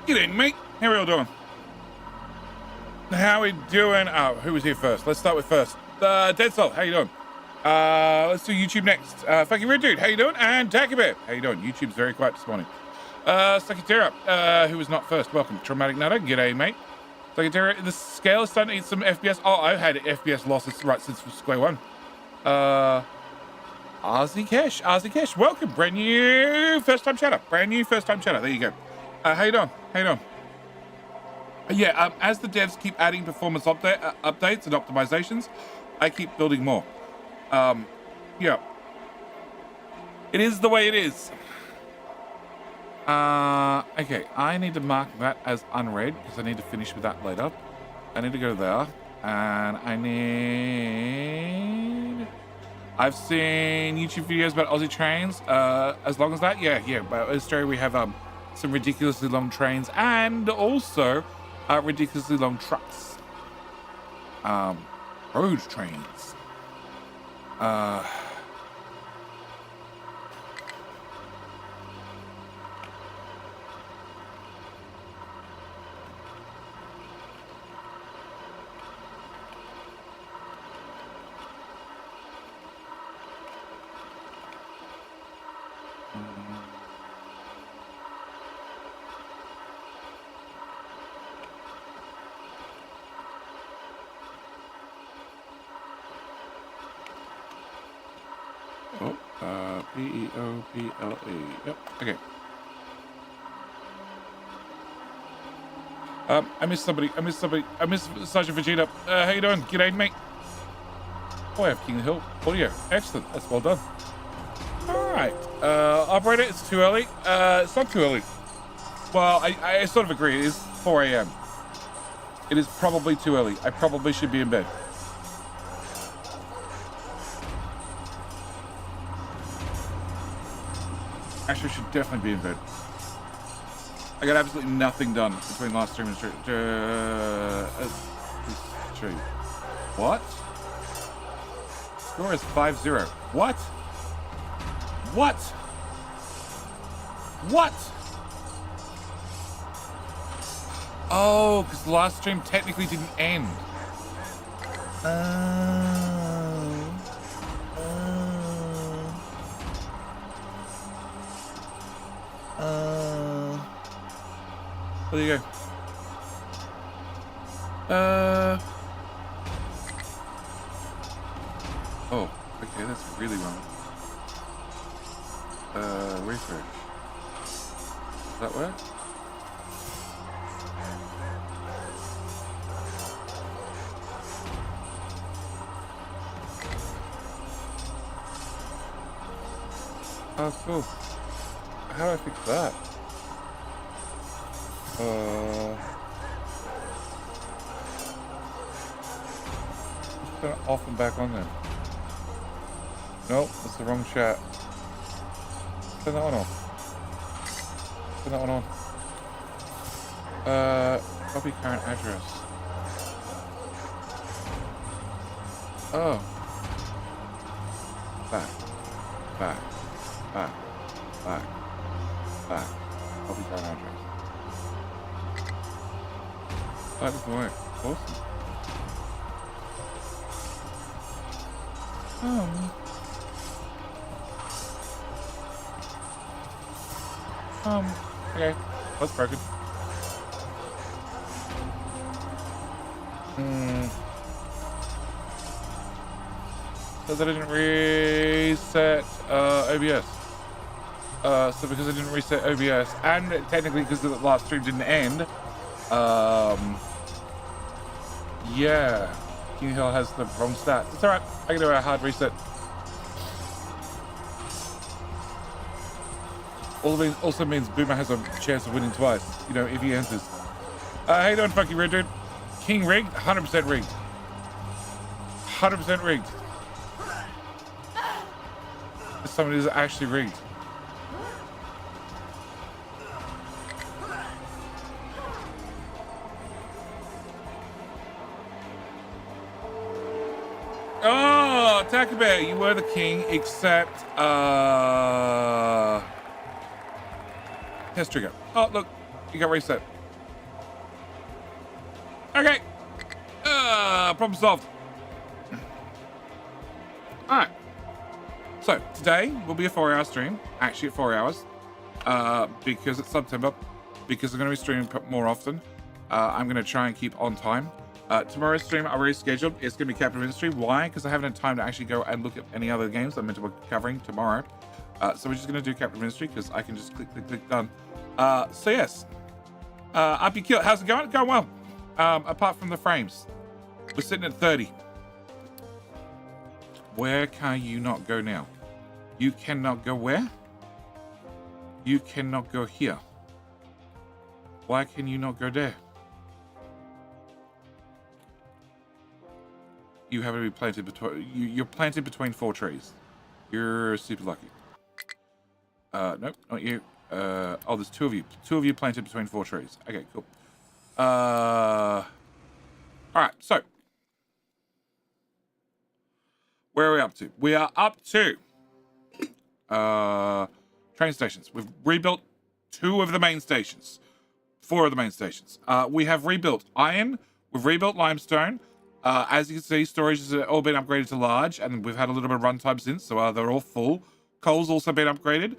G'day, mate. How are we all doing? How we doing? Oh, who was here first? Let's start with first. Dead Soul, how you doing? Let's do YouTube next. Fucking Red Dude, how you doing? And Tacky Bear, how you doing? YouTube's very quiet this morning. Sakatera, who was not first. Welcome. Traumatic Nutter, g'day, mate. Sakatera, the scale is starting to eat some FPS. Oh, I've had FPS losses right since square one. Ozzy Cash, welcome. Brand new first time chatter. There you go. How you doing? Yeah, as the devs keep adding performance updates and optimizations, I keep building more. Yeah. It is the way it is. Okay, I need to mark that as unread because I need to finish with that later. I need to go there, and I've seen YouTube videos about Aussie trains. As long as that, yeah. But in Australia, we have some ridiculously long trains and also ridiculously long trucks. Road trains. P-E-O-P-L-E. Yep, okay. I missed somebody. I missed Sergeant Vegeta. How you doing? G'day, mate. Oh, I have King Hill audio. Excellent. That's well done. All right. Operator, it's too early. It's not too early. Well, I sort of agree. It is 4 a.m. It is probably too early. I probably should be in bed. Actually, I should definitely be in bed. I got absolutely nothing done between last stream and stream. What? Score is 5-0. What? Oh, because the last stream technically didn't end. There you go. Oh, okay, that's really wrong. Refresh. Does that work? Oh, cool. How do I fix that? Just turn it off and back on then. Nope, that's the wrong chat. Turn that one off. Turn that one on. Copy current address. Oh. Back. Copy current address. That doesn't work. Awesome. Okay. That's broken. Because I didn't reset OBS. So because I didn't reset OBS, and technically because the last stream didn't end, yeah, King Hill has the wrong stats. It's alright, I can do a hard reset. Also means Boomer has a chance of winning twice, you know, if he enters. How you doing, Funky Red Dude? King rigged? 100% rigged. 100% rigged. Somebody is actually rigged. Oh, Tacky Bear, you were the king, except test trigger. Oh, look, You got reset. Okay. Problem solved. All right. So today will be a 4-hour stream. Actually, at 4 hours. Because it's September. Because I'm going to be streaming more often. I'm going to try and keep on time. Tomorrow's stream I already scheduled. It's going to be Capital Industry. Why? Because I haven't had time to actually go and look at any other games I'm meant to be covering tomorrow. So we're just going to do Capital Industry because I can just click, done. So yes. Up your kill. How's it going? Going well. Apart from the frames. We're sitting at 30. Where can you not go now? You cannot go where? You cannot go here. Why can you not go there? You have to be planted between. You're planted between 4 trees. You're super lucky. Nope, not you. Oh, there's 2 of you. 2 of you planted between 4 trees. Okay, cool. All right, so where are we up to? We are up to train stations. We've rebuilt 2 of the main stations. 4 of the main stations. We have rebuilt iron. We've rebuilt limestone. As you can see, storage has all been upgraded to large, and we've had a little bit of runtime since, so they're all full. Coal's also been upgraded.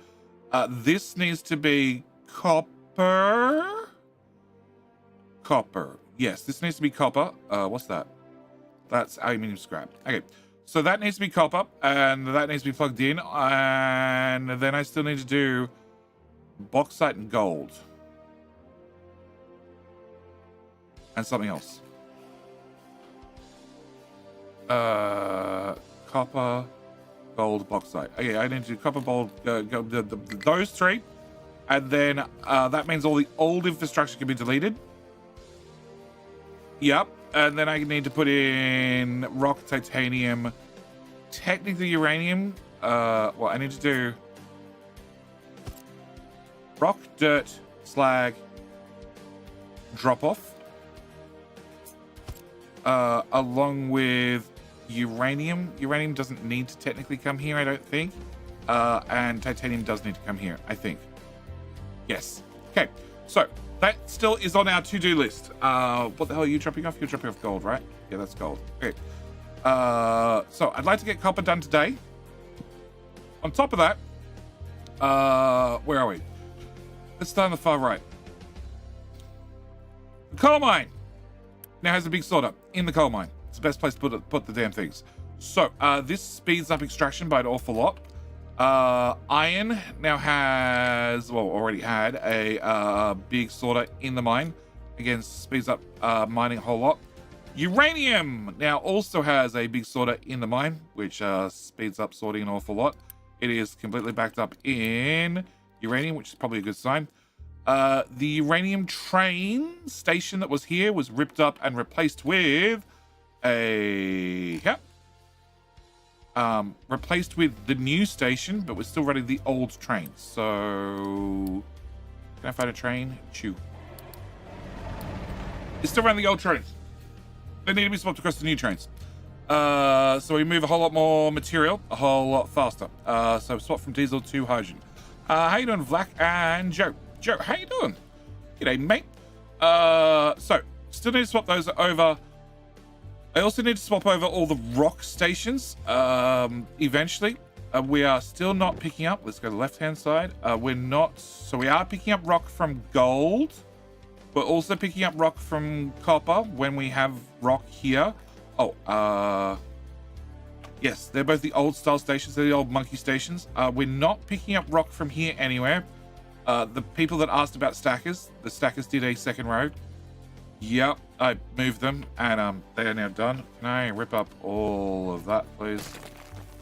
This needs to be copper. Copper. Yes, this needs to be copper. What's that? That's aluminium scrap. Okay, so that needs to be copper, and that needs to be plugged in, and then I still need to do bauxite and gold. And something else. Copper, gold, bauxite. Okay, I need to do copper, gold, those 3. And then that means all the old infrastructure can be deleted. Yep. And then I need to put in rock, titanium, technically uranium. Well, I need to do rock, dirt, slag, drop off. Along with uranium. Uranium doesn't need to technically come here, I don't think. And titanium does need to come here, I think. Yes. Okay, so that still is on our to-do list. What the hell are you dropping off? You're dropping off gold, right? Yeah, that's gold. Okay. So I'd like to get copper done today. On top of that, where are we? Let's start on the far right. The coal mine now has a big sorter in the coal mine. It's the best place to put the damn things. So this speeds up extraction by an awful lot. Iron now has, well, already had a big sorter in the mine. Again, speeds up mining a whole lot. Uranium now also has a big sorter in the mine, which speeds up sorting an awful lot. It is completely backed up in uranium, which is probably a good sign. The uranium train station that was here was ripped up and replaced with replaced with the new station, but we're still running the old trains. So can I find a train? Chew. It's still running the old trains. They need to be swapped across the new trains. So we move a whole lot more material, a whole lot faster. So swap from diesel to hydrogen. How you doing, Vlak and Joe? Joe, how you doing? G'day, mate. So still need to swap those over. I also need to swap over all the rock stations eventually. We are still not picking up. Let's go to the left-hand side. We're not. So we are picking up rock from gold. We're also picking up rock from copper when we have rock here. Oh, yes, they're both the old style stations. They're the old monkey stations. We're not picking up rock from here anywhere. The people that asked about stackers, the stackers did a second row. Yep, I moved them, and they are now done. Can I rip up all of that, please?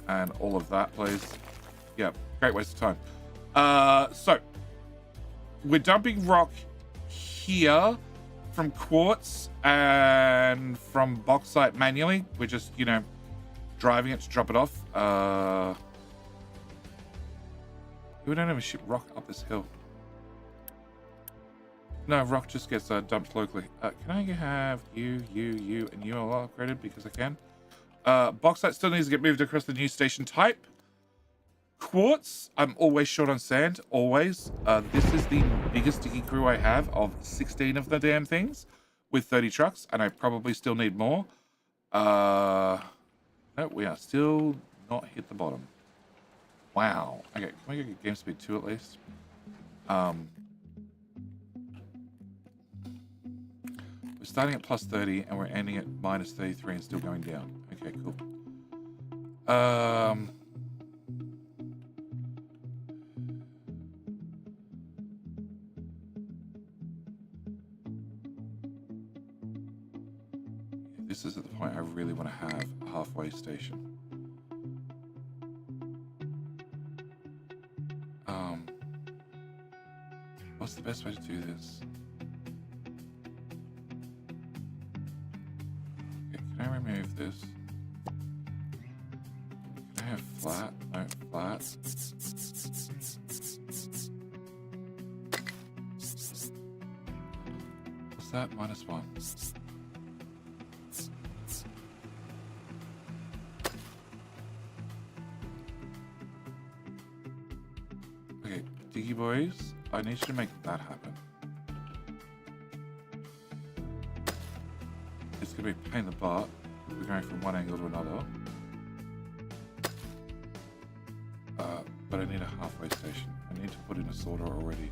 And all of that, please? Yep, great waste of time. So, we're dumping rock here from quartz and from bauxite manually. We're just, you know, driving it to drop it off. We don't ever ship rock up this hill. No, rock just gets dumped locally. Can I have you, and you all upgraded because I can? Bauxite still needs to get moved across the new station type. quartz. I'm always short on sand, always. This is the biggest digging crew I have of 16 of the damn things with 30 trucks, and I probably still need more. No, we are still not hit the bottom. Wow. Okay, can we get game speed 2 at least? We're starting at plus 30 and we're ending at minus 33 and still going down. Okay, cool. This is at the point I really want to have a halfway station. What's the best way to do this? Okay, can I remove this? Can I have flat? No, flat. What's that? -1. Okay, Diggy boys, I need you to make that happen. It's gonna be a pain in the butt. We're going from one angle to another. But I need a halfway station. I need to put in a sorter already.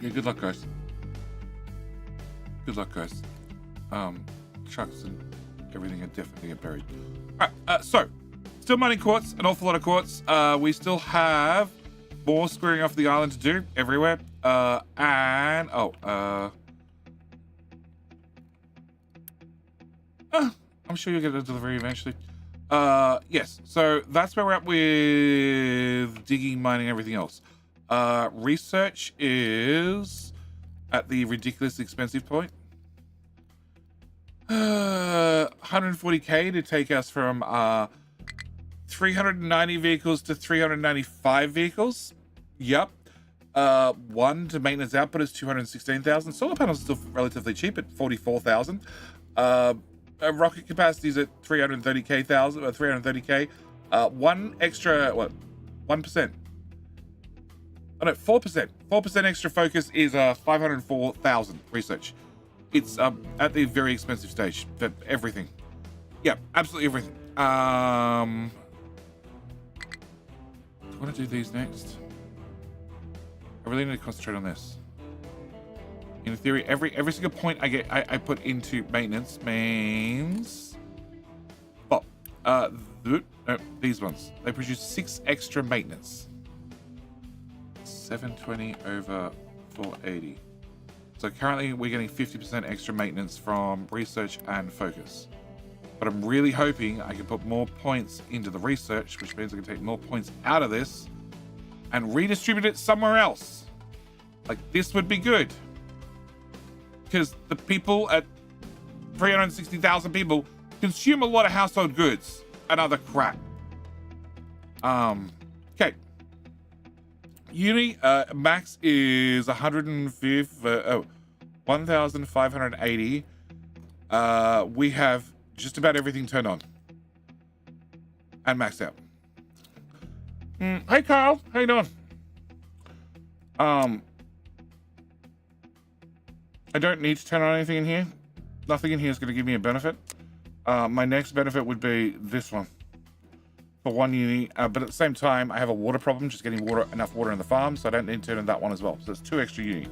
Yeah, good luck, guys. Good luck, guys. Trucks and everything are definitely get buried. Alright, so still mining quartz, an awful lot of quartz. We still have more squaring off the island to do everywhere. I'm sure you'll get a delivery eventually. Yes, so that's where we're at with digging, mining, everything else. Research is at the ridiculously expensive point. 140k to take us from 390 vehicles to 395 vehicles. Yep. One to maintenance output is 216,000. Solar panels are still relatively cheap at 44,000. Rocket capacity is at 330k. One extra, what? 1%. Oh no, 4%. 4% extra focus is 504,000 research. It's at the very expensive stage for everything. Yeah, absolutely everything. I want to do these next. I really need to concentrate on this. In theory, every single point I put into maintenance means, well, no, these ones, they produce 6 extra maintenance. 720 over 480. So currently we're getting 50% extra maintenance from research and focus. But I'm really hoping I can put more points into the research, which means I can take more points out of this and redistribute it somewhere else. Like this would be good. Because the people at 360,000 people consume a lot of household goods and other crap. Okay. Uni max is 1,580. We have just about everything turned on and maxed out. Hey Carl, how you doing? I don't need to turn on anything in here. Nothing in here is going to give me a benefit. My next benefit would be this one. For 1 uni, but at the same time, I have a water problem, just getting enough water in the farm, so I don't need to turn on that one as well. So it's 2 extra uni.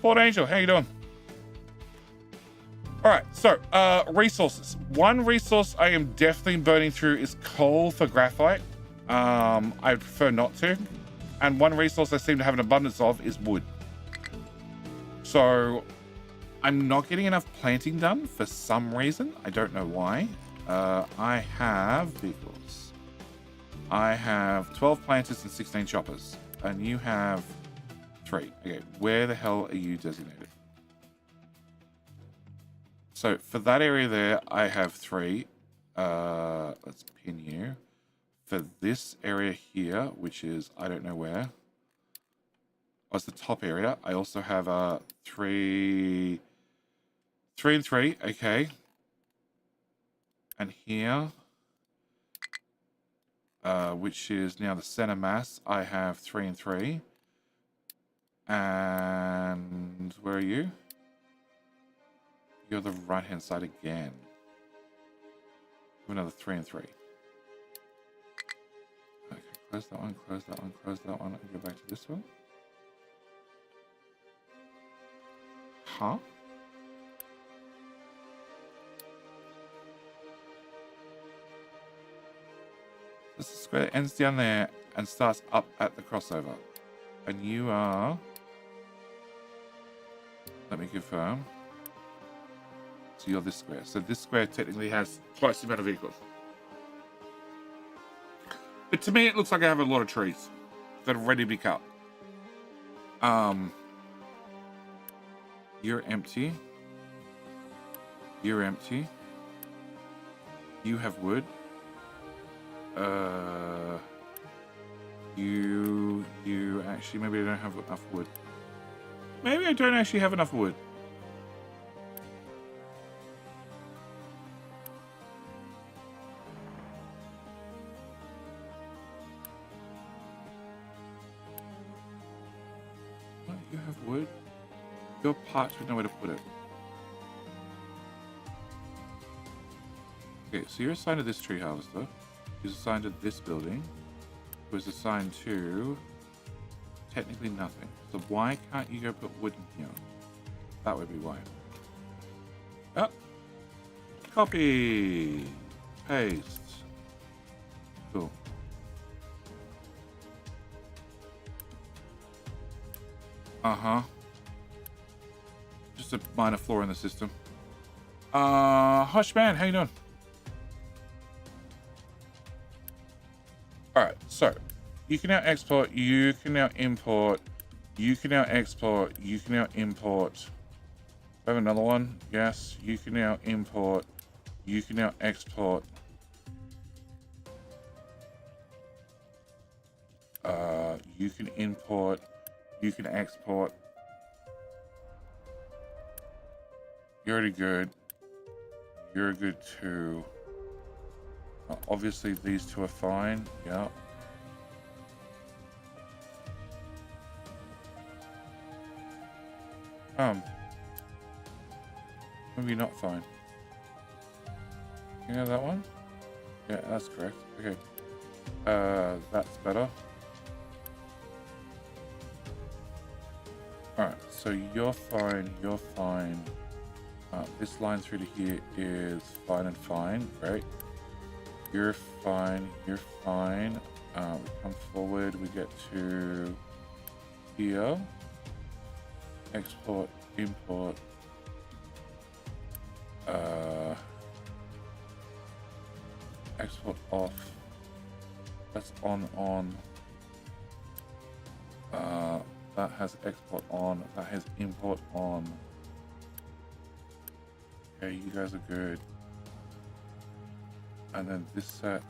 Port Angel, how you doing? All right, so resources. One resource I am definitely burning through is coal for graphite. I prefer not to. And one resource I seem to have an abundance of is wood. So I'm not getting enough planting done for some reason. I don't know why. I have vehicles. I have 12 planters and 16 choppers. And you have 3. Okay, where the hell are you designated? So for that area there, I have 3. Let's pin you. For this area here, which is, I don't know where. as the top area. I also have 3 and 3. Okay. And here, which is now the center mass, I have 3 and 3. And where are you? You're the right-hand side again. Another 3 and 3. Okay, close that one, close that one, close that one, and go back to this one. Huh? This is square ends down there and starts up at the crossover. And you are... Let me confirm. So you're this square. So this square technically has twice the amount of vehicles. But to me, it looks like I have a lot of trees that are ready to be cut. You're empty. You're empty. You have wood. You actually, maybe I don't have enough wood. Maybe I don't actually have enough wood. What, you have wood? Your parts with nowhere to put it. Okay, so you're assigned to this tree harvester. Who's assigned to this building. Who is assigned to technically nothing. So why can't you go put wood in here? That would be why. Oh. Copy. Paste. Cool. Uh-huh. Just a minor flaw in the system. Hush man, how you doing? Alright, so you can now export, you can now import, you can now export, you can now import. I have another one. Yes, you can now import, you can now export. You can import, you can export. You're already good. You're good too. Obviously, these two are fine. Yeah. Maybe not fine. You know that one? Yeah, that's correct. Okay. That's better. Alright, so you're fine, you're fine. This line through to here is fine and fine. Great. You're fine, you're fine. We come forward, we get to here. Export, import. Export off. That's on. That has export on. That has import on. Okay, you guys are good. And then this set.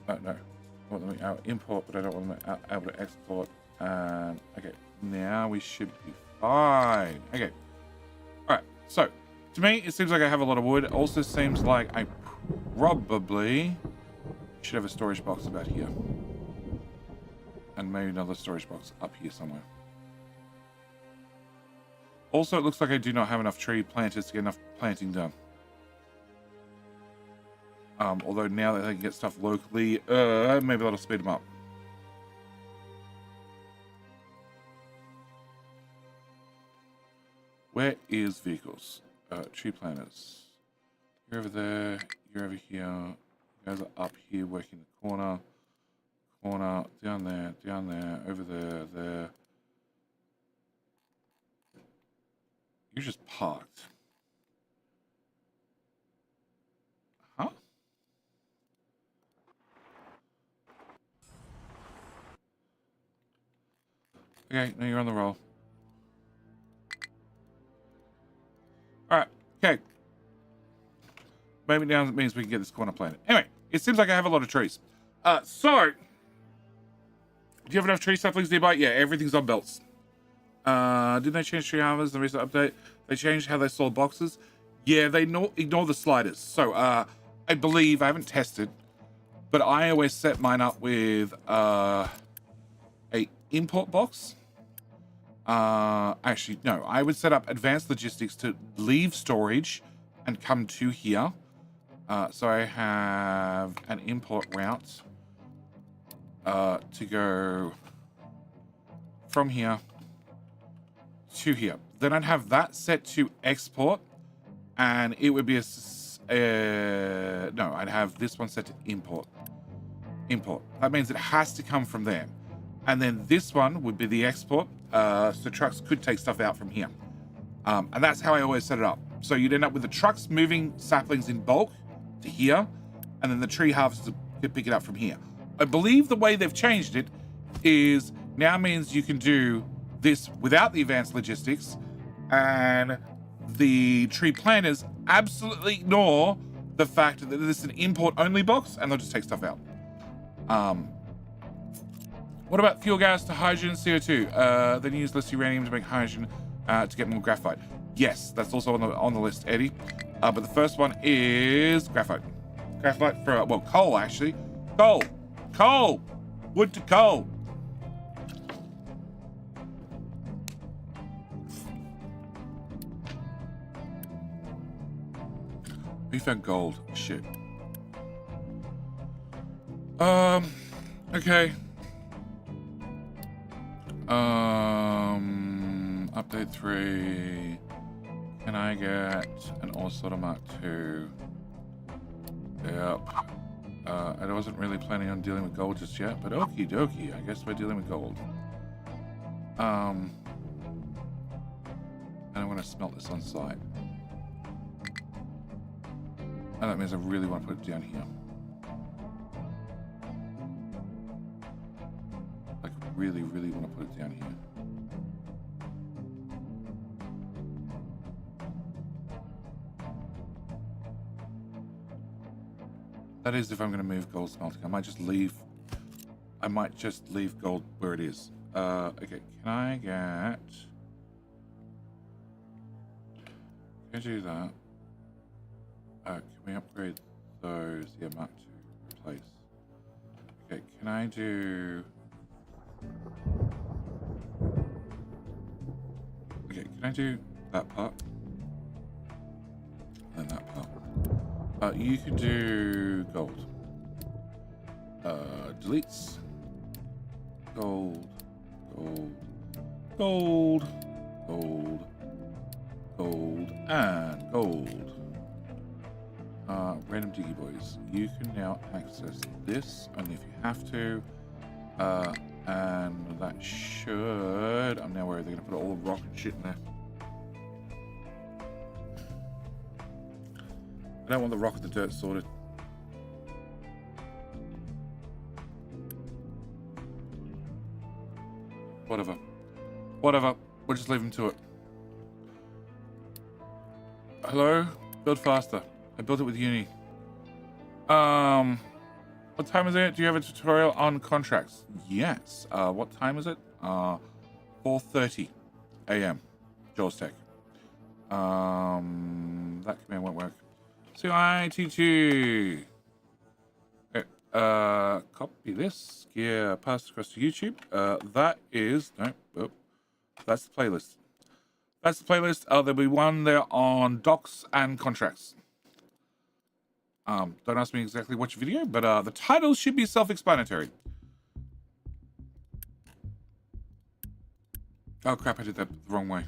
No. I want them to import, but I don't want them able to export. And okay, now we should be fine. Okay. Alright, so to me, it seems like I have a lot of wood. It also seems like I probably should have a storage box about here. And maybe another storage box up here somewhere. Also, it looks like I do not have enough tree planters to get enough planting done. Although now that I can get stuff locally, maybe that'll speed them up. Where is vehicles? Tree planters. You're over there. You're over here. You guys are up here working the corner. Corner. Down there. Over there. There. You're just parked. Huh? Okay, now you're on the roll. Alright, okay. Maybe now it means we can get this corner planted. Anyway, it seems like I have a lot of trees. So, Do you have enough tree saplings nearby? Yeah, everything's on belts. Didn't they change tree harvest in the recent update? They changed how they sold boxes. Yeah, they ignore the sliders. So I believe, I haven't tested, but I always set mine up with a import box. Actually, no, I would set up advanced logistics to leave storage and come to here. So I have an import route to go from here to here. Then I'd have that set to export, and it would be no, I'd have this one set to import. That means it has to come from there. And then this one would be the export, so trucks could take stuff out from here. And that's how I always set it up. So you'd end up with the trucks moving saplings in bulk to here, and then the tree harvesters could pick it up from here. I believe the way they've changed it is now means you can do this without the advanced logistics, and the tree planters absolutely ignore the fact that this is an import only box, and they'll just take stuff out. What about fuel gas to hydrogen CO2? Then use less uranium to make hydrogen to get more graphite. Yes, that's also on the list, Eddie. But the first one is graphite. Graphite for, well, coal, actually. Coal! Wood to coal. We found gold. Shit. Okay. Update 3. Can I get an ore sorter Mark 2? Yep. I wasn't really planning on dealing with gold just yet, but okie dokie. I guess we're dealing with gold. And I'm going to smelt this on site. And that means I really want to put it down here. Like, really, really want to put it down here. That is if I'm going to move gold smelting. I might just leave gold where it is. Okay, can I do that? Can we upgrade those? Yeah, Mark 2, replace. Okay, can I do... Okay, can I do that part? And that part. You can do gold. Deletes. Gold. And gold. Random diggy boys. You can now access this only if you have to. And that should... I'm now worried they're going to put all the rock and shit in there. I don't want the rock and the dirt sorted. Whatever. We'll just leave them to it. Hello? Build faster. I built it with Uni. What time is it? Do you have a tutorial on contracts? Yes. What time is it? 4:30 a.m. Jaws Tech. That command won't work. CIT2. Okay, copy this. Yeah, pass across to YouTube. That is that's the playlist. That's the playlist. There'll be one there on docs and contracts. Don't ask me exactly which video, but the title should be self-explanatory. Oh crap! I did that the wrong way.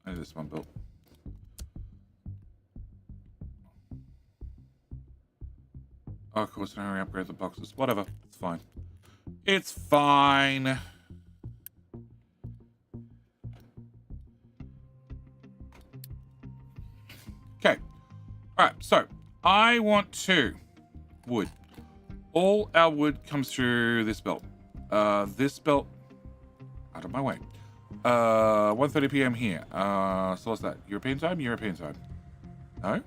I did this one built. Oh, of course, I already upgrade the boxes. Whatever. It's fine. It's fine. Okay. Alright, so I want to wood. All our wood comes through this belt. This belt out of my way. 1:30 p.m. here. So what's that? European time? European time. No?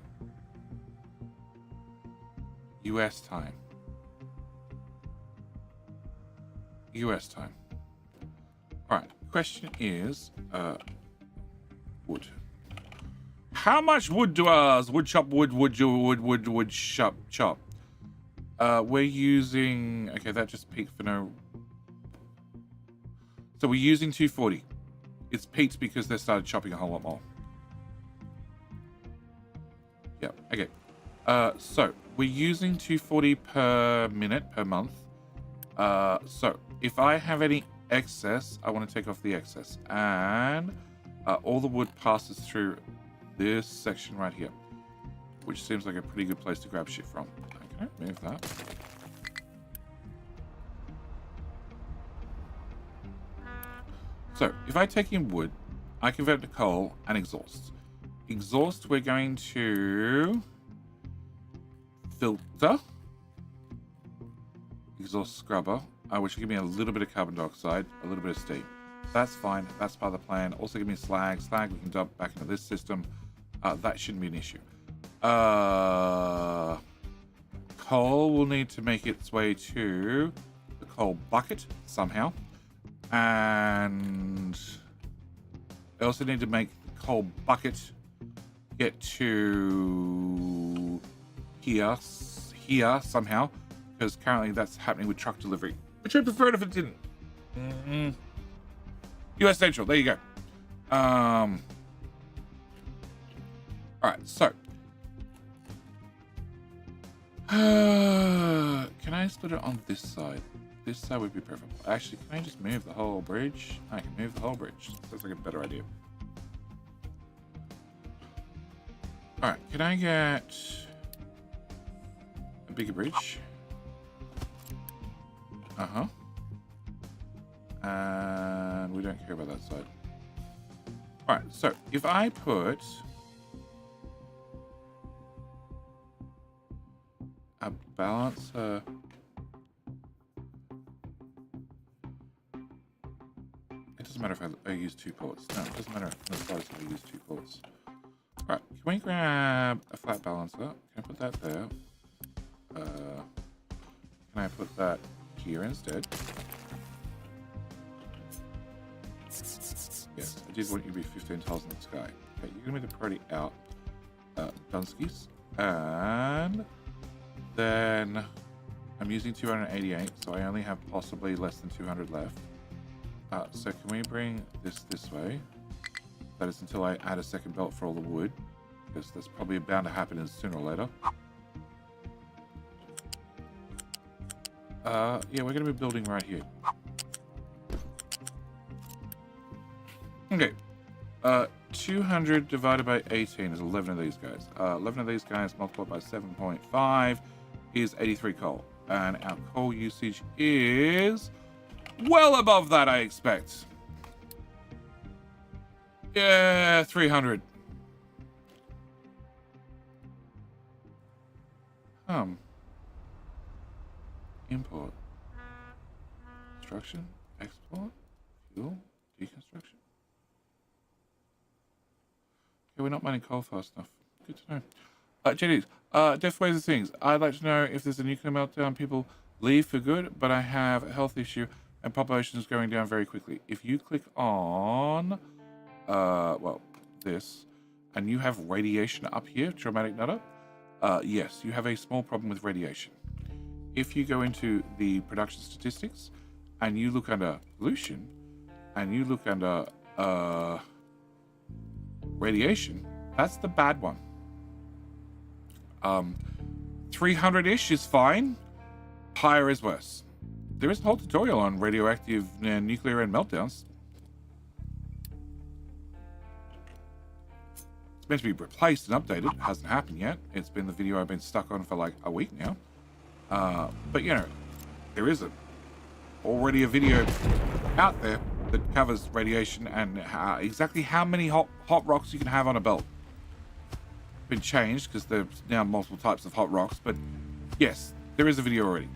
US time. US time. All right. Question is, wood. How much wood do us wood chop wood chop? We're using. Okay, that just peaked for no. So we're using 240. It's peaked because they started chopping a whole lot more. Yeah. Okay. So we're using 240 per minute per month. So if I have any excess, I want to take off the excess, and all the wood passes through this section right here, which seems like a pretty good place to grab shit from. Okay, move that. So if I take in wood, I convert it to coal and exhaust. Exhaust, we're going to filter. Exhaust scrubber, which will give me a little bit of carbon dioxide, a little bit of steam. That's fine. That's part of the plan. Also give me slag. Slag we can dump back into this system. That shouldn't be an issue. Coal will need to make its way to the coal bucket somehow. And I also need to make the coal bucket get to here somehow, because currently that's happening with truck delivery, which I prefer if it didn't. US Central, there you go. All right, so can I split it on this side? This side would be preferable. Actually, can I just move the whole bridge? I can move the whole bridge. Sounds like a better idea. All right, can I get a bigger bridge? And we don't care about that side. All right, so if I put a balancer, it doesn't matter if I use 2 ports. No, it doesn't matter if I use 2 ports. All right, can we grab a flat balancer? Can I put that there? Can I put that here instead? Yes, I did want you to be 15 tiles in the sky. Okay, you're gonna be the priority out, Dunskies, and then I'm using 288, so I only have possibly less than 200 left. So can we bring this way? That is until I add a second belt for all the wood, because that's probably bound to happen sooner or later. Yeah, we're gonna be building right here. Okay, 200 divided by 18 is 11 of these guys. 11 of these guys multiplied by 7.5 is 83 coal. And our coal usage is well above that, I expect. Yeah, 300. Import. Construction. Export. Fuel. Deconstruction. Okay, we're not mining coal fast enough. Good to know. JDs, deaf ways of things. I'd like to know if there's a nuclear meltdown, people leave for good, but I have a health issue and population is going down very quickly. If you click on, well, this, and you have radiation up here, traumatic nutter, yes, you have a small problem with radiation. If you go into the production statistics and you look under pollution and you look under radiation, that's the bad one. 300-ish is fine. Higher is worse. There is a whole tutorial on radioactive nuclear and meltdowns. It's meant to be replaced and updated. It hasn't happened yet. It's been the video I've been stuck on for like a week now. But you know, there is already a video out there that covers radiation and exactly how many hot rocks you can have on a belt. Been changed because there's now multiple types of hot rocks, but yes, there is a video already.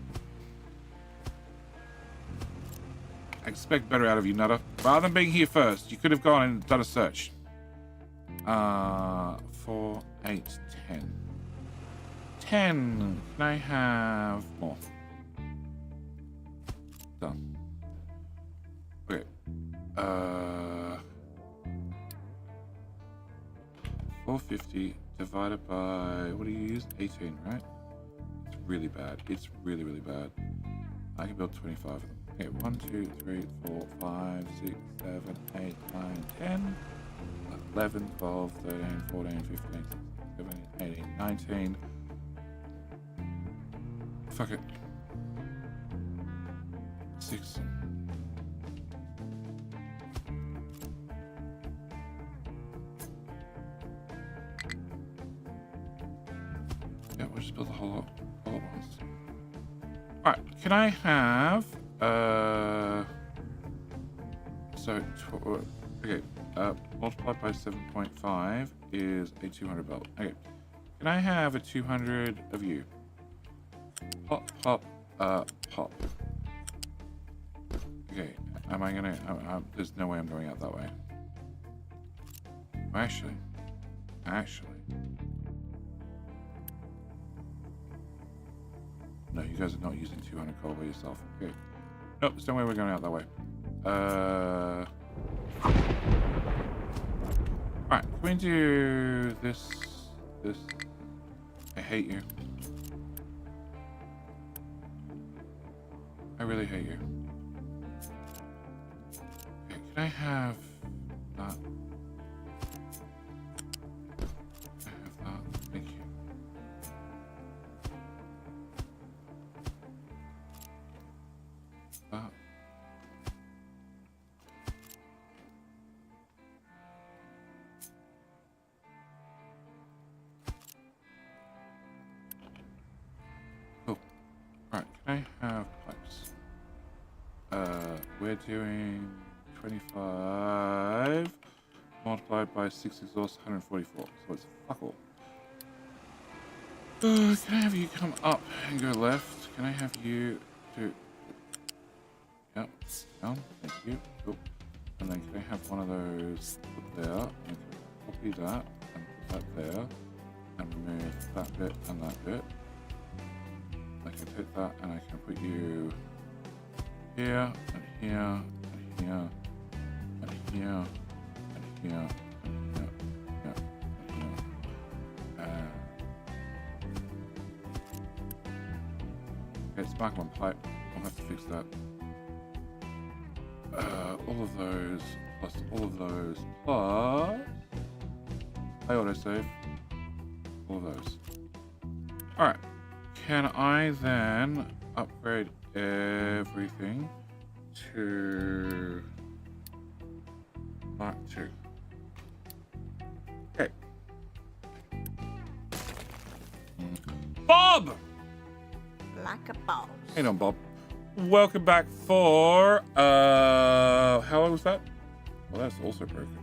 I expect better out of you, Nutter. Rather than being here first, you could have gone and done a search. 4, 8, 10. 10. Can I have more? Done. Okay. 450 divided by, what do you use? 18, right? It's really bad. It's really, really bad. I can build 25 of them. Okay, 1, 2, 3, 4, 5, 6, 7, 8, 9, 10, 11, 12, 13, 14, 15, 16, 17, 18, 19. Fuck it. 6. Yeah, we'll just build a whole lot at once. Alright, can I have multiplied by 7.5 is a 200 belt. Okay. Can I have a 200 of you? Pop, pop, pop. Okay, am I gonna... there's no way I'm going out that way. Actually. No, you guys are not using 200 coal by yourself. Okay. Nope, there's no way we're going out that way. Alright, can we do this? I hate you. I really hate you. Okay, can I have that? I have that. Thank you. That. Cool. Alright, can I have pipes? We're doing 25 multiplied by 6 exhaust, 144. So it's fuck all. Can I have you come up and go left? Can I have you do... Yep, down. Thank you. Cool. And then can I have one of those put there? And copy that and put that there. And remove that bit and that bit. I can take that and I can put you here and here and here and here and here and here and here. Okay, it's back on pipe. I'll have to fix that. All of those plus all of those plus I autosave all of those. Alright. Can I then upgrade everything to Mark 2? Okay. Bob! Like a boss. Hang on, Bob. Welcome back for how long was that? Well, that's also broken.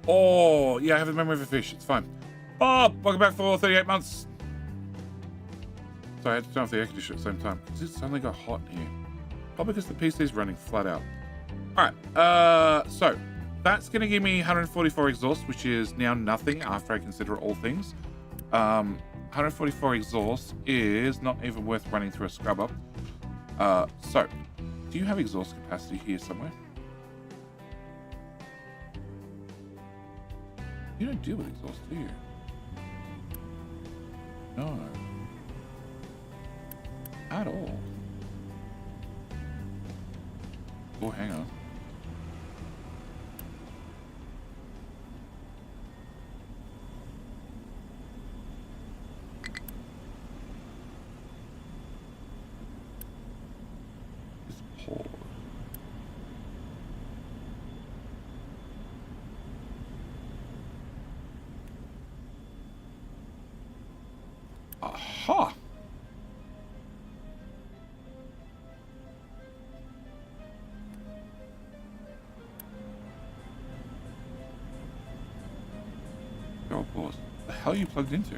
Oh, yeah, I have the memory of a fish. It's fine. Bob, welcome back for 38 months. Sorry, I had to turn off the air conditioner at the same time because it suddenly got hot in here. Probably because the PC is running flat out. Alright, so that's going to give me 144 exhaust, which is now nothing after I consider all things. 144 exhaust is not even worth running through a scrubber. So, do you have exhaust capacity here somewhere? You don't deal with exhaust, do you? No. At all. Oh, hang on. Just pour. Aha! Oh, pause. The hell are you plugged into?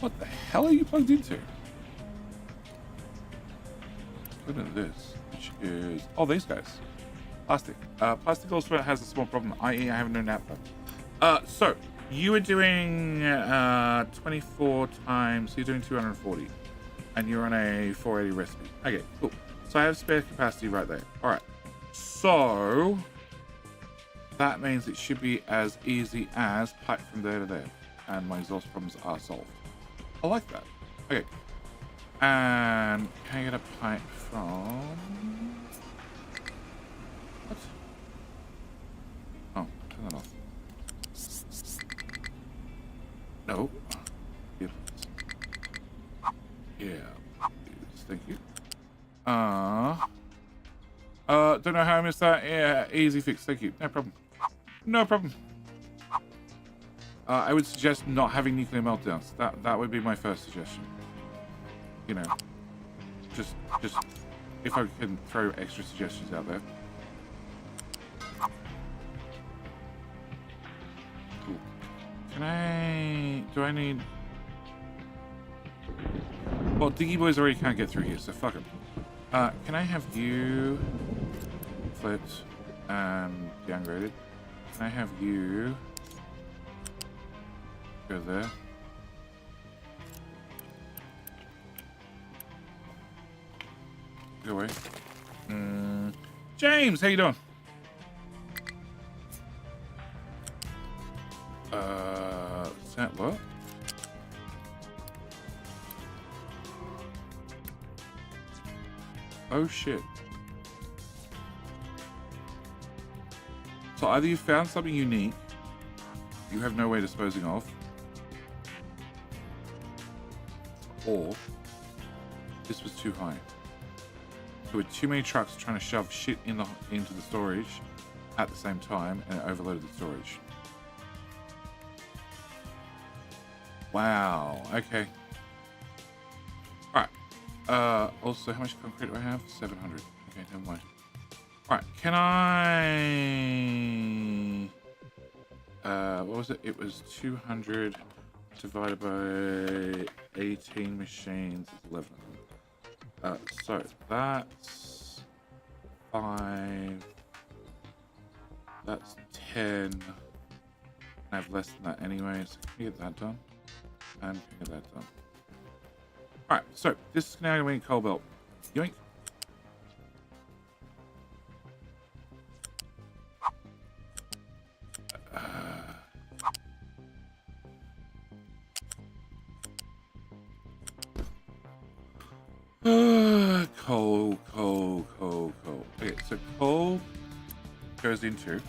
What the hell are you plugged into? Look at this, which is... Oh, these guys. Plastic. Plastic also has a small problem, i.e. I have no napper. So you were doing 24 times, so you're doing 240, and you're on a 480 recipe. Okay, cool. So I have spare capacity right there. All right. So that means it should be as easy as pipe from there to there, and my exhaust problems are solved. I like that. Okay. And can I get a pipe from? What? Oh, turn that off. No. Yep. Yeah. Thank you. Don't know how I missed that. Yeah, easy fix. Thank you. No problem. No problem. I would suggest not having nuclear meltdowns. That would be my first suggestion. You know, just if I can throw extra suggestions out there. Cool. Do I need... Well, Diggy Boys already can't get through here, so fuck them. Can I have you flipped and downgraded? Can I have you go there? Go away. James, how you doing? Is that what? Oh shit. So either you found something unique you have no way disposing of, or this was too high. There were too many trucks trying to shove shit into the storage at the same time, and it overloaded the storage. Wow, okay. Alright. Also, how much concrete do I have? 700. Okay, never mind. Alright, can I... what was it? It was 200 divided by 18 machines is 11. So that's 5. That's 10. I have less than that anyway, so can you get that done? And can you get that done? Alright, so this is now going to be a coal belt. Yoink. Coal. Okay, so coal goes into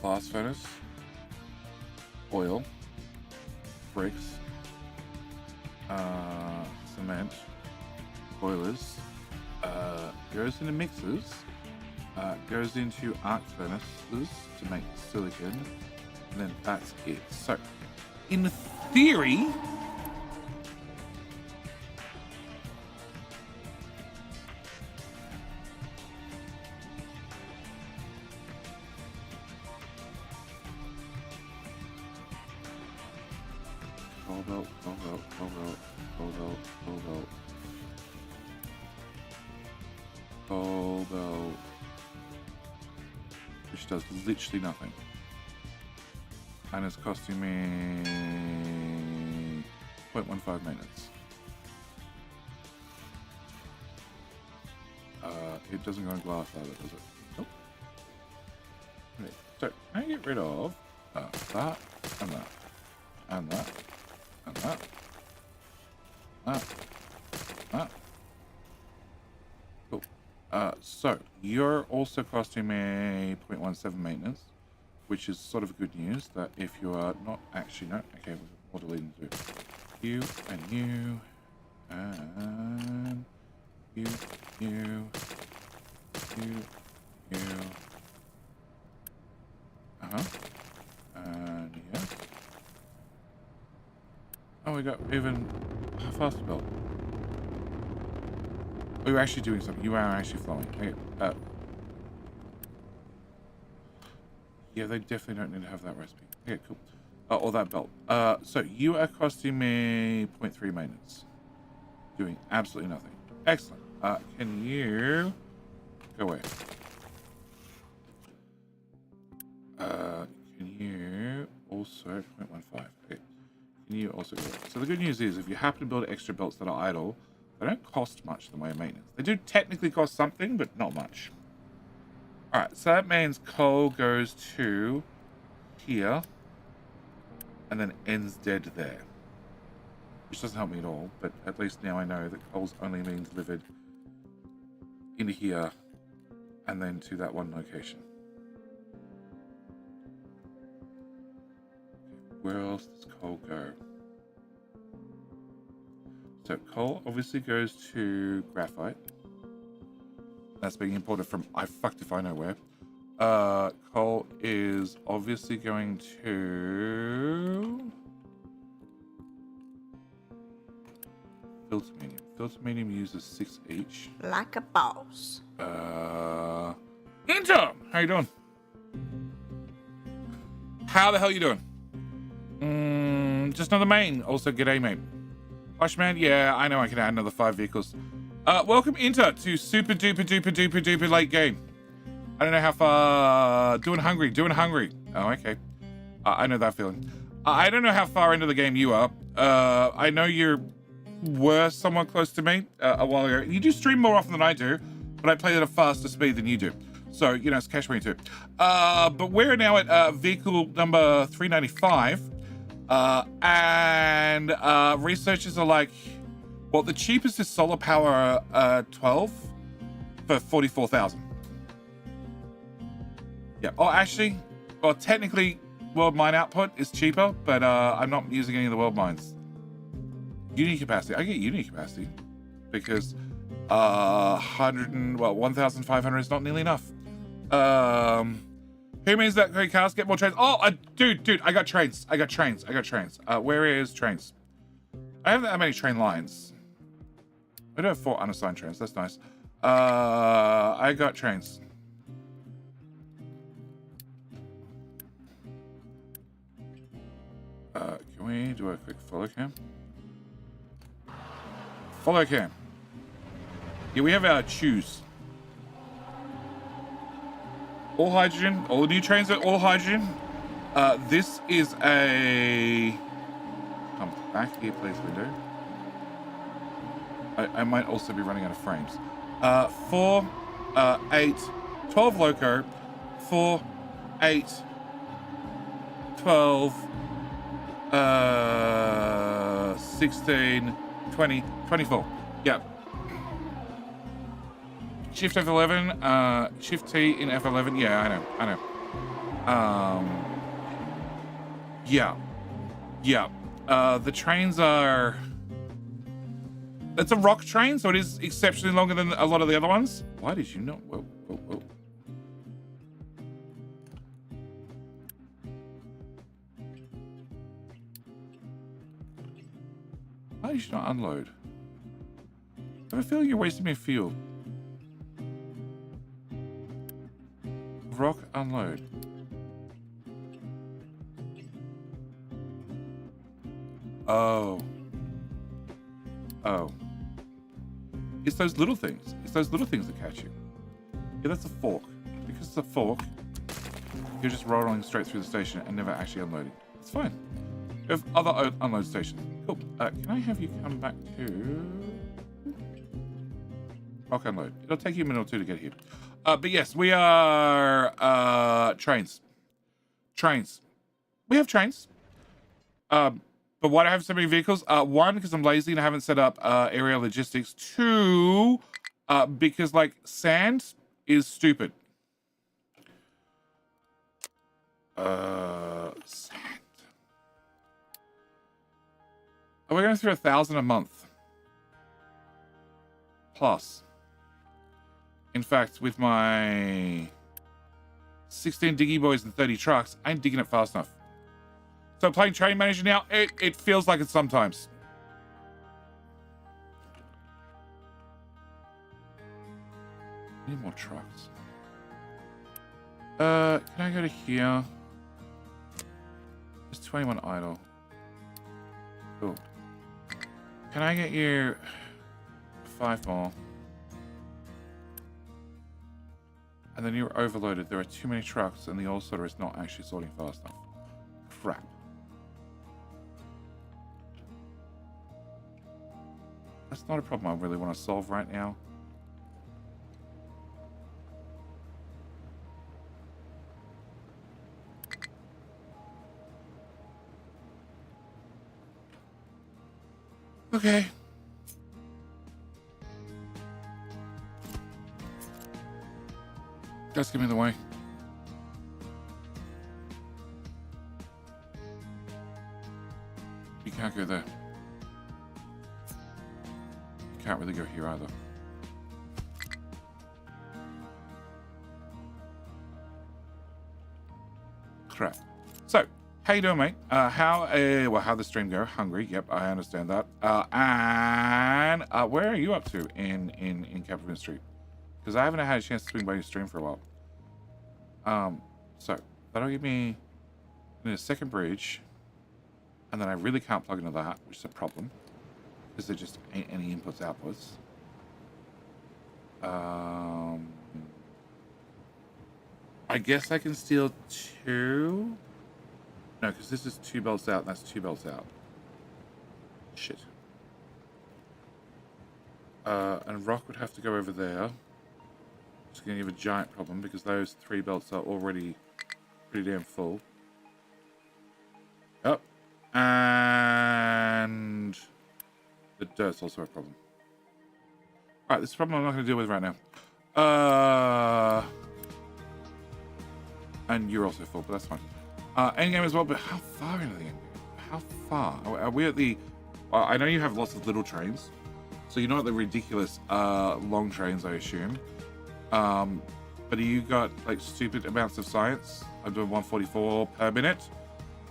blast furnace, oil, bricks, cement, boilers, goes into mixers, goes into arc furnaces to make silicon, and then that's it. So, in theory, coal belt, which does literally nothing, and it's costing me 0.15 maintenance. It doesn't go in glass either, does it? Nope. Okay, so can I get rid of that and that and that and that? Cool. So you're also costing me 0.17 maintenance, which is sort of good news that if you are not actually, no, okay, what do we need to do? You and you and you. And yeah. Oh, we got even a faster belt. Oh, you're actually doing something. You are actually flowing. Okay. Yeah, they definitely don't need to have that recipe. Okay, cool. Or that belt. So you are costing me 0.3 maintenance. Doing absolutely nothing. Excellent. Can you go away? 5.15. Okay. Can you also go? So the good news is, if you happen to build extra belts that are idle, they don't cost much in the way of maintenance. They do technically cost something, but not much. All right, so that means coal goes to here, and then ends dead there. Which doesn't help me at all, but at least now I know that coal's only being delivered into here, and then to that one location. Where else does coal go? So coal obviously goes to graphite. That's being imported from I fucked if I know where. Coal is obviously going to filter medium. Filter medium uses 6 each. Like a boss. Inter! How you doing? How the hell you doing? Just another main. Also, g'day, mate. Hushman, yeah, I know I can add another 5 vehicles. Welcome, Inter, to super duper duper duper duper late game. I don't know how far... Doing hungry. Oh, okay. I know that feeling. I don't know how far into the game you are. I know you were somewhat close to me a while ago. You do stream more often than I do, but I play at a faster speed than you do. So, you know, it's cash money too. But we're now at vehicle number 395. And researchers are like, well, the cheapest is solar power 12 for 44,000. Yeah. Oh, actually, well, technically, world mine output is cheaper, but I'm not using any of the world mines. Unity capacity. I get unity capacity because 1,500 is not nearly enough. Who means that great cars get more trains? Oh, dude, I got trains. Where is trains? I haven't that many train lines. I do have 4 unassigned trains. That's nice. I got trains. Can we do a quick follow cam? Follow cam. Yeah, we have our choose. All hydrogen. All the new trains are all hydrogen. This is a... Come back here, please, window. I might also be running out of frames. 4, 8, 12 loco. 4, 8, 12, 16, 20, 24. Yep. Shift F11, Shift T in F11. Yeah, I know. Yeah. The trains are... It's a rock train, so it is exceptionally longer than a lot of the other ones. Why did you not... Whoa. Why did you not unload? I have a feeling you're wasting me fuel. Rock unload. Oh. It's those little things. It's those little things that catch you. Yeah, that's a fork. Because it's a fork, you're just rolling straight through the station and never actually unloading. It's fine. We have other unload stations. Cool. Can I have you come back to... Rock unload. It'll take you a minute or two to get here. But yes, we are trains. We have trains. But why do I have so many vehicles? 1, because I'm lazy and I haven't set up area logistics. 2, because like sand is stupid. Sand. Oh, we're going through 1,000 a month. Plus. In fact, with my 16 diggy boys and 30 trucks, I ain't digging it fast enough. So playing train manager now, it feels like it sometimes. Need more trucks. Can I go to here? There's 21 idle. Cool. Can I get you 5 more? And then you're overloaded. There are too many trucks and the oil sorter is not actually sorting fast enough. Crap. That's not a problem I really want to solve right now. Okay. Just give me the way. You can't go there. You can't really go here either. Crap. So, how you doing, mate? How the stream go? Hungry? Yep, I understand that. And where are you up to in Capricorn Street? Because I haven't had a chance to swing by your stream for a while. So that'll give me I need a second bridge, and then I really can't plug into that, which is a problem because there just ain't any inputs outputs. I guess I can steal two. No, because this is 2 belts out, and that's 2 belts out. Shit. And rock would have to go over there. It's going to give a giant problem because those 3 belts are already pretty damn full. Yep. And the dirt's also a problem. Alright, this is a problem I'm not going to deal with right now. And you're also full, but that's fine. Endgame as well, but how far into the endgame? How far? Are we at the... I know you have lots of little trains, so you're not at the ridiculous long trains, I assume. But you got like stupid amounts of science. I'm doing 144 per minute.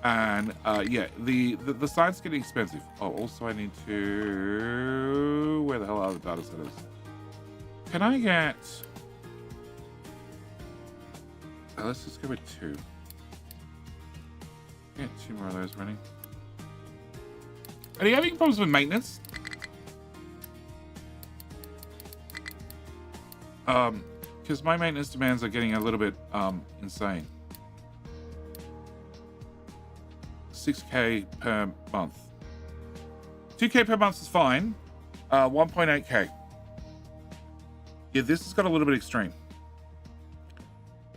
And yeah, the science getting expensive. Oh, also I need to... Where the hell are the data centers? Can I get... let's just go with 2. Get 2 more of those running. Are you having problems with maintenance? Because my maintenance demands are getting a little bit insane. 6K per month. 2K per month is fine. 1.8K. Yeah, this has got a little bit extreme.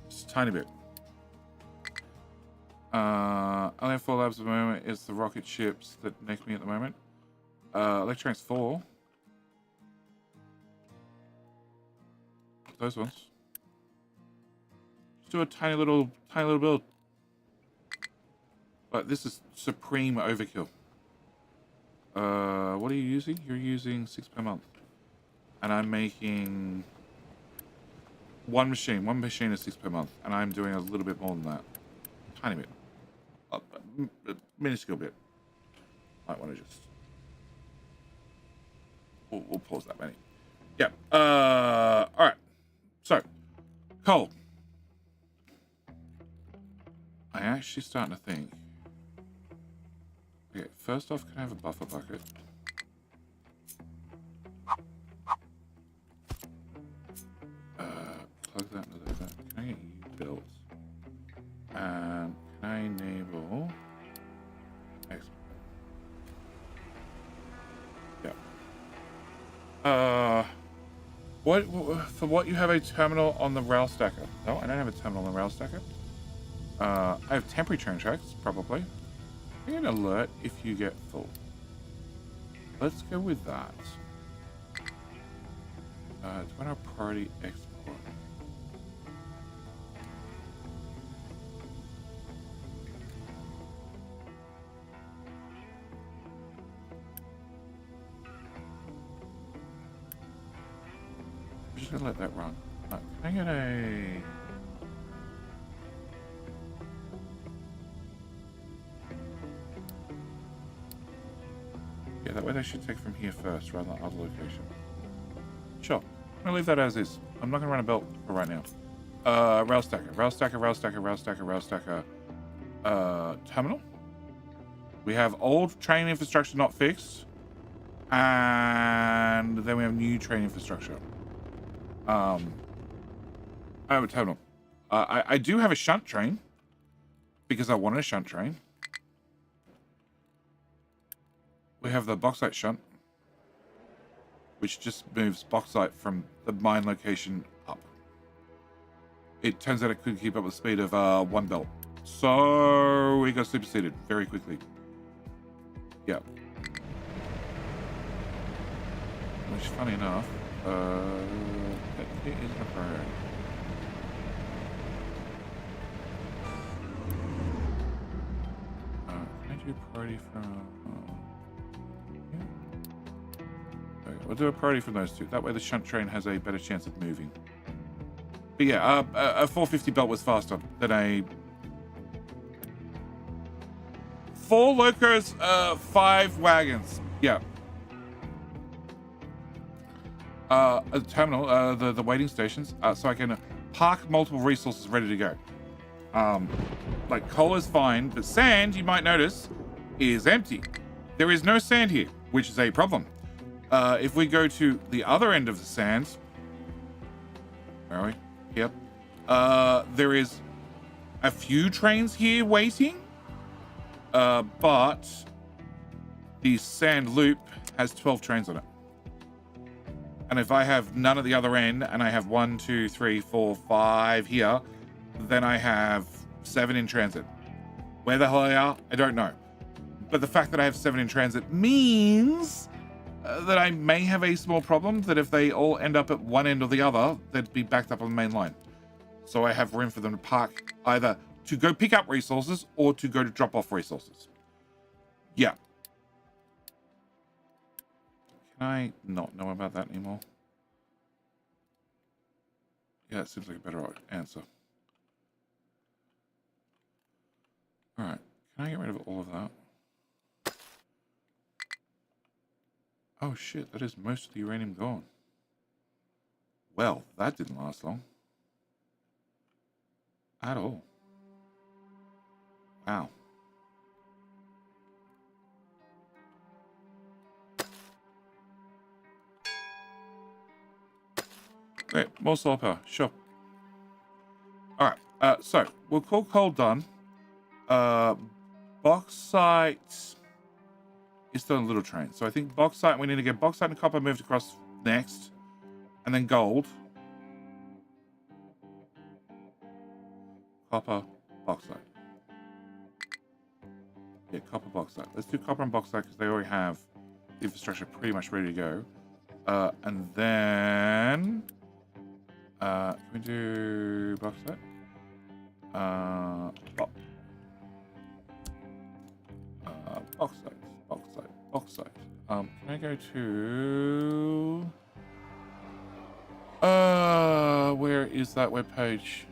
Just a tiny bit. Only 4 labs at the moment. It's the rocket ships that neck me at the moment. Electronics 4. Those ones. Just do a tiny little build. But this is supreme overkill. What are you using? You're using 6 per month. And I'm making one machine. One machine is 6 per month. And I'm doing a little bit more than that. Tiny bit. A minuscule bit. Might want to just... We'll pause that, Benny. Yeah. Alright. So, coal. I'm actually starting to think. Okay, first off, can I have a buffer bucket? Plug that into there. Can I get you built? And can I enable... Yeah. What you have a terminal on the rail stacker? No, I don't have a terminal on the rail stacker. I have temporary train tracks, probably. I get an alert if you get full. Let's go with that. When our priority export. I'm just gonna let that run. Can I get a... Yeah, that way they should take from here first rather than other location. Sure. I'm gonna leave that as is. I'm not gonna run a belt for right now. Rail stacker, rail stacker, rail stacker, rail stacker, rail stacker. Terminal. We have old train infrastructure not fixed. And then we have new train infrastructure. I have a terminal. I do have a shunt train. Because I wanted a shunt train. We have the bauxite shunt. which just moves bauxite from the mine location up. It turns out it couldn't keep up with the speed of one belt. So we got superseded very quickly. Yeah. Which, funny enough, technically isn't a priority. Can I do priority from... Okay, we'll do a priority from those two. That way the shunt train has a better chance of moving. But yeah, a 450 belt was faster than a... 4 locos, 5 wagons. Yeah. A terminal, the waiting stations, so I can park multiple resources ready to go. Like coal is fine, but sand, you might notice, is empty. There is no sand here, which is a problem. If we go to the other end of the sands, where are we? Yep. There is a few trains here waiting, but the sand loop has 12 trains on it. And if I have none at the other end, and I have 1, 2, 3, 4, 5 here, then I have 7 in transit. Where the hell they are, I don't know. But the fact that I have 7 in transit means that I may have a small problem, that if they all end up at one end or the other, they'd be backed up on the main line. So I have room for them to park either to go pick up resources or to go to drop off resources. Yeah. Can I not know about that anymore? Yeah, it seems like a better answer. All right. Can I get rid of all of that? Oh shit, that is most of the uranium gone. Well, that didn't last long. At all. Wow. Great, more solar power, sure. Alright, so we'll call coal done. Bauxite is still in a little train. So I think bauxite, we need to get bauxite and copper moved across next. And then gold. Copper, bauxite. Yeah, copper, bauxite. Let's do copper and bauxite because they already have the infrastructure pretty much ready to go. And then... can we do bauxite? Bauxite. Can I go to... where is that webpage?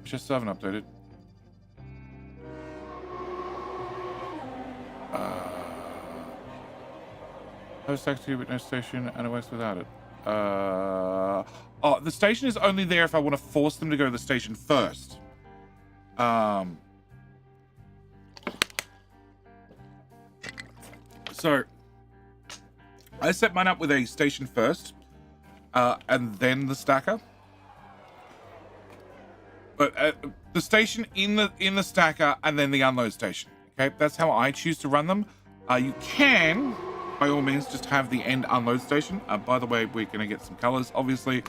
Which I still haven't updated. Host activity with no station and it works without it. Oh, the station is only there if I want to force them to go to the station first. So I set mine up with a station first, and then the stacker. But the station in the stacker and then the unload station. Okay, that's how I choose to run them. You can, by all means, just have the end unload station. By the way, we're going to get some colors. Obviously,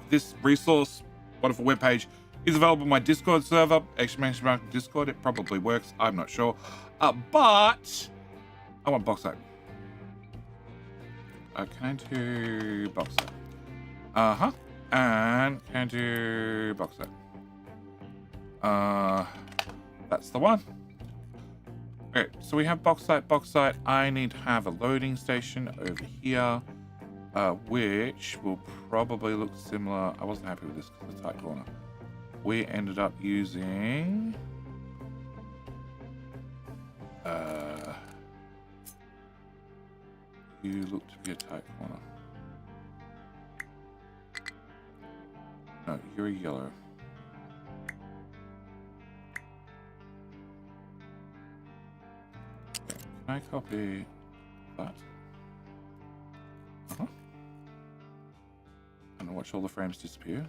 this resource, wonderful webpage, is available on my Discord server. Exclamation mark Discord. It probably works. I'm not sure. But I want bauxite. Can I do bauxite? And can I do bauxite? That's the one. Okay, so we have bauxite. I need to have a loading station over here, which will probably look similar. I wasn't happy with this because of the tight corner. We ended up using... you look to be a tight corner. No, you're a yellow. Can I copy that? And watch all the frames disappear.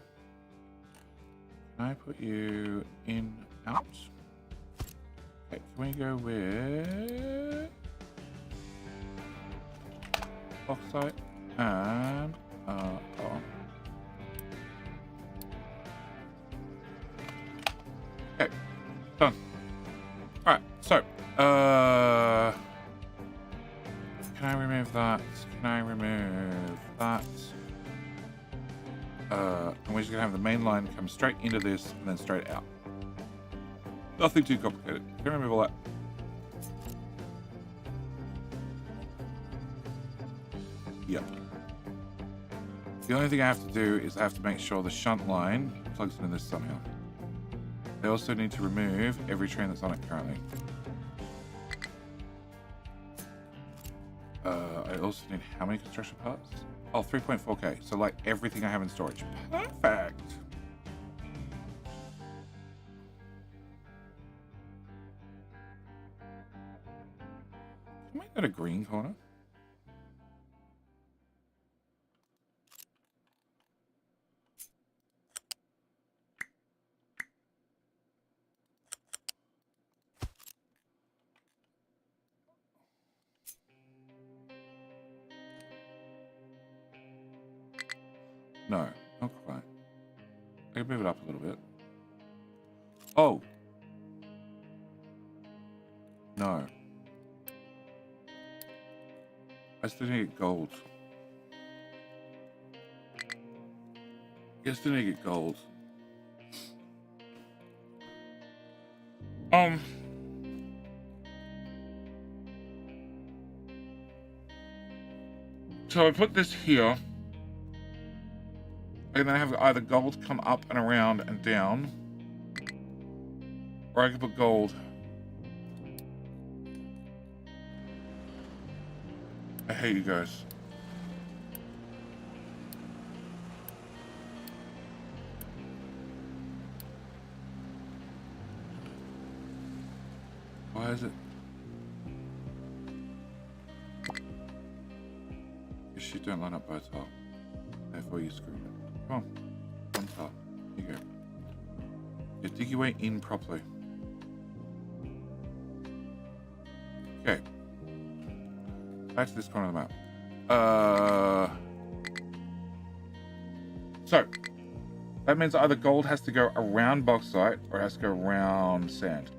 Can I put you in, out? Okay, can we go with... bauxite and oh. Okay, done. All right, so can I remove that? Can I remove that? And we're just gonna have the main line come straight into this and then straight out. Nothing too complicated. Can I remove all that? Yep. The only thing I have to do is I have to make sure the shunt line plugs into this somehow. I also need to remove every train that's on it currently. I also need how many construction parts? Oh, 3.4k. So like everything I have in storage. Perfect. Can we make that a green corner? No, not quite. I can move it up a little bit. Oh. No. I still need to get gold. I still need to get gold. So I put this here. And then I have either gold come up and around and down, or I can put gold. I hate you guys. Why is it? Your shit don't line up both up. Therefore you screw it. Come on, one top. Here you go. Yeah, dig your way in properly. Okay. Back to this corner of the map. So, that means either gold has to go around bauxite or it has to go around sand.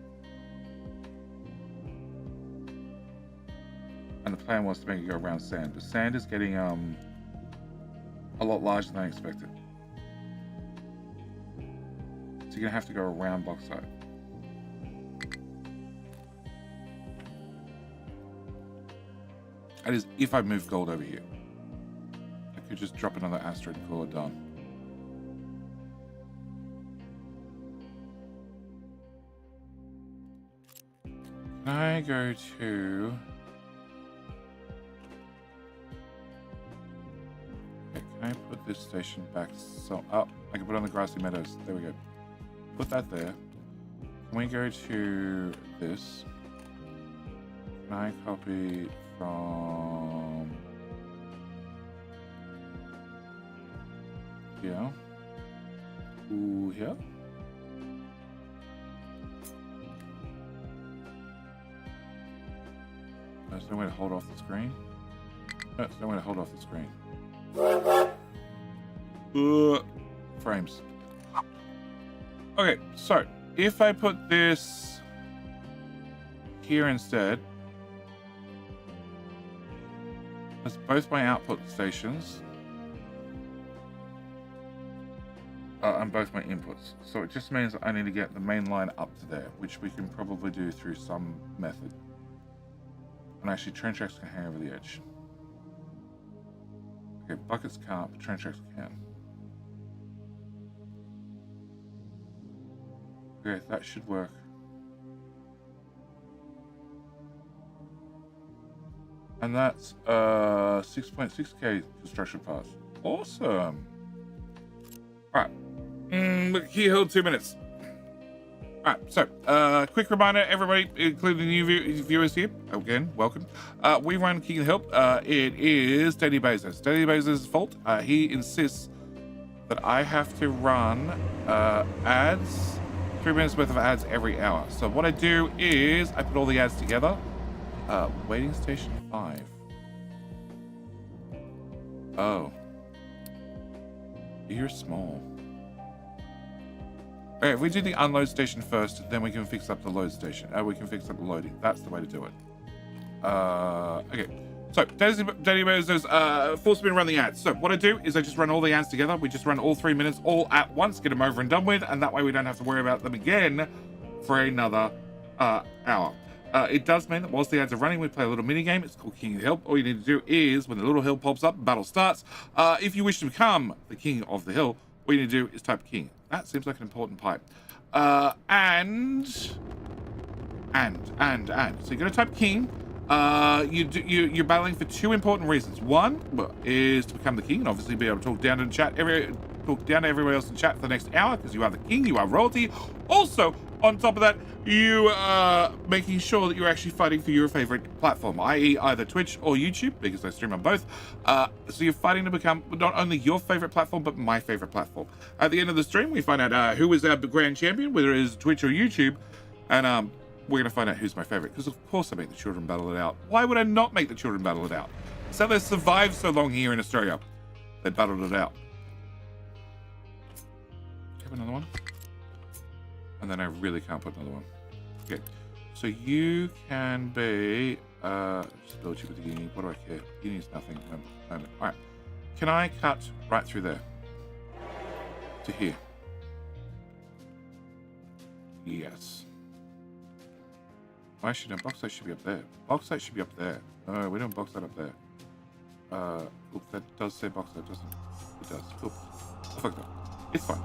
And the plan was to make it go around sand, but sand is getting a lot larger than I expected. So you're gonna have to go around bauxite. That is if I move gold over here. I could just drop another asteroid and call it done. Can I go to... Okay, can I put this station back so up? I can put it on the grassy meadows. There we go. Put that there. Can we go to this? Can I copy from here? Ooh, here? There's no way to hold off the screen. No, there's no way to hold off the screen. Frames. Okay, so if I put this here instead, that's both my output stations and both my inputs. So it just means I need to get the main line up to there, which we can probably do through some method. And actually, train tracks can hang over the edge. Okay, buckets can't, but train tracks can. Okay, that should work. And that's 6.6k construction parts. Awesome. Alright. Key held 2 minutes. Alright, so quick reminder, everybody, including the new viewers here, again, welcome. We run King of the Hill. It is Danny Bezos. Danny Bezos' fault. He insists that I have to run ads, 3 minutes worth of ads every hour. So what I do is I put all the ads together. Waiting station 5. Oh. You're small. Okay, if we do the unload station first, then we can fix up the load station. We can fix up the loading. That's the way to do it. Okay. So, Daddy Bears does full spin run the ads. So, what I do is I just run all the ads together. We just run all 3 minutes all at once, get them over and done with, and that way we don't have to worry about them again for another hour. It does mean that whilst the ads are running, we play a little mini game. It's called King of the Hill. All you need to do is, when the little hill pops up, battle starts. If you wish to become the King of the Hill, all you need to do is type King. That seems like an important pipe. And. So you're going to type King. You're battling for 2 important reasons. One is to become the king and obviously be able to talk down to everyone else in chat for the next hour because you are the king, you are royalty. Also, on top of that, you are making sure that you're actually fighting for your favorite platform, i.e. either Twitch or YouTube, because I stream on both. So you're fighting to become not only your favorite platform, but my favorite platform. At the end of the stream, we find out who is our grand champion, whether it is Twitch or YouTube, and we're going to find out who's my favorite, because of course I make the children battle it out. Why would I not make the children battle it out? So they survived so long here in Australia. They battled it out. Have another one? And then I really can't put another one. Okay. So you can be... just build you with the guinea. What do I care? Guinea's nothing. Moment. Alright. Can I cut right through there? To here? Yes. Oh, actually, no, bauxite should be up there. Bauxite should be up there. No, we don't bauxite up there. Look, that does say bauxite, doesn't it? It does. Oops. I fucked up. It's fine.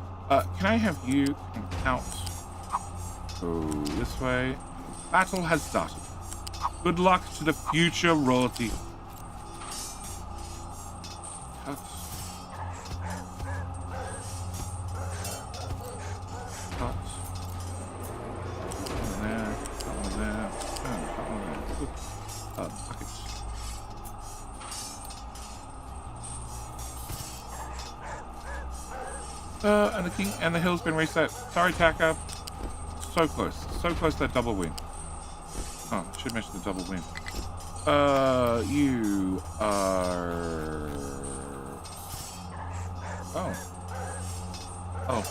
Can I have you come out? Go this way. Battle has started. Good luck to the future royalty. Cut. Cut. Buckets. And the king and the hill's been reset. Sorry, Taka. So close to that double win. Oh, I should mention the double win. You are. Oh.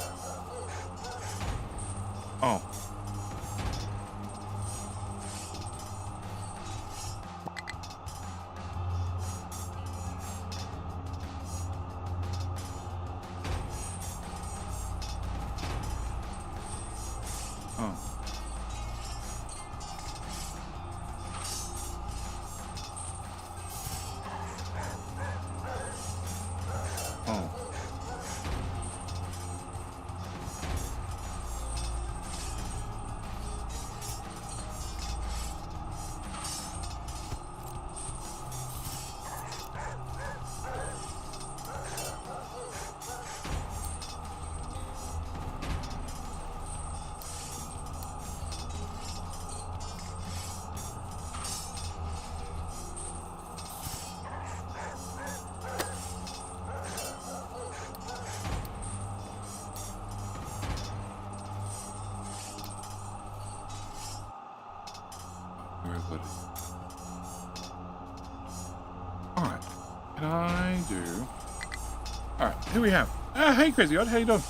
Alright. Can I do... Alright, who we have? Hey, Crazy Odd, how you doing?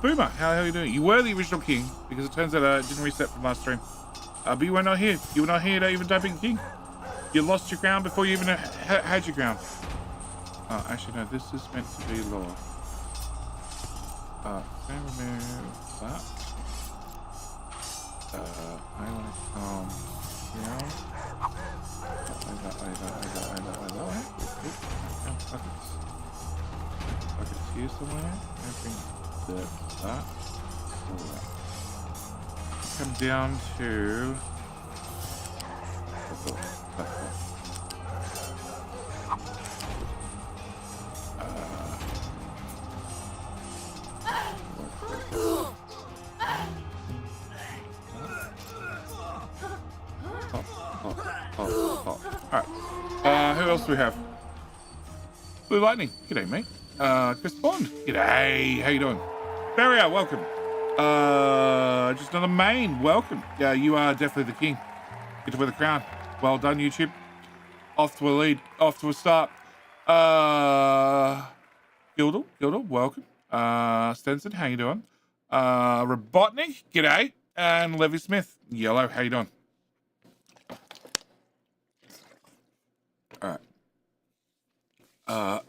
Boomer, how are you doing? You were the original king, because it turns out it didn't reset from last stream. But you were not here. You were not here to even type in king. You lost your crown before you even had your crown. Actually, no, this is meant to be lower. Can I remove that? I want to come down. Buckets here somewhere. I think that. Come down to. Alright. Who else do we have? Blue Lightning. G'day, mate. Chris Bond. G'day. How you doing? Barrier, welcome. Just another main. Welcome. Yeah, you are definitely the king. Get to wear the crown. Well done, YouTube. Off to a lead. Off to a start. Gildle, welcome. Stenson, how you doing? Robotnik, g'day. And Levy Smith, yellow, how you doing? All right.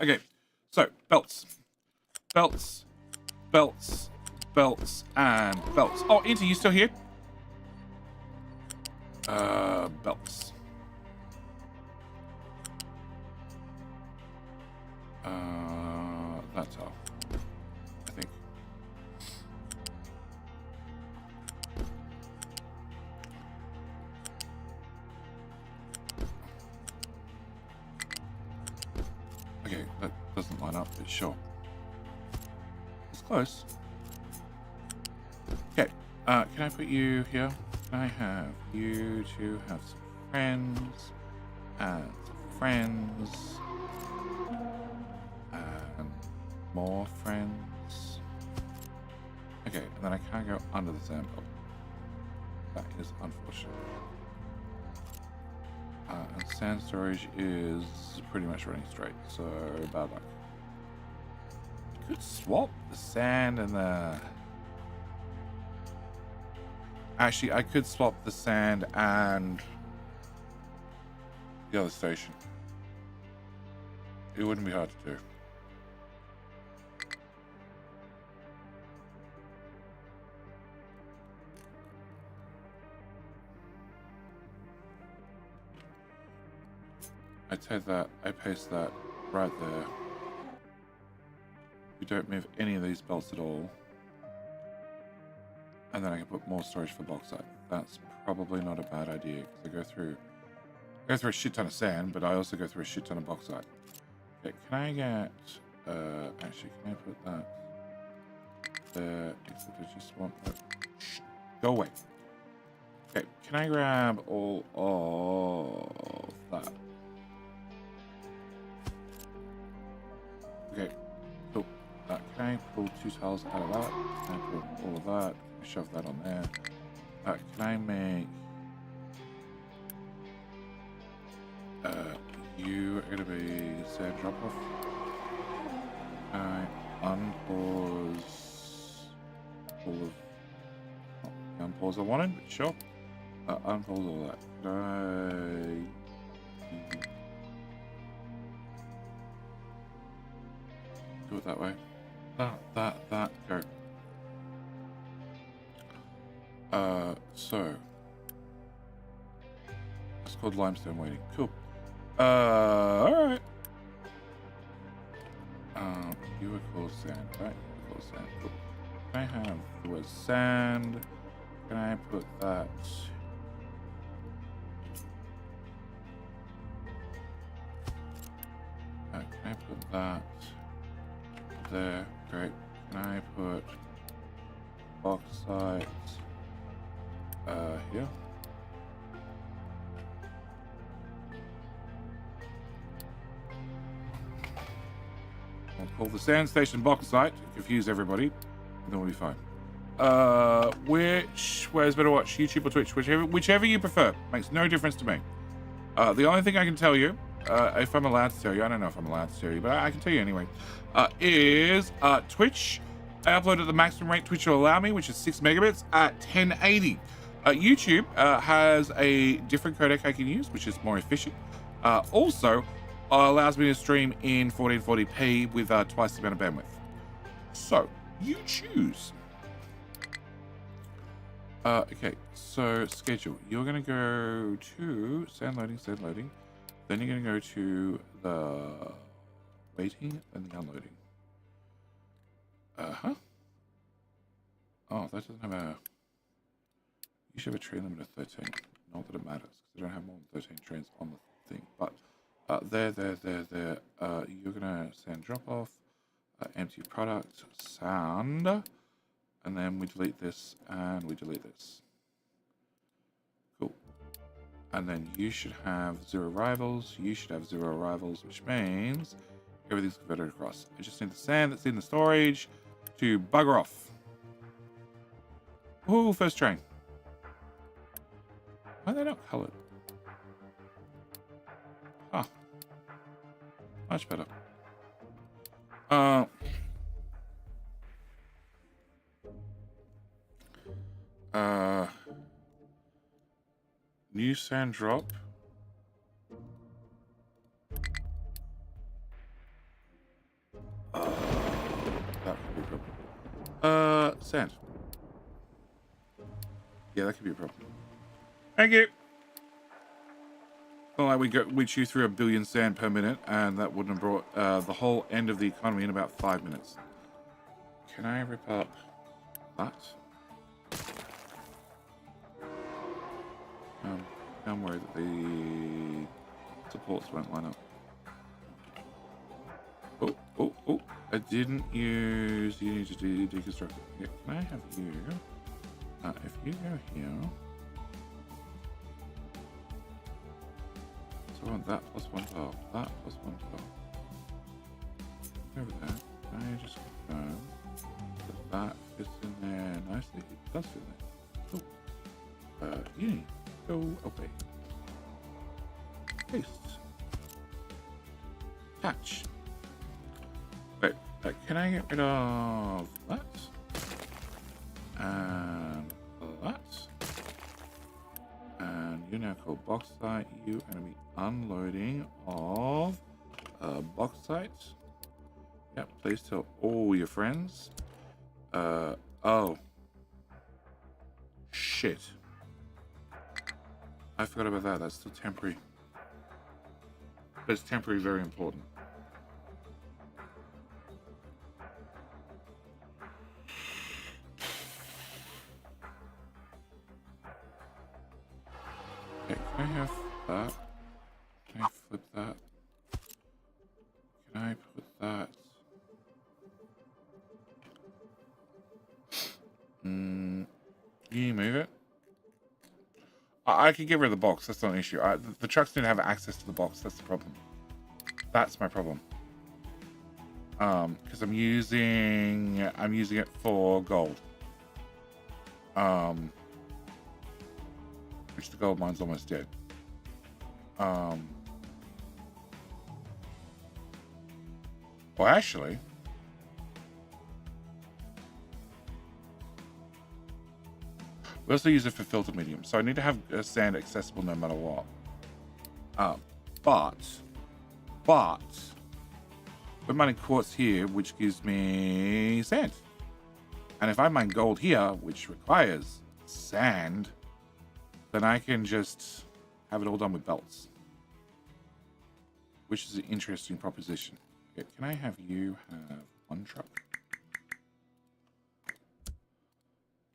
Okay. So belts, and belts. Oh, Inter, you still here? Belts. That's all. I think. Okay, that doesn't line up, but sure. It's close. Okay, can I put you here? Can I have you to have some friends? And some friends. And more friends. Okay, and then I can't go under the sand belt. That is unfortunate. And sand storage is pretty much running straight, so bad luck. I could swap the sand and the... Actually, I could swap the sand and the other station. It wouldn't be hard to do. I take that, I paste that right there. We don't move any of these belts at all. And then I can put more storage for bauxite. That's probably not a bad idea, because I go through a shit ton of sand, but I also go through a shit ton of bauxite. Okay, can I get, actually, can I put that there, except I just want that, go away. Okay, can I grab all of that? Okay, cool. Can I pull 2 tiles out of that? Can I pull all of that? Can I shove that on there? Can I make... you are going to be sand drop off. Can I unpause all of... Not the unpause I wanted, but sure. Unpause all that. Can I... do it that way. That, go. So it's called limestone waiting. Cool. Alright. You were called sand, right? You were called sand. Cool. Can I have the word sand? Can I put that? Can I put that there? Great. Can I put bauxite here? I'll call the sand station bauxite to confuse everybody, and then we'll be fine. Where's better watch, YouTube or Twitch? Whichever you prefer. Makes no difference to me. The only thing I can tell you, if I'm allowed to tell you, I don't know if I'm allowed to tell you, but I can tell you anyway, is Twitch. I upload at the maximum rate Twitch will allow me, which is 6 megabits at 1080. YouTube has a different codec I can use, which is more efficient. Also, allows me to stream in 1440p with twice the amount of bandwidth. So, you choose. Okay, so schedule. You're going to go to sand loading. Then you're going to go to the waiting and the unloading. Oh, that doesn't have a... You should have a train limit of 13. Not that it matters, because I don't have more than 13 trains on the thing. But there. You're going to sand drop off, empty product, sound, and then we delete this and we delete this. Cool. And then you should have 0 arrivals. You should have 0 arrivals, which means everything's converted across. I just need the sand that's in the storage to bugger off. Ooh, first train. Why are they not colored? Huh. Much better. New sand drop. That could be a problem. Sand. Yeah, that could be a problem. Thank you. Not like we chew through 1 billion sand per minute, and that wouldn't have brought the whole end of the economy in about 5 minutes. Can I rip up that? I'm worried that the supports won't line up. Oh! I didn't use. You need to do deconstruct. Yeah, can I have you? If you go here. So I want that plus 1 tile. That plus 1 tile. Over there. Can I just confirm that fits in there nicely? It does fit in there. Cool. You need to go away. Paste. Attach. Wait, can I get rid of that? And that. And you're now called bauxite. You are going to be unloading of bauxite. Yep, please tell all your friends. Oh. Shit. I forgot about that. That's still temporary. But it's temporary, very important. Okay, can I have that? Can I flip that? Can I put that? Can you move it? I can get rid of the box. That's not an issue. The trucks don't have access to the box. That's the problem. That's my problem. Because I'm using it for gold. Which the gold mine's almost dead. Well, actually, we also use it for filtered medium, so I need to have sand accessible no matter what. But we're mining quartz here, which gives me sand. And if I mine gold here, which requires sand, then I can just have it all done with belts. Which is an interesting proposition. Okay, can I have you have 1 truck?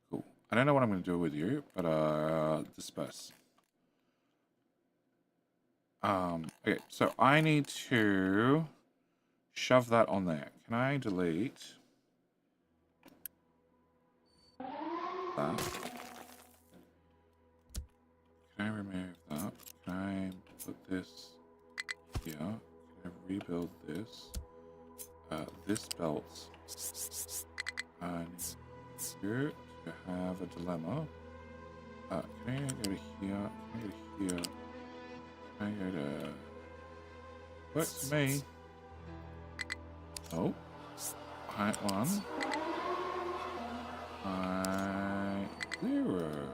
Cool. I don't know what I'm going to do with you, but disperse. Okay, so I need to shove that on there. Can I delete that? Can I remove that? Can I put this here? Can I rebuild this? This belt. I need to have a dilemma. Can I go to here? Can I go to here? Can I go to... Works for me. Oh. Height 1. Height 0.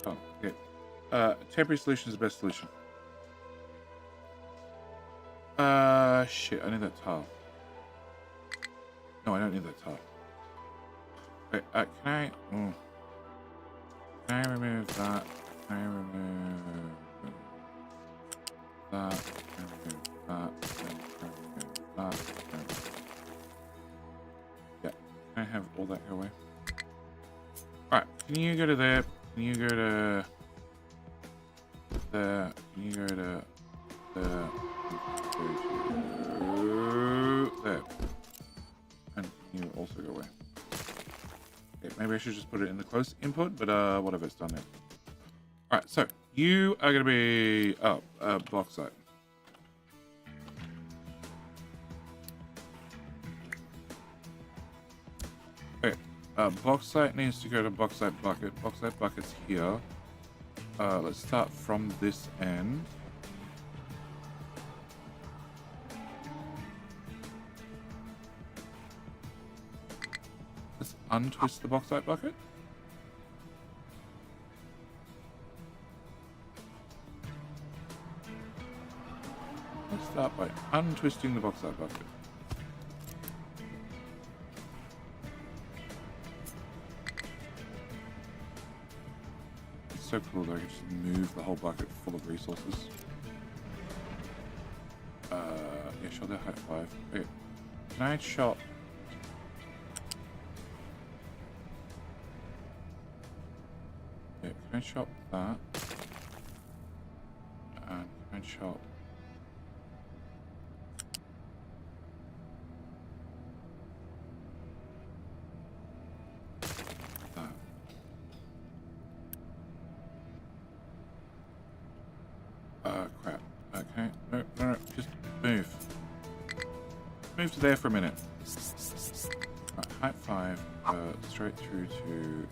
Oh, okay. Temporary solution is the best solution. Shit, I need that tile. No, I don't need that tile. Wait, can I... Can I remove that? Can I remove... that? Can I remove that? Can I remove that? Yeah, can I have all that go away? Alright, can you go to there? Can you go to... there? Can you go to... there? There. And can you also go away? Okay, maybe I should just put it in the close input, but whatever, it's done now. Alright, so you are going to be... oh, bauxite. Okay, bauxite needs to go to bauxite bucket. Bauxite bucket's here. Let's start from this end. untwist the bauxite bucket. Let's start by untwisting the bauxite bucket. It's so cool that I can just move the whole bucket full of resources. Yeah, shot that height 5. Okay. Can I chop? Yeah, can I chop that? And can I chop? That. Crap. Okay. No, just move. Move to there for a minute. Right, height 5, straight through to here.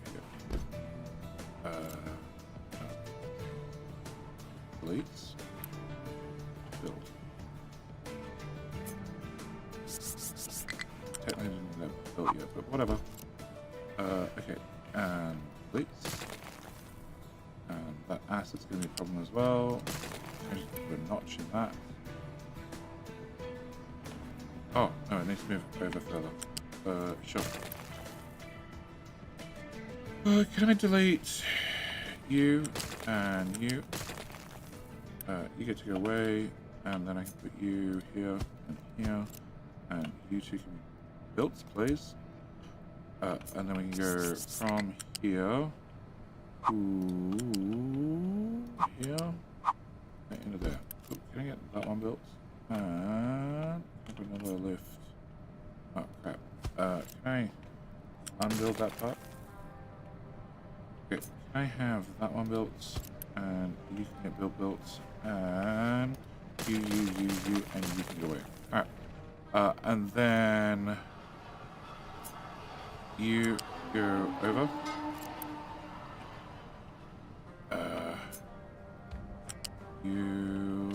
Deletes. Build. Technically didn't have built yet, but whatever. Okay, and deletes. And that acid's going to be a problem as well. Change it to a notch in that. Oh, no, it needs to move over further. Sure. Can I delete you and you? You get to go away, and then I can put you here and here, and you two can be built, please. And then we can go from here to here and into there. Oh, can I get that one built? And another lift. Oh crap. Can I unbuild that part? Okay, can I have that one built? And you can get built, and you, and you can go away. Alright. And then you go over. You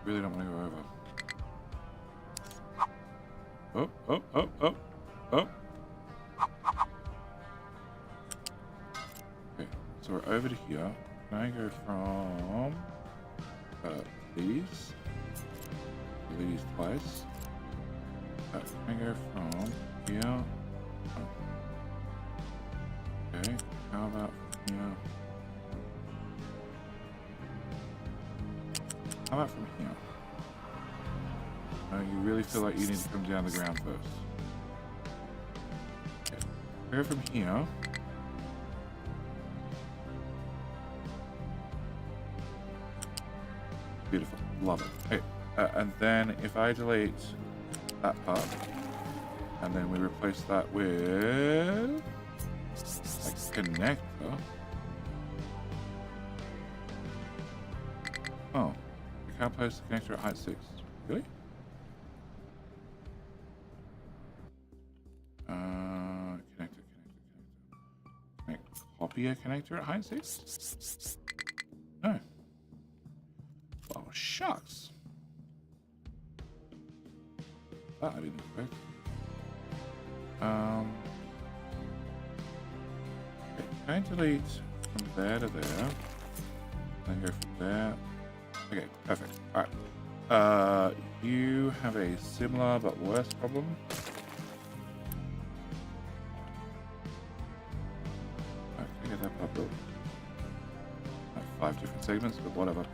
really don't want to go over. Oh. Okay, so we're over to here. Can I go from these twice? Can I go from here? Okay, how about from here? How about from here? You really feel like you need to come down the ground first. Okay, go from here. Beautiful, love it. Okay, and then if I delete that part, and then we replace that with a connector. Oh, we can't place the connector at height 6. Really? Connector. Can I copy a connector at height 6? No. Oh, shucks. That I didn't expect. Okay, can I delete from there to there? Then go from there. Okay, perfect. Alright. You have a similar but worse problem. Can I get that part built? 5 different segments, but whatever.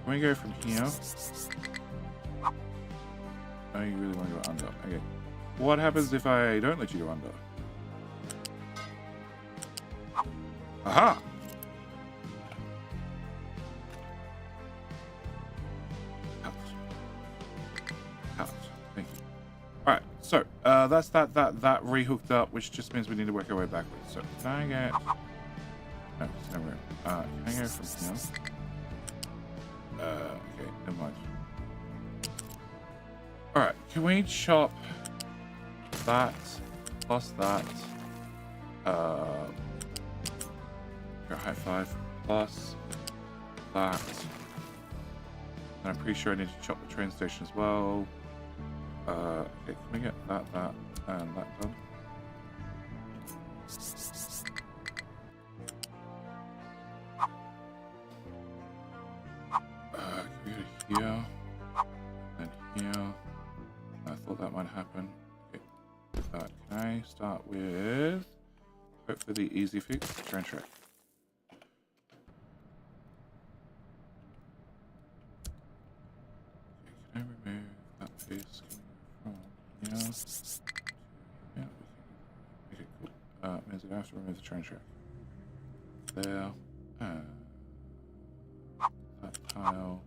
Can we go from here? Oh, you really want to go under. Okay. What happens if I don't let you go under? Aha! Out. Thank you. Alright, so that's that rehooked up, which just means we need to work our way backwards. So can I get... No, it's nowhere. Can I go from here? Okay, never mind. Alright, can we chop that plus that? High 5 plus that. And I'm pretty sure I need to chop the train station as well. Okay, can we get that, and that done? Can we go to here? And here. I thought that might happen. Okay. Can I start with, hopefully the easy fix, train track. Okay, can I remove that piece from here? Yeah, okay, cool. Means I have to remove the train track. There. That tile.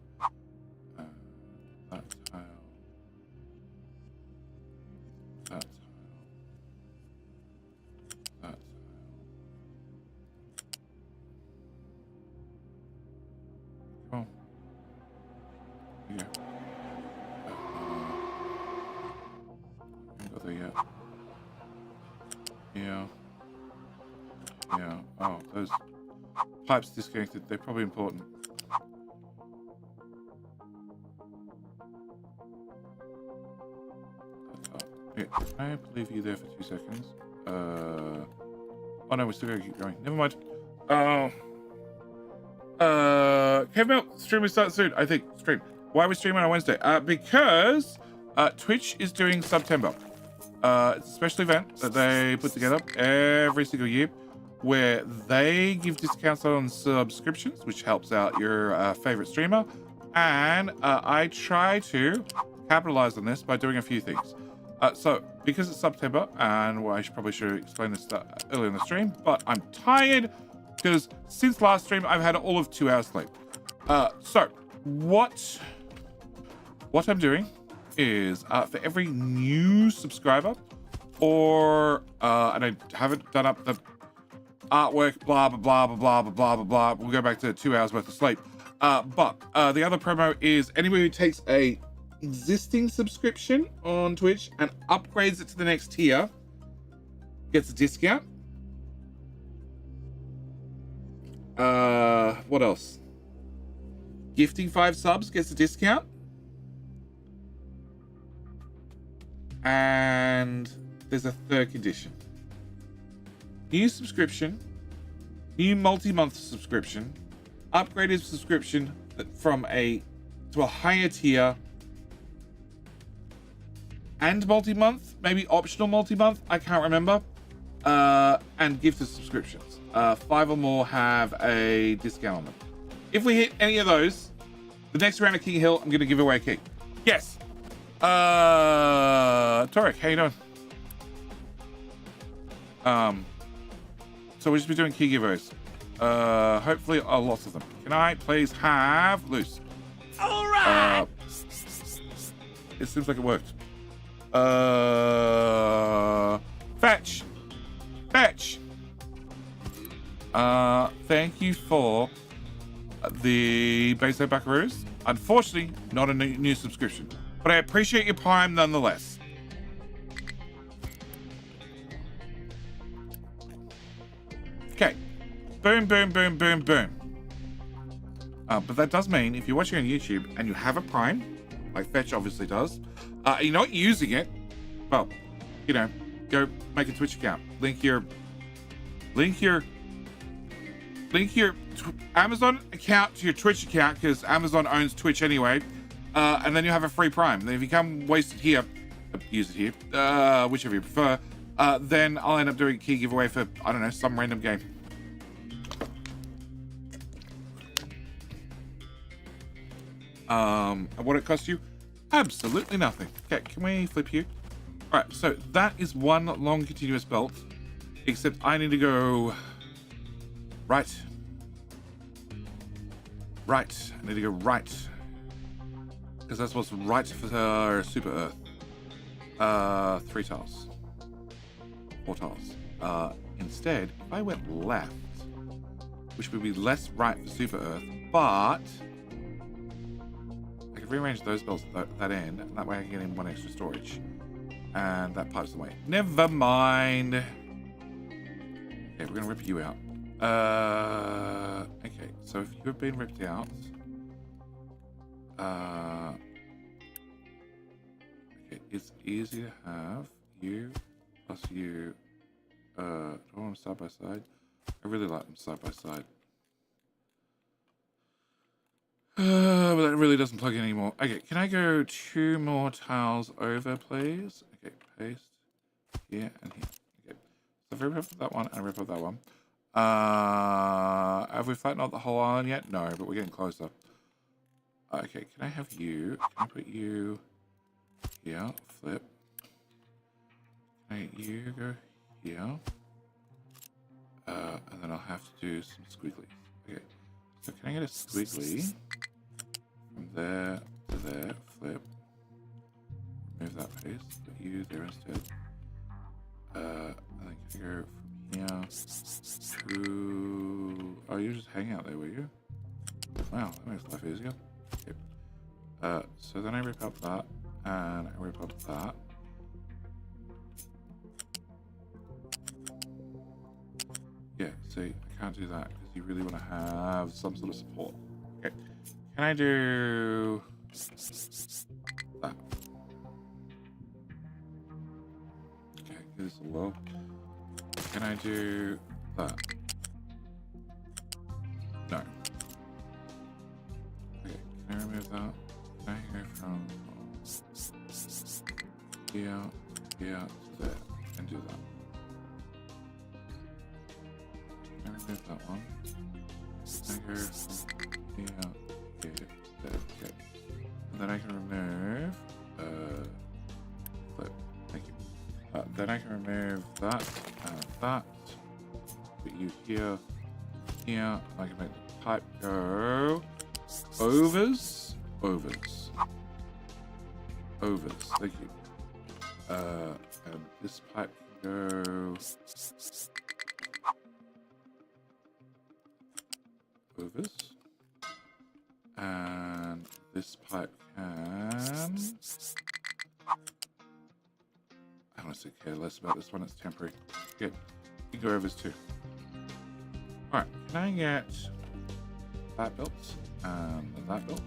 That tile. That tile. That tile. Come on. Here you go. Haven't got there yet. Yeah. Yeah. Oh, those pipes disconnected. They're probably important. Okay, I believe you there for 2 seconds. Oh no, we're still gonna keep going. Never mind. Kevin Milk, stream will start soon. I think stream. Why are we streaming on Wednesday? Because Twitch is doing September. It's a special event that they put together every single year, where they give discounts on subscriptions, which helps out your favorite streamer. And I try to capitalize on this by doing a few things. So, because it's September, and well, I probably should explain this earlier in the stream, but I'm tired because since last stream, I've had all of 2 hours sleep. So, what I'm doing is for every new subscriber, or and I haven't done up the artwork, blah blah blah blah blah blah blah blah. We'll go back to 2 hours worth of sleep. But the other promo is anybody who takes a existing subscription on Twitch and upgrades it to the next tier gets a discount. What else? Gifting 5 subs gets a discount. And there's a third condition. New subscription, new multi-month subscription, upgraded subscription from to a higher tier, and multi-month, maybe optional multi-month, I can't remember, and gifted subscriptions. 5 or more have a discount on them. If we hit any of those, the next round of King Hill, I'm going to give away a key. Yes. Torek, how you doing? So we'll just be doing key giveaways. Hopefully a lot of them. Can I please have loose? All right. It seems like it worked. Fetch. Thank you for the Base Buckaroos. Unfortunately, not a new subscription, but I appreciate your Prime nonetheless. Okay. Boom, boom, boom, boom, boom. But that does mean if you're watching on YouTube and you have a Prime, like Fetch obviously does, you're not using it, well, you know, go make a Twitch account. Link your Amazon account to your Twitch account, because Amazon owns Twitch anyway, and then you have a free Prime. Then if you come waste it here, use it here, whichever you prefer, then I'll end up doing a key giveaway for, I don't know, some random game. And what it costs you? Absolutely nothing. Okay, can we flip you? All right, so that is one long continuous belt, except I need to go right. Right, I need to go right, because that's what's right for Super Earth. 3 tiles. 4 tiles. Instead, if I went left, which would be less right for Super Earth, but I could rearrange those belts at that end, and that way I can get in 1 extra storage. And that pipes away. Never mind. Okay, we're gonna rip you out. Okay, so if you've been ripped out, okay, it's easy to have you plus you. Do I want them side by side? I really like them side by side. But that really doesn't plug in anymore. Okay, can I go 2 more tiles over, please? Okay, paste here and here. Okay, so if I rip up that one and rip up that one. Have we flattened out the whole island yet? No, but we're getting closer. Okay, can I have you? Can I put you here? Flip. Can you go here? And then I'll have to do some squigglies. Okay, so can I get a squiggly from there to there? Flip. Remove that piece. Put you there instead. And then can I go from here to... Oh, you just hang out there, were you? Wow, that makes life easier. Okay. So then I rip up that, and I rip up that. Yeah, see, I can't do that because you really want to have some sort of support. Okay, can I do that? Okay, give this a whirl. Can I do that? No. Okay, can I remove that? Can I go from here, here to there and do that? Can I remove that one? Can I go from here, here, there, okay. And then I can remove, flip, thank you. Then I can remove that and that. Put you here, here. I can make the pipe go overs, overs, overs. Thank you. And this pipe can go overs, and this pipe can. I honestly care less about this one. It's temporary. Good. You can go overs too. All right. Can I get that built and that built?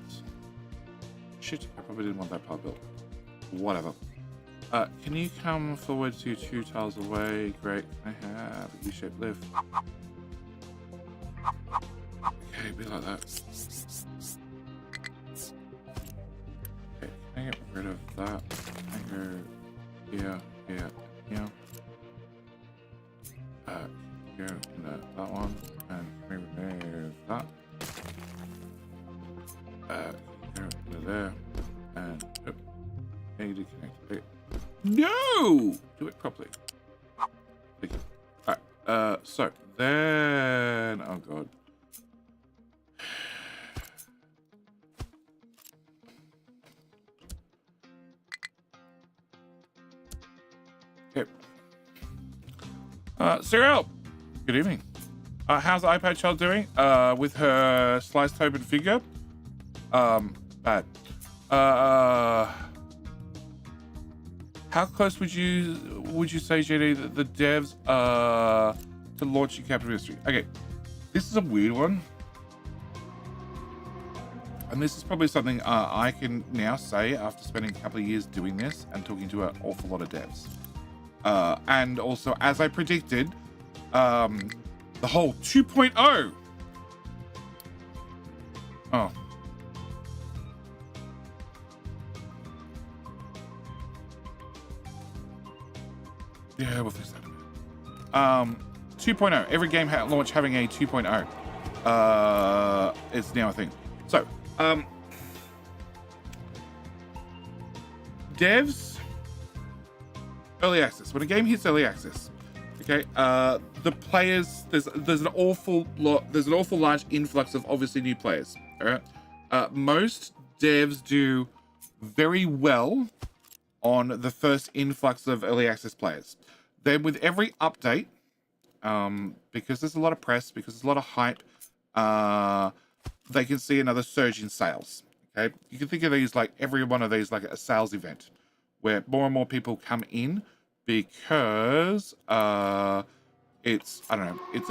Shit, I probably didn't want that part built. Whatever. Can you come forward to 2 tiles away? Great. Can I have a U-shaped lift? Okay, be like that. Okay, can I get rid of that? Can I go here, here, here? Go in that one, and can we remove that? Go into there, and oh, need to connect it. No! Do it properly. Thank you. Alright, so then, oh god. Okay. Cyril! Good evening. How's the iPad child doing? With her sliced open finger? Bad. How close would you say, JD, that the devs are to launching Capital Mystery? Okay, this is a weird one, and this is probably something I can now say after spending a couple of years doing this and talking to an awful lot of devs. And also, as I predicted, the whole 2.0. Oh. Yeah, we'll fix that in a minute. 2.0. Every game launch having a 2.0. It's now a thing. So, devs, early access. When a game hits early access, okay, the players, there's an awful large influx of obviously new players. All right, most devs do very well on the first influx of early access players. Then with every update, because there's a lot of press, because there's a lot of hype, they can see another surge in sales. Okay, you can think of these like every one of these like a sales event, where more and more people come in because it's I don't know, it's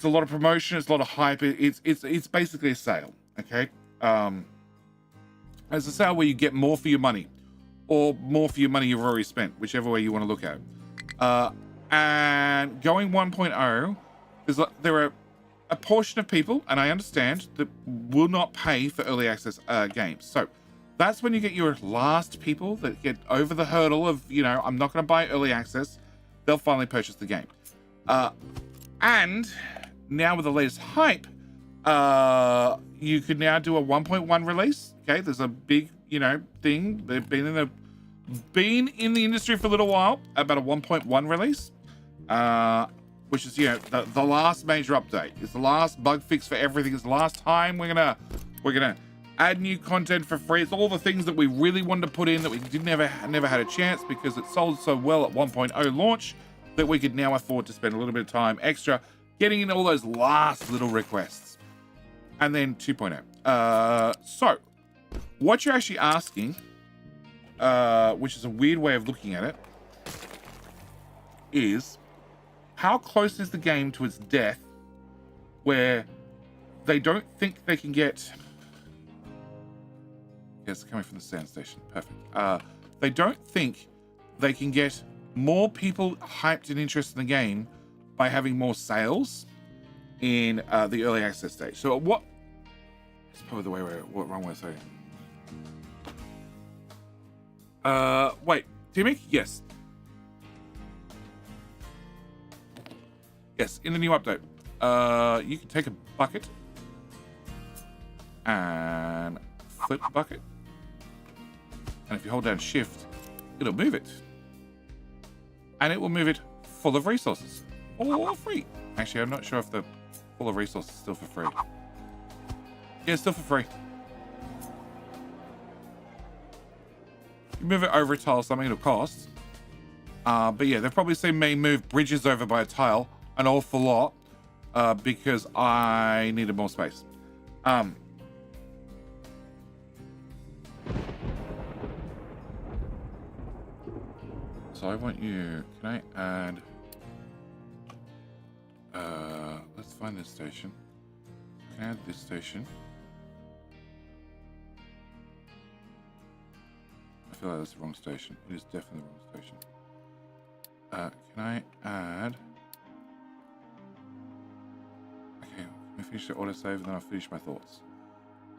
a lot of promotion, it's a lot of hype. It's basically a sale. Okay. It's a sale where you get more for your money, or more for your money you've already spent, whichever way you want to look at it. And going 1.0, there are a portion of people, and I understand, that will not pay for early access games. So that's when you get your last people that get over the hurdle of, you know, I'm not going to buy early access. They'll finally purchase the game. And now with the latest hype, you could now do a 1.1 release. Okay, there's a big, you know, thing. They've been in the industry for a little while about a 1.1 release, which is, you know, the last major update. It's the last bug fix for everything. It's the last time we're gonna add new content for free. It's all the things that we really wanted to put in that we never had a chance because it sold so well at 1.0 launch that we could now afford to spend a little bit of time extra getting in all those last little requests. And then 2.0. So what you're actually asking, which is a weird way of looking at it, is how close is the game to its death where they don't think they can get... Yes, coming from the sand station. Perfect. They don't think they can get more people hyped and interested in the game by having more sales in the early access stage. So what... It's probably the wrong way to say it. Wait, Timmy? Yes. Yes, in the new update, you can take a bucket and flip the bucket. And if you hold down shift, it'll move it. And it will move it full of resources. Or free. Actually, I'm not sure if the full of resources is still for free. Yeah, it's still for free. You move it over a tile, something it'll cost. But yeah, they've probably seen me move bridges over by a tile an awful lot because I needed more space. So I want you, can I add, let's find this station. Can I add this station? I feel like that's the wrong station. It is definitely the wrong station. Can I add, okay, let me finish the autosave and then I'll finish my thoughts.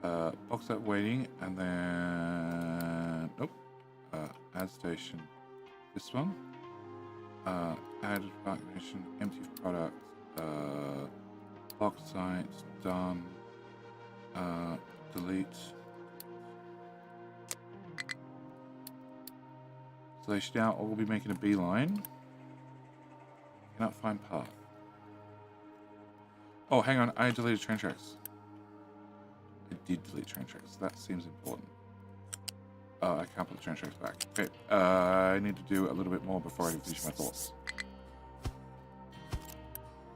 Box that waiting and then, nope, add station. This one, add condition, empty product, box sites, done, delete. So they should now all be making a beeline. Cannot find path. Oh, hang on, I deleted train tracks. I did delete train tracks, that seems important. I can't put the train tracks back. Okay, I need to do a little bit more before I can finish my thoughts.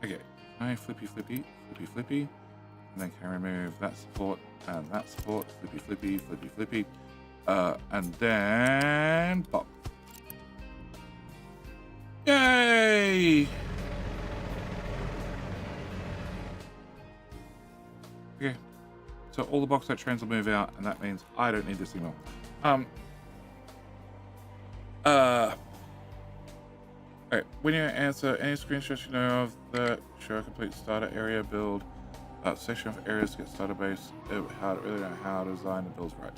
Okay, I flippy, and then can I remove that support and that support, flippy, and then pop. Yay! Okay, so all the bauxite trains will move out, and that means I don't need this anymore. Alright, when you answer any screenshots you know of that show a complete starter area build, section of areas to get starter base, how to really know how to design the builds right.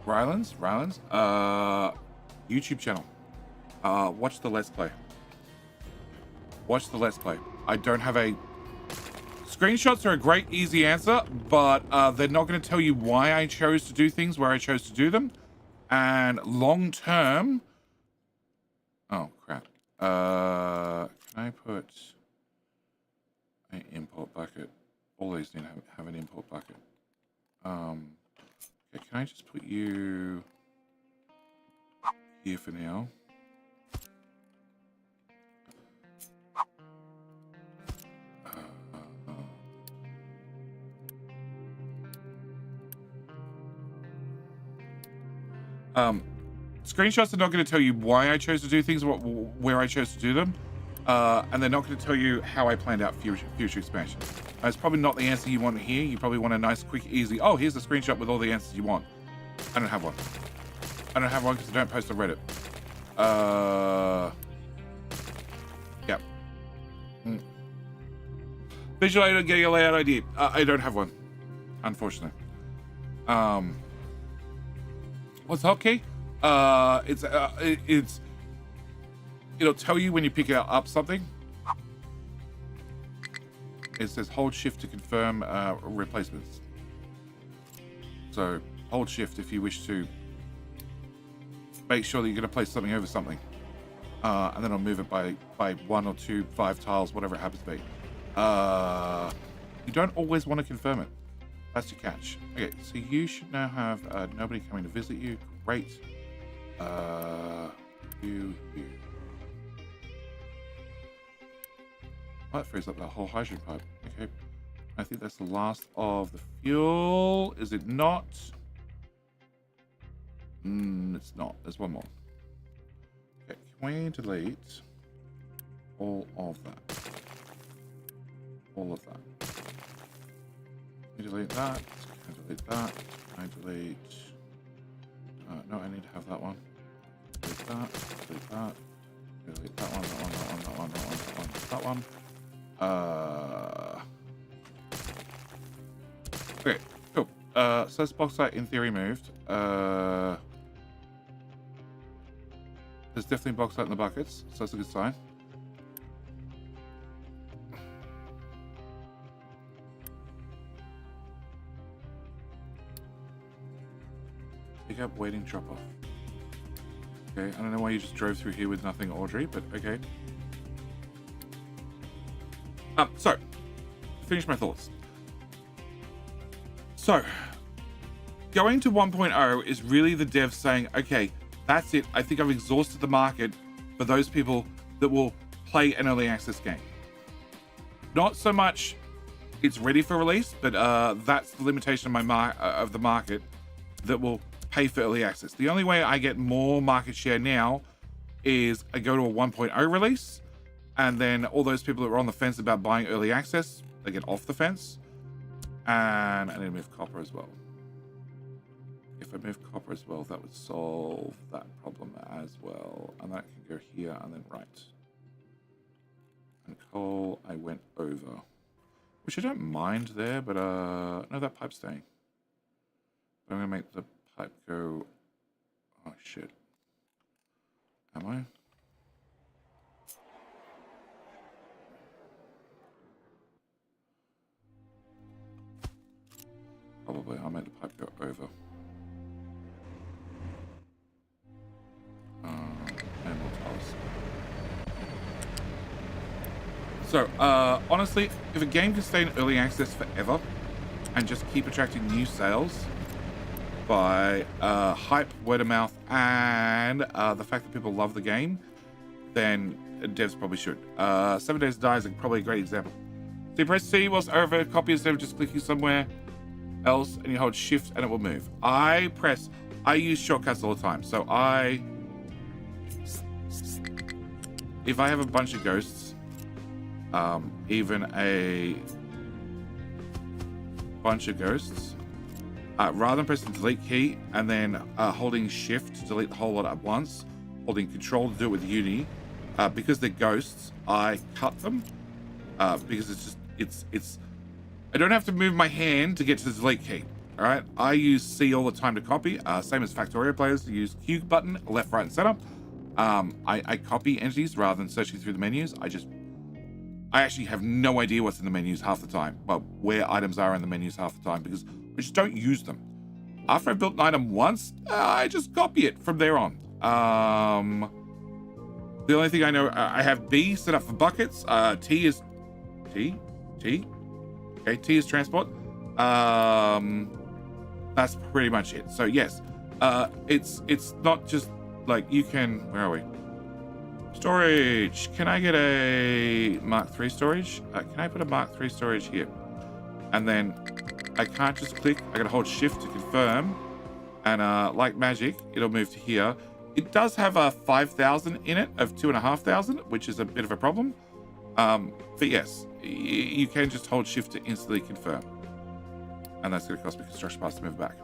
Rylands, YouTube channel. Watch the Let's Play. I don't have a... Screenshots are a great, easy answer, but they're not going to tell you why I chose to do things where I chose to do them. And long term... Oh, crap. Can I put an import bucket? All these need to have an import bucket. Okay, can I just put you here for now? Screenshots are not going to tell you why I chose to do things or where I chose to do them. and they're not going to tell you how I planned out future expansion. It's probably not the answer you want to hear. You probably want a nice, quick, easy, oh, here's a screenshot with all the answers you want. I don't have one. I don't have one because I don't post on Reddit. Yeah. Visual aid on getting a layout idea. I don't have one, unfortunately. What's the hotkey? It'll tell you when you pick up something. It says hold shift to confirm replacements. So hold shift if you wish to make sure that you're going to place something over something, and then I'll move it by 1 or 2, 5 tiles, whatever it happens to be. You don't always want to confirm it. That's your catch. Okay, so you should now have nobody coming to visit you. Great. You. Oh, that frees up that whole hydrogen pipe. Okay. I think that's the last of the fuel. Is it not? It's not. There's one more. Okay, can we delete all of that? All of that. Can we delete that? Can I delete that? Can I delete... no, I need to have that one. Delete that. Delete that. Delete that one. That one. That one. That one. That one. That one. That one. Okay, cool. So this bauxite in theory moved. There's definitely bauxite in the buckets, so that's a good sign. Pick up, waiting, drop off. Okay, I don't know why you just drove through here with nothing, Audrey, but okay. So, finish my thoughts. So, going to 1.0 is really the devs saying, okay, that's it. I think I've exhausted the market for those people that will play an early access game. Not so much it's ready for release, but that's the limitation of the market that will pay for early access. The only way I get more market share now is I go to a 1.0 release, and then all those people that were on the fence about buying early access, they get off the fence. And I need to move copper as well. If I move copper as well, that would solve that problem as well. And that can go here and then right. And coal, I went over. Which I don't mind there, but no, that pipe's staying. But I'm gonna make the pipe go, oh shit. Am I? Probably, I'll make the pipe go over. And more tiles. So, honestly, if a game can stay in early access forever and just keep attracting new sales by hype, word of mouth, and the fact that people love the game, then devs probably should. 7 Days to Die is probably a great example. So you press C whilst over a copy instead of just clicking somewhere else, and you hold shift and it will move. I use shortcuts all the time. So if I have a bunch of ghosts, even a bunch of ghosts, rather than pressing the delete key and then holding shift to delete the whole lot at once, holding control to do it with Unity, because they're ghosts, I cut them, because it's I don't have to move my hand to get to the delete key. All right, I use C all the time to copy. Same as Factorio players use Q button, left, right, and center. I copy entities rather than searching through the menus. I actually have no idea what's in the menus half the time. Well, where items are in the menus half the time, because I just don't use them. After I've built an item once, I just copy it from there on. The only thing I know, I have B set up for buckets. T is T. Okay, T is transport. That's pretty much it. So yes, it's not just like you can. Where are we? Storage. Can I get a Mark III storage? Can I put a Mark III storage here? And then I can't just click. I gotta hold shift to confirm, and like magic, it'll move to here. It does have a 5,000 in it of 2,500, which is a bit of a problem. But yes, you can just hold shift to instantly confirm. And that's going to cost me construction parts to move back.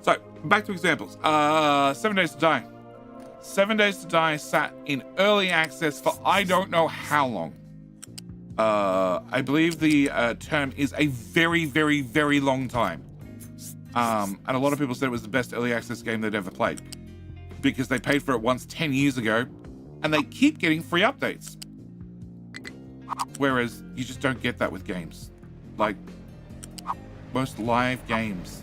So, back to examples. 7 Days to Die. 7 Days to Die sat in early access for I don't know how long. I believe the term is a very, very, very long time. And a lot of people said it was the best early access game they'd ever played because they paid for it once 10 years ago and they keep getting free updates. Whereas you just don't get that with games. Like most live games,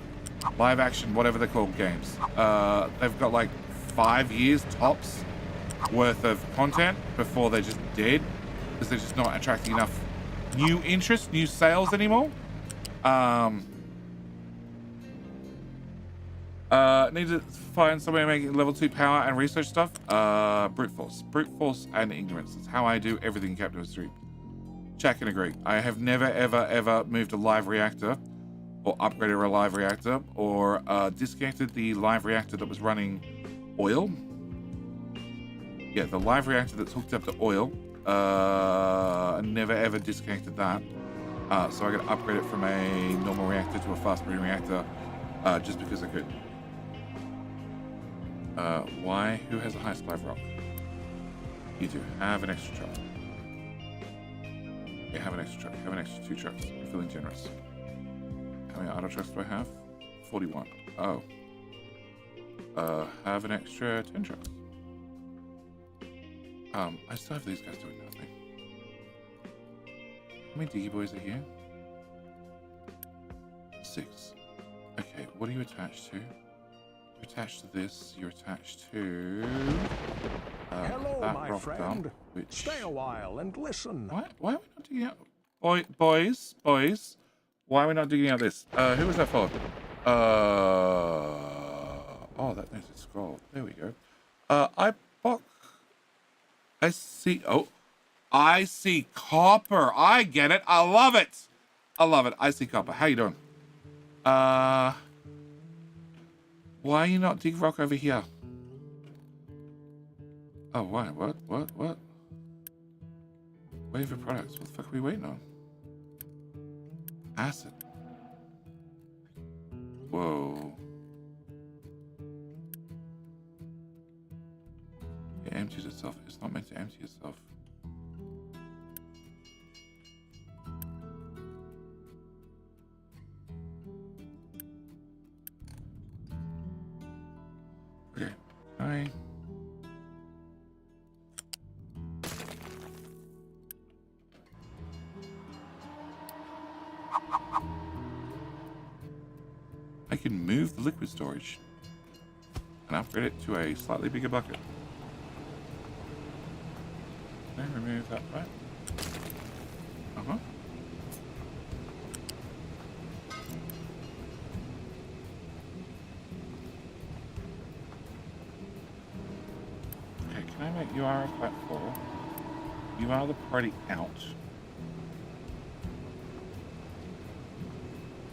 live action, whatever they're called games, they've got like 5 years tops worth of content before they're just dead because they're just not attracting enough new interest, new sales anymore. Need to find somewhere making level 2 power and research stuff. Brute force and ignorance. That's how I do everything in Captain Street. Check and agree. I have never, ever moved a live reactor or upgraded a live reactor or disconnected the live reactor that was running oil. Yeah, the live reactor that's hooked up to oil. Never ever disconnected that. So I got to upgrade it from a normal reactor to a fast breeding reactor just because I could. Why? Who has the highest live rock? You do. Have an extra truck. Yeah, have an extra truck. Have an extra 2 trucks. I'm feeling generous. How many auto trucks do I have? 41. Oh. Have an extra 10 trucks. I still have these guys doing nothing. How many diggy boys are here? 6. Okay, what are you attached to? You're attached to this. You're attached to Hello, that my rock friend. dump, which... Stay a while and listen. Why are we not digging out? Boys. Why are we not digging out this? Who was that for? Oh, that makes it scroll. There we go. I see. Oh, I see copper. I get it. I love it. I see copper. How you doing? Why are you not dig rock over here? Oh, why? What? Waiting for products. What the fuck are we waiting on? Acid. Whoa. It empties itself. It's not meant to empty itself. Okay. I can move the liquid storage and upgrade it to a slightly bigger bucket. Can I remove that right? Okay, can I make you are a platform? You are the party out.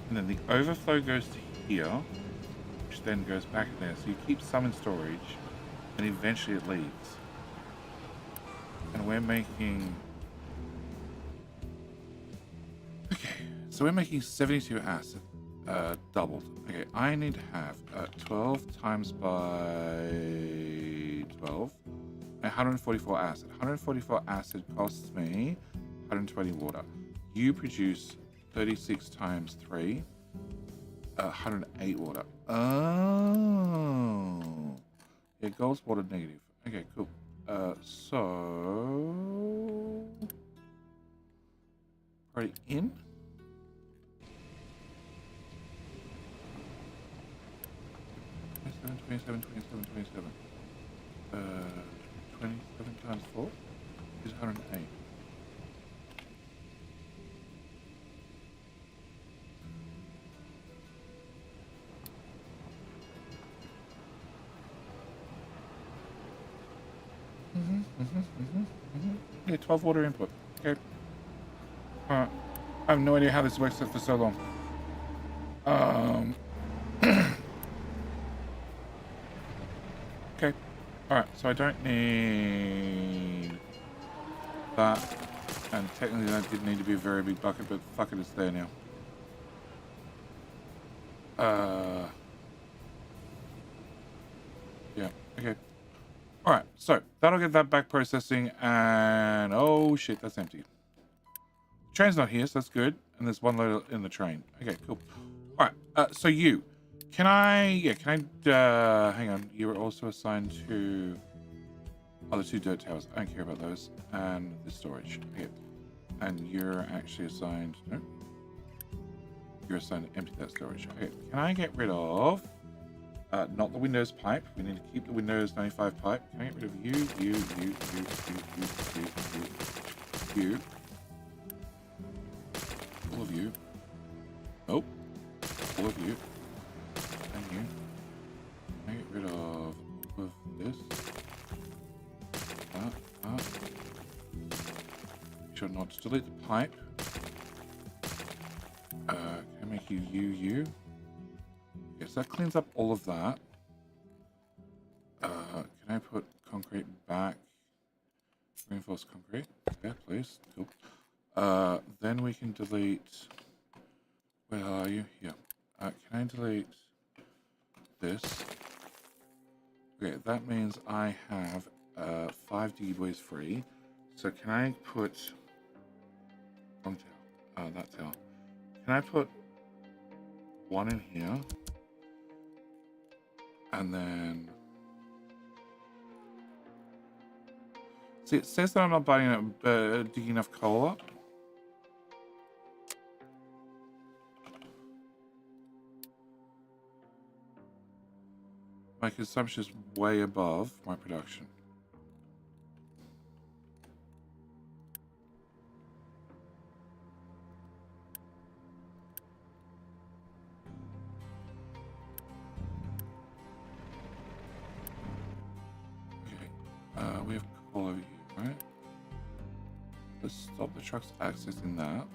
And then the overflow goes to here, which then goes back in there. So you keep some in storage, and eventually it leaves. And we're making... Okay, so we're making 72 acid, doubled. Okay, I need to have 12 times by 12, 144 acid. 144 acid costs me 120 water. You produce 36 times 3, 108 water. Oh. Yeah, gold's water negative. Okay, cool. So... Already in? $27. 27 times 4 is 108. Yeah, 12 water input. Okay. Alright. I have no idea how this works for so long. Okay. All right. So I don't need that, and technically that did need to be a very big bucket, but fuck it, it's there now. Yeah. Okay. All right. So that'll get that back processing, and oh shit, that's empty. Train's not here, so that's good. And there's one load in the train. Okay, cool. All right. So you, can I? Hang on. You were also assigned to the 2 dirt towers. I don't care about those. And the storage. Okay. And you're actually assigned. No. You're assigned to empty that storage. Okay. Can I get rid of? Not the Windows pipe. We need to keep the Windows 95 pipe. Can I get rid of you? All of you. Nope. All of you. And you. Can I get rid of all of this? That. Make sure not to delete the pipe. Can I make you? Yes, that cleans up all of that. Can I put concrete back? Reinforced concrete. Yeah, please. Cool. Then we can delete. Where are you? Here. Can I delete this? Okay, that means I have 5 D-boys free. So can I put wrong tail? That tail. Can I put 1 in here? And then see, it says that I'm not digging enough coal up. My consumption is way above my production. We have coal over here, right? Let's stop the trucks accessing that.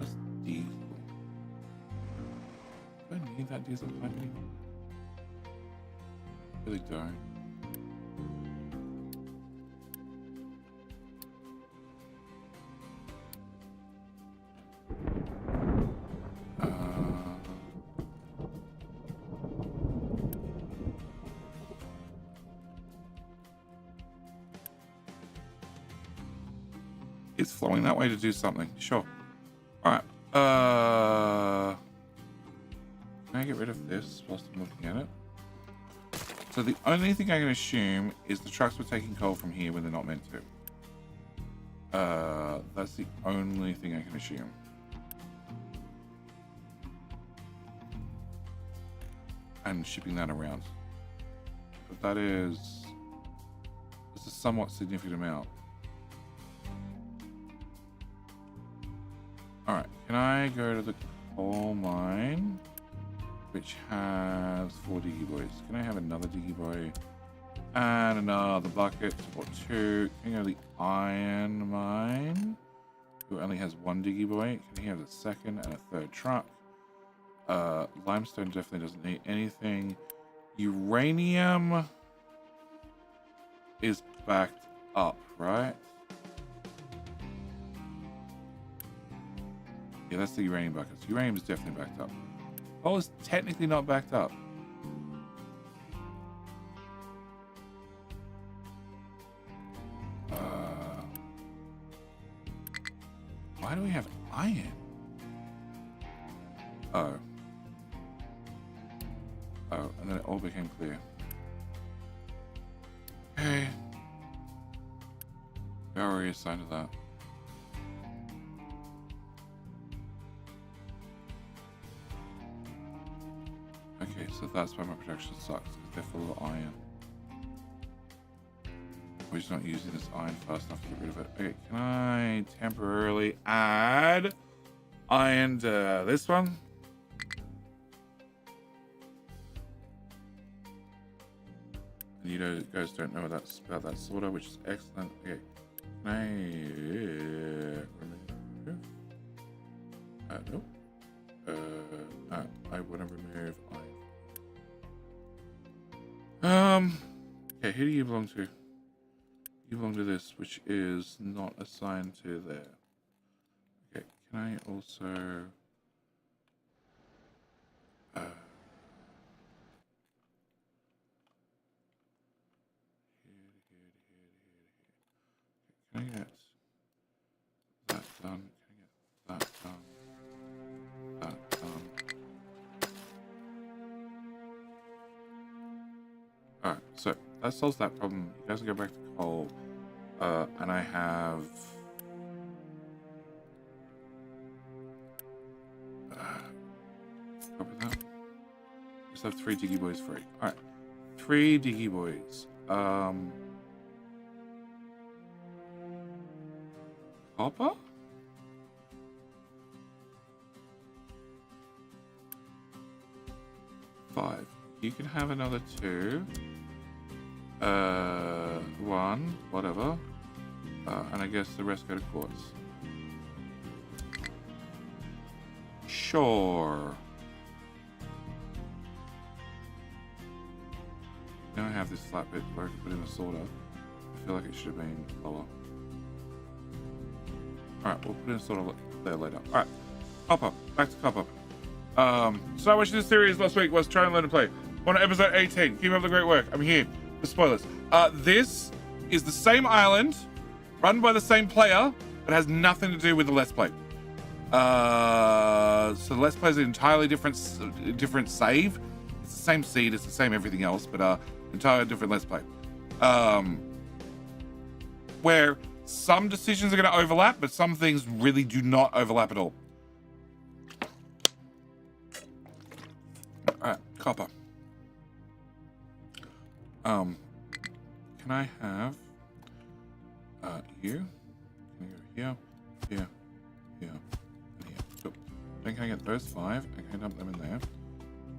That's diesel. Do I need that diesel piping? Really don't. It's flowing that way to do something. Sure. All right. Can I get rid of this whilst I'm looking at it? So the only thing I can assume is the trucks were taking coal from here when they're not meant to. That's the only thing I can assume. And shipping that around. But that is... It's a somewhat significant amount. Alright, can I go to the coal mine, which has 4 diggy boys? Can I have another diggy boy? And another bucket or 2. Can I go to the iron mine, who only has 1 diggy boy? Can he have a second and a 3rd truck? Limestone definitely doesn't need anything. Uranium is backed up, right? Yeah, that's the uranium buckets. Uranium is definitely backed up. Coal is technically not backed up. Why do we have iron? Oh, and then it all became clear. Okay. We already assigned to that. Okay, so that's why my production sucks, because they're full of iron. We're just not using this iron fast enough to get rid of it. Okay, can I temporarily add iron to this one? And you guys don't know that's about that sorter, which is excellent. Okay. Can I remove? Nope. I want to remove okay, who do you belong to? You belong to this, which is not assigned to there. Okay, can I also can I get that done? Can I get that done? That done. Alright, so that solves that problem. You guys can go back to coal. And I have copy that. Just have 3 diggy boys free. Alright. 3 diggy boys. Copper? Five. You can have another 2. 1, whatever. And I guess the rest go to quartz. Sure. Now I have this flat bit where I can put in a sorter. I feel like it should have been lower. Alright, we'll put in a sorter there later. Alright, copper. Back to copper. So I watched this series last week was trying to learn to play. On episode 18. Keep up the great work. I'm here. For spoilers. This is the same island, run by the same player, but has nothing to do with the Let's Play. So the Let's Play is an entirely different save. It's the same seed, it's the same everything else, but entirely different Let's Play. Where some decisions are going to overlap, but some things really do not overlap at all. Alright, copper. Can I have you? Can you go here, here, and here? Cool. Then can I get those 5? I can dump them in there.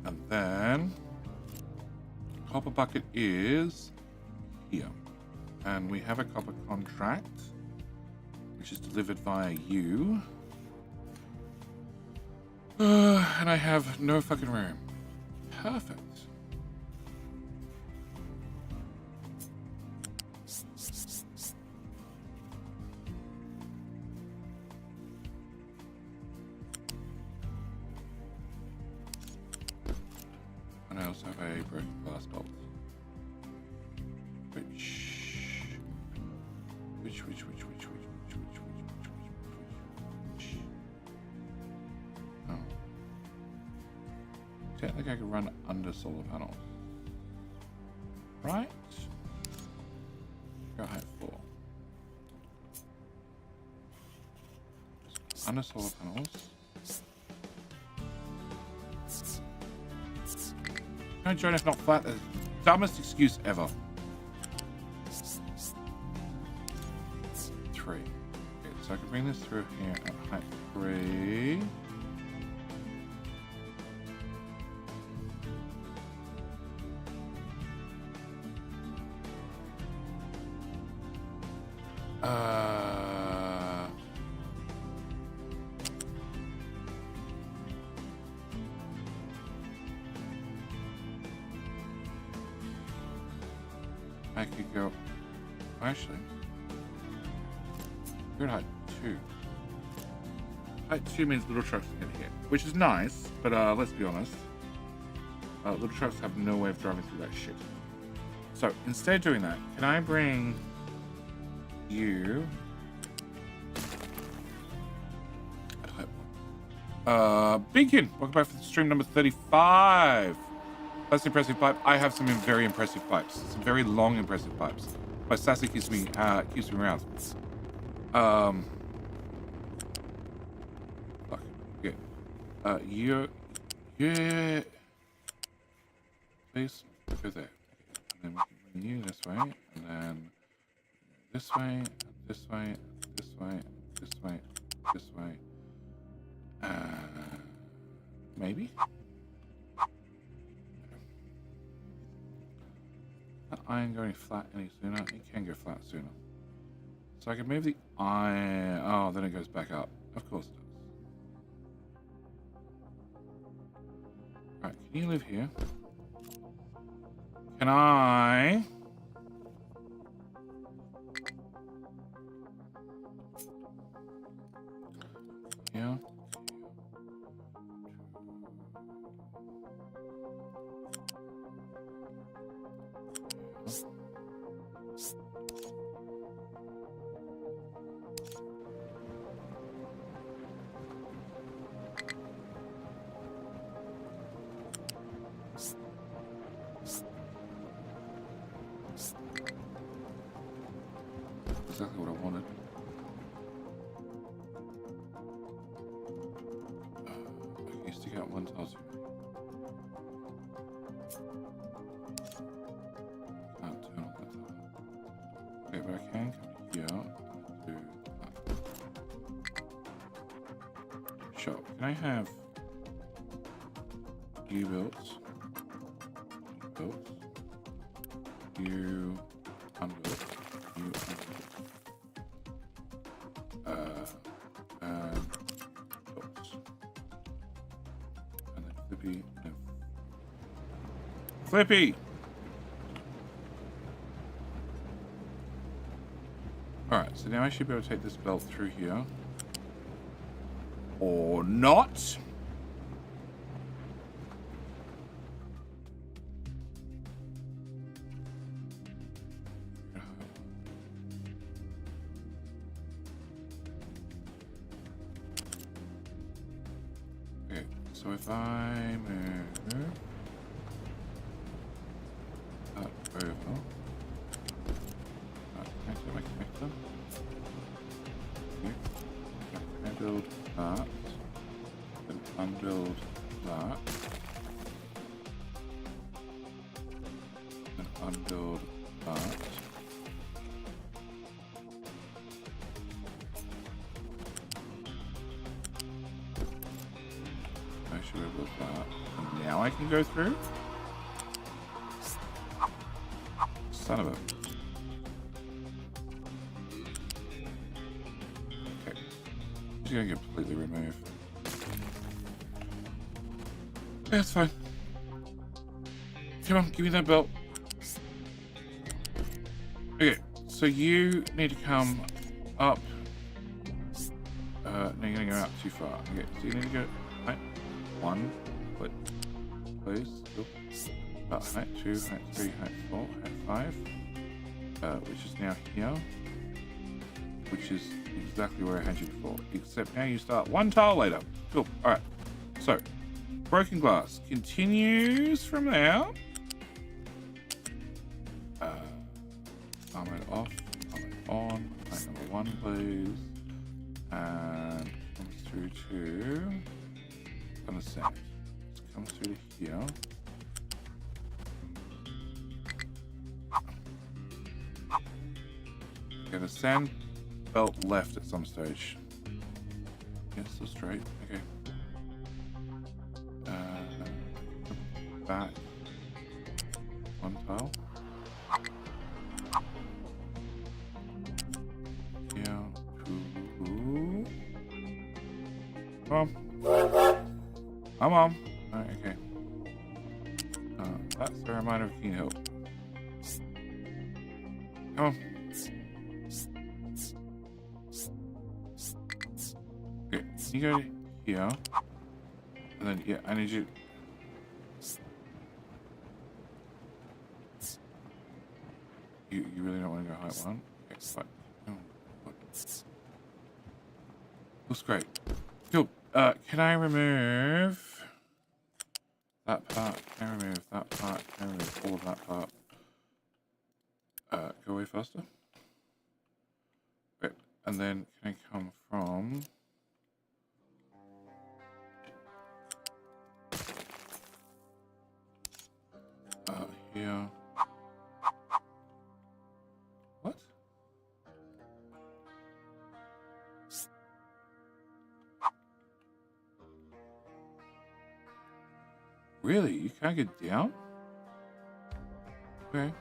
And then copper bucket is here. And we have a copper contract, which is delivered via you. And I have no fucking room. Perfect. And I also have a broken glass bolt. Which. Oh. Technically I could run under solar panels. Right? Go height 4. Under solar panels. No, join if not flat. The dumbest excuse ever. 3. Okay, so I can bring this through here at height 3. I could go, actually, we're at height 2. Height 2 means little trucks can get hit, which is nice, but let's be honest, little trucks have no way of driving through that shit. So instead of doing that, can I bring you at height 1? Beacon, welcome back for stream number 35. That's impressive pipe. I have some very impressive pipes. Some very long, impressive pipes. My sassy keeps me around. Fuck. Okay. Yeah. Please go there. And then we can bring you this way, and then this way, this way, this way, this way, this way. Maybe. That iron going flat any sooner? It can go flat sooner. So I can move the iron. Oh, then it goes back up. Of course it does. Alright, can you live here? Can I? Yeah. Exactly what I wanted. Okay, stick out one tile. Can't turn on that tile. Okay, but I can come here and do that. Sure. Can I have you built? You unbuilt. You unbuilt. Oops. And then Flippy. No. Flippy! Alright, so now I should be able to take this belt through here. Or not. So if I move that over, connector, my connector. Okay. Can I build that? Then unbuild that. Then unbuild that. I should have built that. And now I can go through? Son of a... Okay. Just gonna completely remove. Yeah, it's fine. Come on, give me that belt. Okay, so you need to come up. No, you're gonna go out too far. Okay, so you need to go... Right. 1 foot, please. Height 2, height 3, height 4, height 5, which is now here, which is exactly where I had you before, except now you start 1 tile later. Cool. All right. So, broken glass continues from there. Armor off, armor on. Height number 1, please, and comes through to. On the sand. It comes through to here. Okay, the sand belt left at some stage. Yes, so straight. Okay. Back. 1 tile. Here. 2. Come on. Come on. Alright, okay. That's a reminder of King Hill. Come on. Okay, you go to here. And then, yeah, I need you. You really don't want to go height 1? Okay, fine. Looks great. Cool. Can I remove that part? Can I remove that part? Can I remove all of that part? Go away faster. Great. And then can I come from here? What? Really? You can't get down? Okay.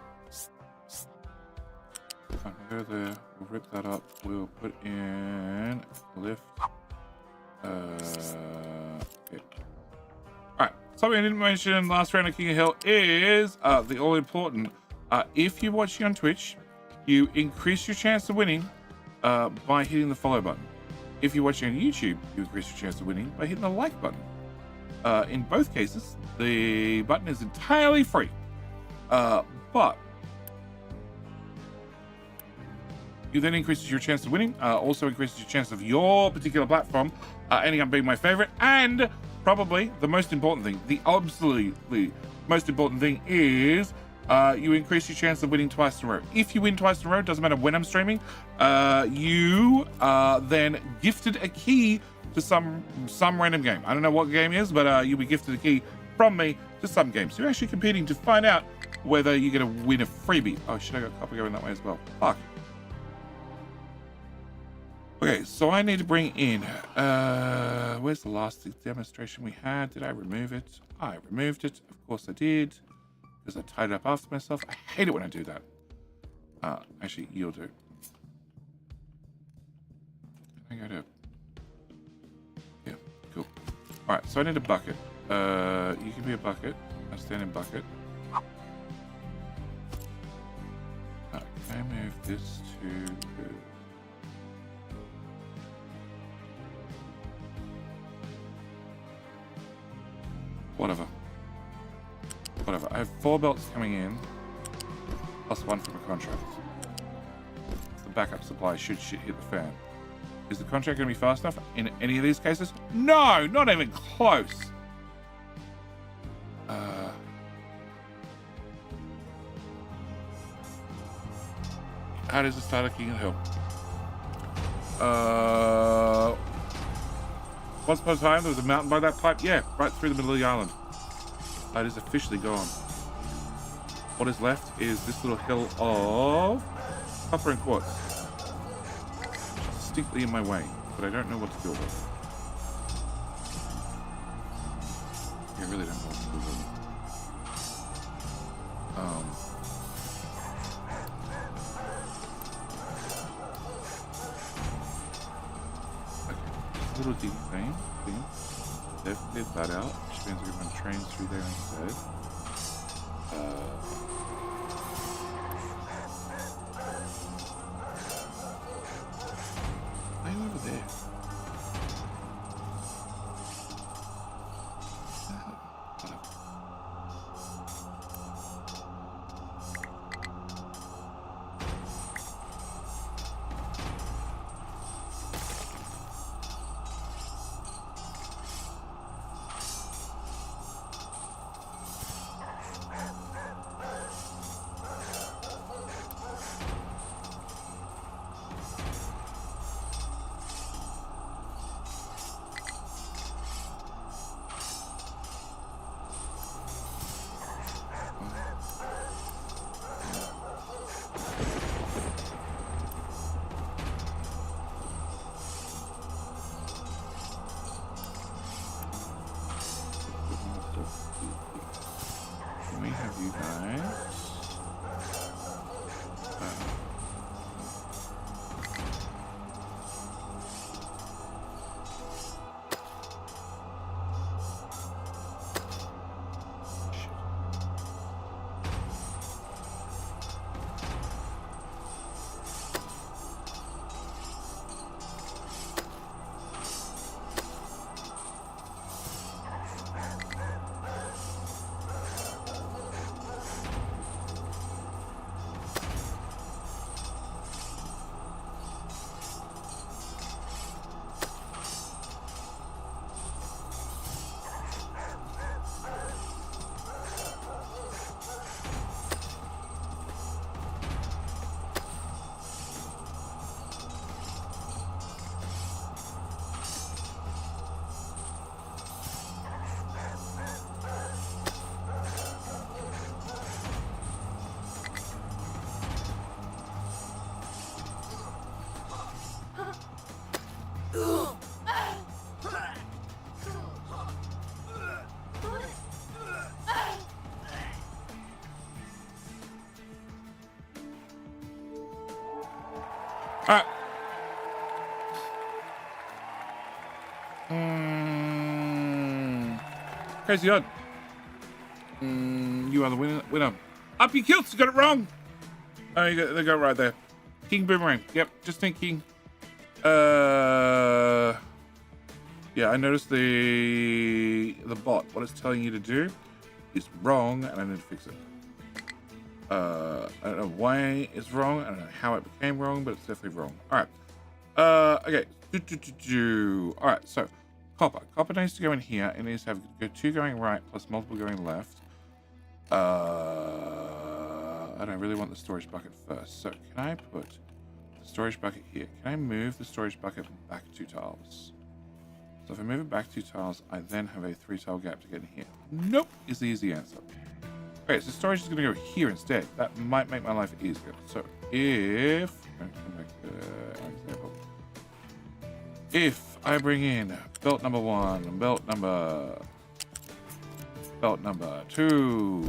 Fine, we'll go there. We'll rip that up. We'll put in lift. Okay. Alright, something I didn't mention in the last round of King of Hill is the all important. If you're watching on Twitch, you increase your chance of winning by hitting the follow button. If you're watching on YouTube, you increase your chance of winning by hitting the like button. In both cases, the button is entirely free. But you then increases your chance of winning, also increases your chance of your particular platform ending up being my favorite, and probably the most important thing, the absolutely most important thing is you increase your chance of winning twice in a row. If you win twice in a row, doesn't matter when I'm streaming, you are then gifted a key to some random game. I don't know what game it is, but you'll be gifted a key from me to some game. So you're actually competing to find out whether you're going to win a freebie. Oh shit, I got a couple going that way as well. Fuck. Okay, so I need to bring in, where's the last demonstration we had? Did I remove it? I removed it. Of course I did. Because I tied it up after myself. I hate it when I do that. Actually, you'll do. Can I go to... Yeah, cool. Alright, so I need a bucket. You can be a bucket. A standing bucket. Can I move this to... Whatever. I have 4 belts coming in, plus 1 from a contract. The backup supply should shit hit the fan. Is the contract going to be fast enough in any of these cases? No, not even close. How does it start at King of Hill? Once upon a time, there was a mountain by that pipe. Yeah, right through the middle of the island. It is officially gone. What is left is this little hill of copper and quartz. Distinctly in my way, but I don't know what to do with it. I really don't know what to do with it. Okay, little deep thing. They've cleared that out, which means we're going to run trains through there instead. Way over there. All right. Crazy odd. You are the winner. Up your kilts. You got it wrong. Oh, they got it right there. King Boomerang. Yep, just thinking. Yeah, I noticed the bot. What it's telling you to do is wrong, and I need to fix it. I don't know why it's wrong. I don't know how it became wrong, but it's definitely wrong. All right. Okay. All right. So, copper. Copper needs to go in here. It needs to have go 2 going right plus multiple going left. I don't really want the storage bucket first. So, can I put the storage bucket here? Can I move the storage bucket back 2 tiles? So, if I move it back 2 tiles, I then have a 3-tile gap to get in here. Nope, is the easy answer. Okay, so storage is going to go here instead. That might make my life easier. So if I bring in belt number 1, belt number 2,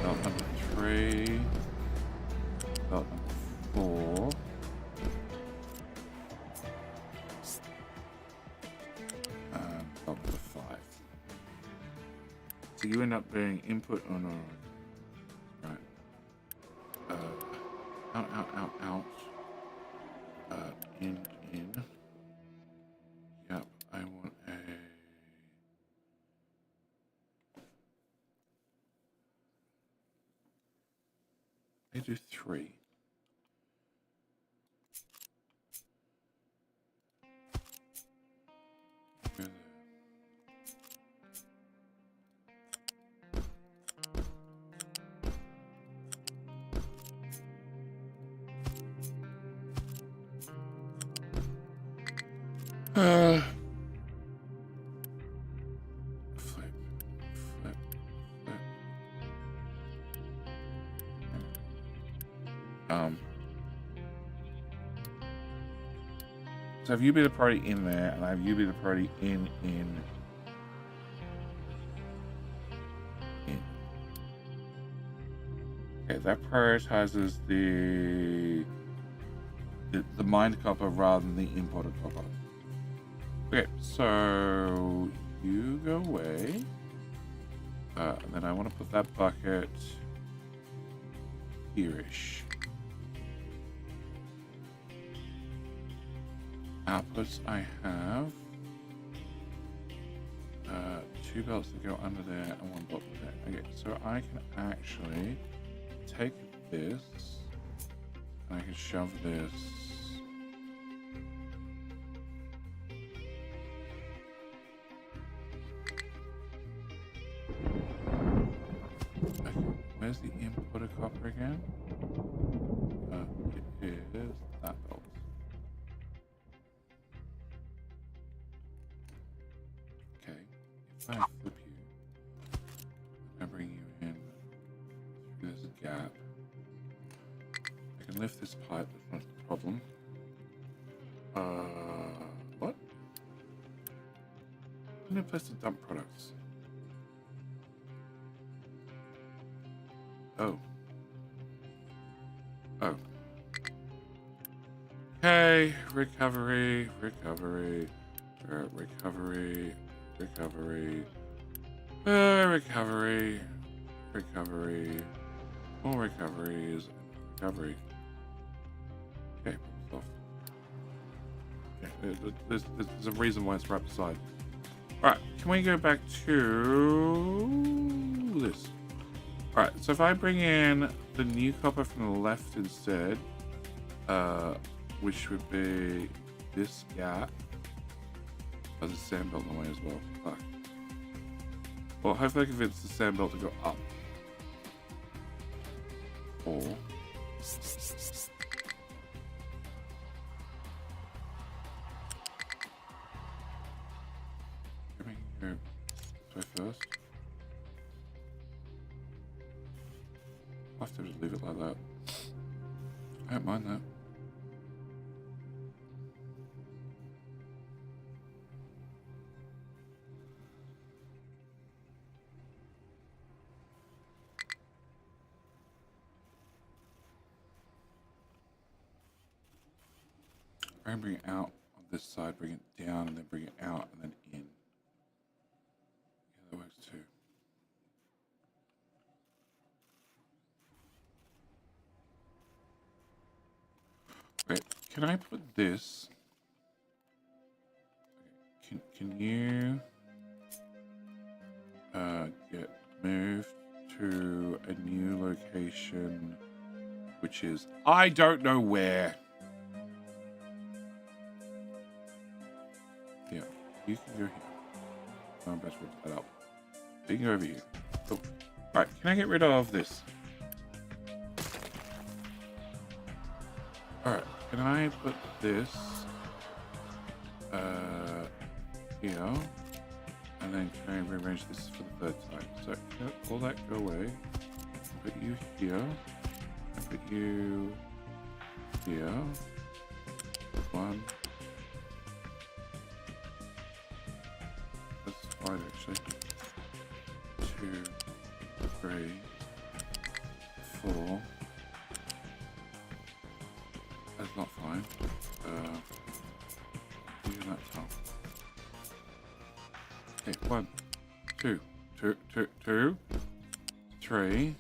belt number 3. Belt number 4. And belt number 5. So you end up being input on right. Out. In. Yep, I want a. I do 3. Flip. So have you be the party in there, and I have you be the party in. Okay, that prioritizes the mined copper rather than the imported copper. Okay, so you go away. And then I want to put that bucket here-ish. Outputs I have 2 belts that go under there and 1 belt there. Okay, so I can actually take this and I can shove this where's the input of copper again? It is that belt. Okay, if I flip you, I bring you in through this gap. I can lift this pipe, that's not the problem. What? I'm in a place to dump products. Oh. Okay, recovery. Recovery. More recoveries. Recovery. Okay, problem solved. Okay, there's a reason why it's right beside. Alright, can we go back to this? Alright, so if I bring in the new copper from the left instead, which would be this gap. Oh, there's a sand belt in the way as well. Fuck. Well, hopefully I can convince the sand belt to go up. Or... Let me go this way first. I'll have to just leave it like that. I don't mind that. Try and bring it out on this side, bring it down, and then bring it out, and then in. Yeah, that works too. Okay, can I put this? Okay, can you get moved to a new location, which is I don't know where. Yeah, you can go here. I'm about to rip that up. You can go over here. Oh. All right, can I get rid of this? All right, can I put this here, and then can I rearrange this for the third time? So let all that go away. Put you here. And put you here. One. That's fine actually. 2, 3, 4. That's not fine. Even that top. Okay, 1, 2, 2, 2, 2, 3.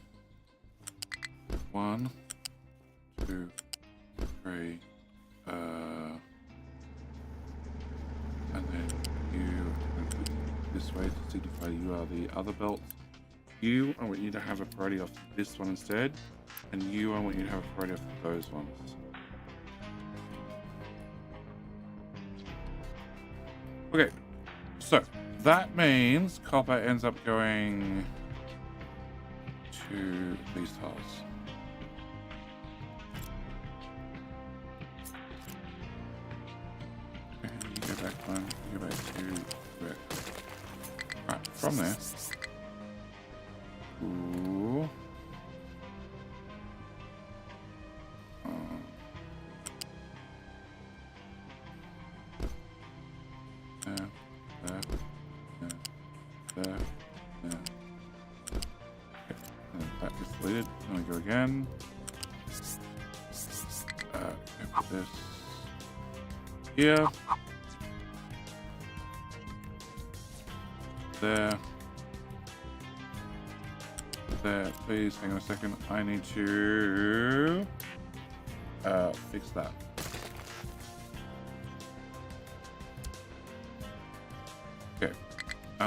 1, 2, 3. And then you this way to signify you are the other belt. You, I want you to have a priority of this one instead, and you, I want you to have a priority of those ones. Okay, so that means copper ends up going to these tiles. Okay, you go back one, you go back two, go back. Right, from there. Ooh. There. Okay, and that gets deleted. Then we go again. Put this here. There. There. Please, hang on a second. I need to fix that. Okay. Can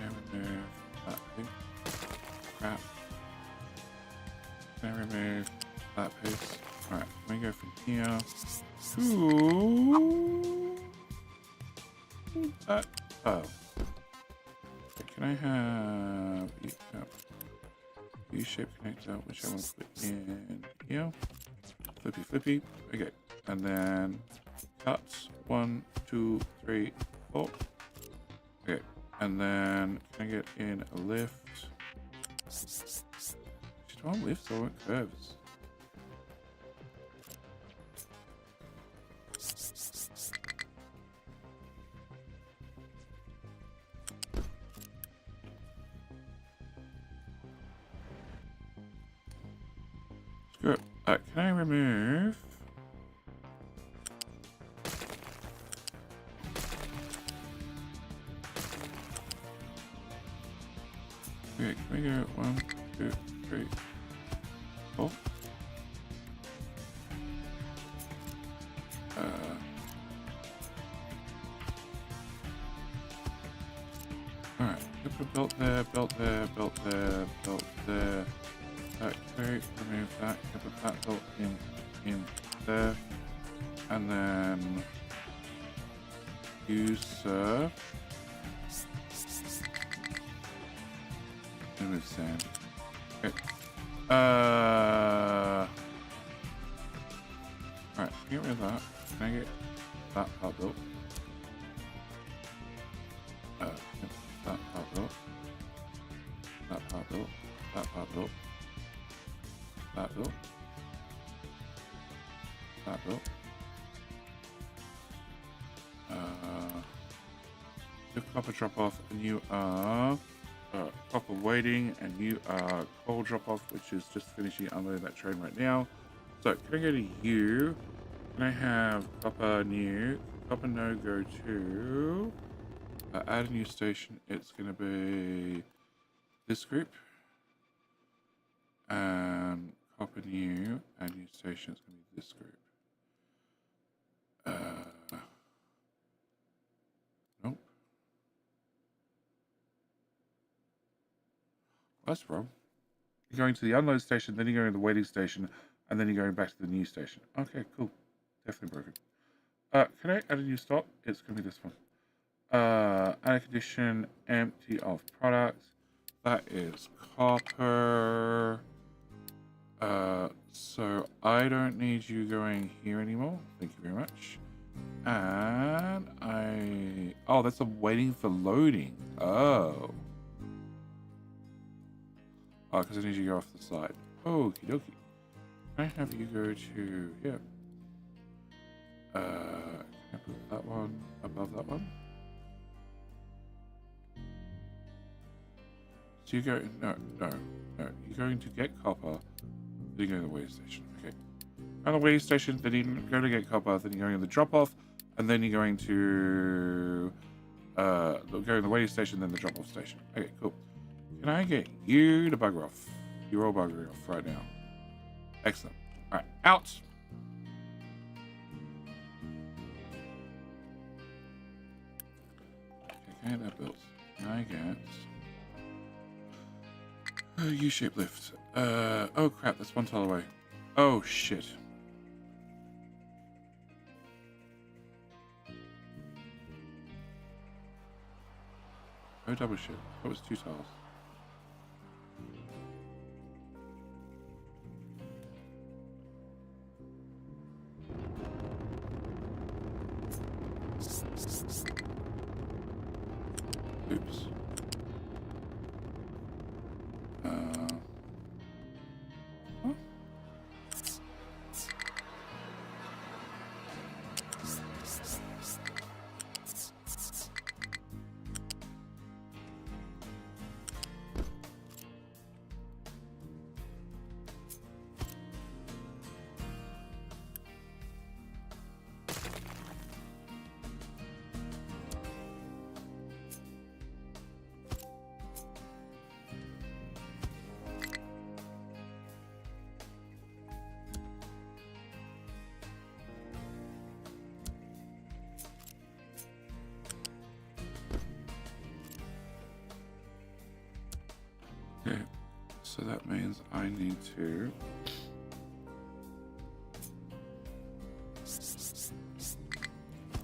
I remove that thing? Crap. Can I remove that piece? Alright, let me go from here to that. Oh. Okay, can I have U-shape connector, which I want to put in here? Flippy, flippy. Okay, and then cuts 1, 2, 3, 4. Okay, and then can I get in a lift? Do I want lifts or I want curves? Screw it. Can I remove? Okay, can we go 1, 2, 3, 4? Alright, put a belt there, belt there, belt there, belt there. Okay, remove that, put that belt in there. And then use serve. Remove sand. Okay. Alright, get rid of that. Can I get that part built? Yep, that part built. That part built. That part built. That built. That built. Your copper drop off, and you are copper waiting, and you are coal drop off, which is just finishing unloading that train right now. So can I go to you? Can I have copper new? Copper no go to add a new station. It's gonna be this group. Copper new add new station. It's gonna be this group. Nope. That's wrong. You're going to the unload station, then you're going to the waiting station, and then you're going back to the new station. Okay, cool. Definitely broken. Can I add a new stop? It's going to be this one. Add a condition empty of product. That is copper. So I don't need you going here anymore. Thank you very much. And oh, that's a waiting for loading. Oh. Oh, because I need you to go off the side. Okie dokie. Can I have you go to, yeah. Can I put that one above that one? So you go, no. You're going to get copper, then you go to the weigh station. Okay. On the weigh station, then you're going to get copper, then you're going to the drop off, and then you're going to go to the weigh station, then the drop off station. Okay, cool. Can I get you to bugger off? You're all buggering off right now. Excellent. All right, out. Okay, can I get that built? Can I get U-shaped lift? Oh crap, that's one tile away. Oh shit. Oh double shit. That was 2 tiles. Oops. Huh? Okay, so that means I need to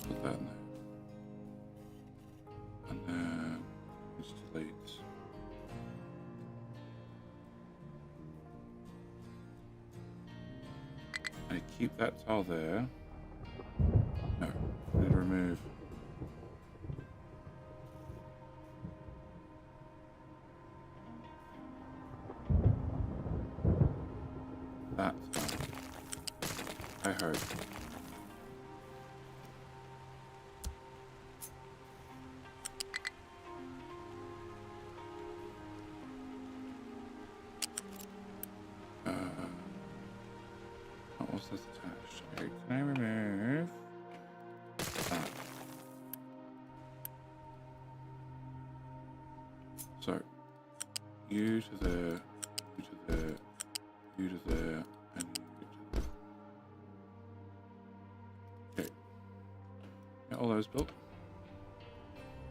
put that in there. And then just delete. I keep that tile there. No, I need to remove. That tile. I heard. What was this attached? Okay, can I remove that? So, you to there, you to there, you to there, and you to there. Okay. Get all those built.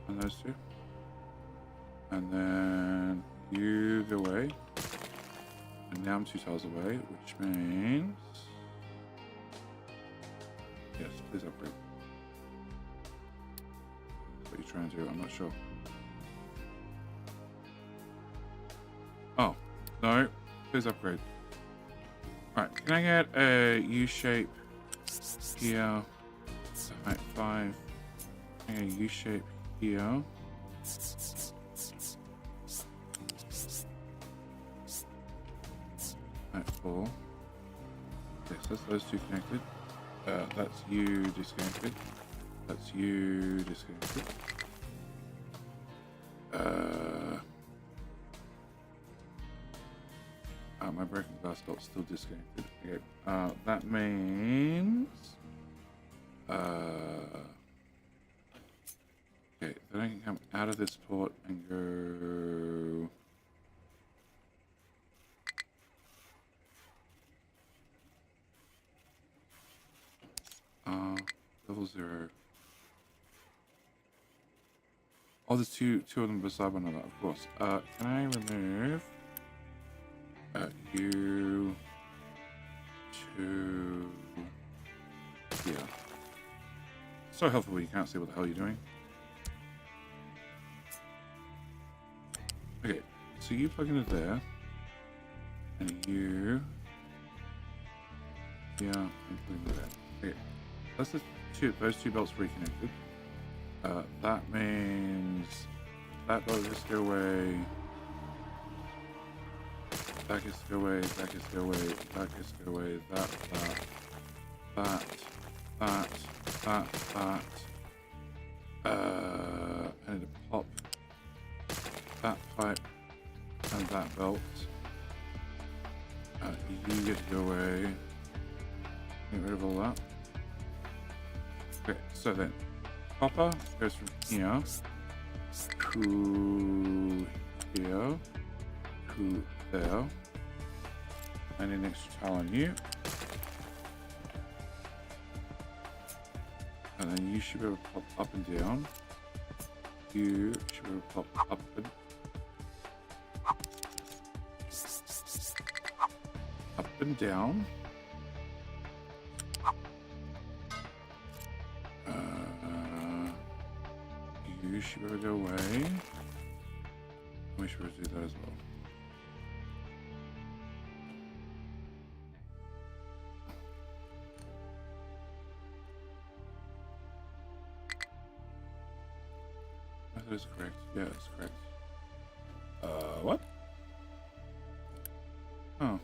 And those two. And then you go away. And now I'm 2 tiles away, which means... Yes, please upgrade. What are you trying to do? I'm not sure. Oh, no. Please upgrade. Alright, can I get a U-shape here? Height 5. Can I get a U-shape here? Height 4. Yes, that's those two connected. That's you disconnected. That's you disconnected. My broken glass belt's still disconnected. Okay. That means. Okay, then I can come out of this port and go. Level 0. Oh, there's two of them beside one another, of course. Can I remove you to here? So helpful when you can't see what the hell you're doing. Okay, so you plug into there, and you here, and plug into there. Okay, that's those two belts reconnected. That means that belt has to go away. Back is to go away. Back is to go away. Back is to go away. That. I need to pop that pipe and that belt. You get to go away. Get rid of all that. Okay, so then copper goes from here to here to there. I need an extra tile on you. And then you should be able to pop up and down. You should be able to pop up and down. You should be able to go away. We should be able to do that as well. That is correct. Yeah, that's correct. What? Oh.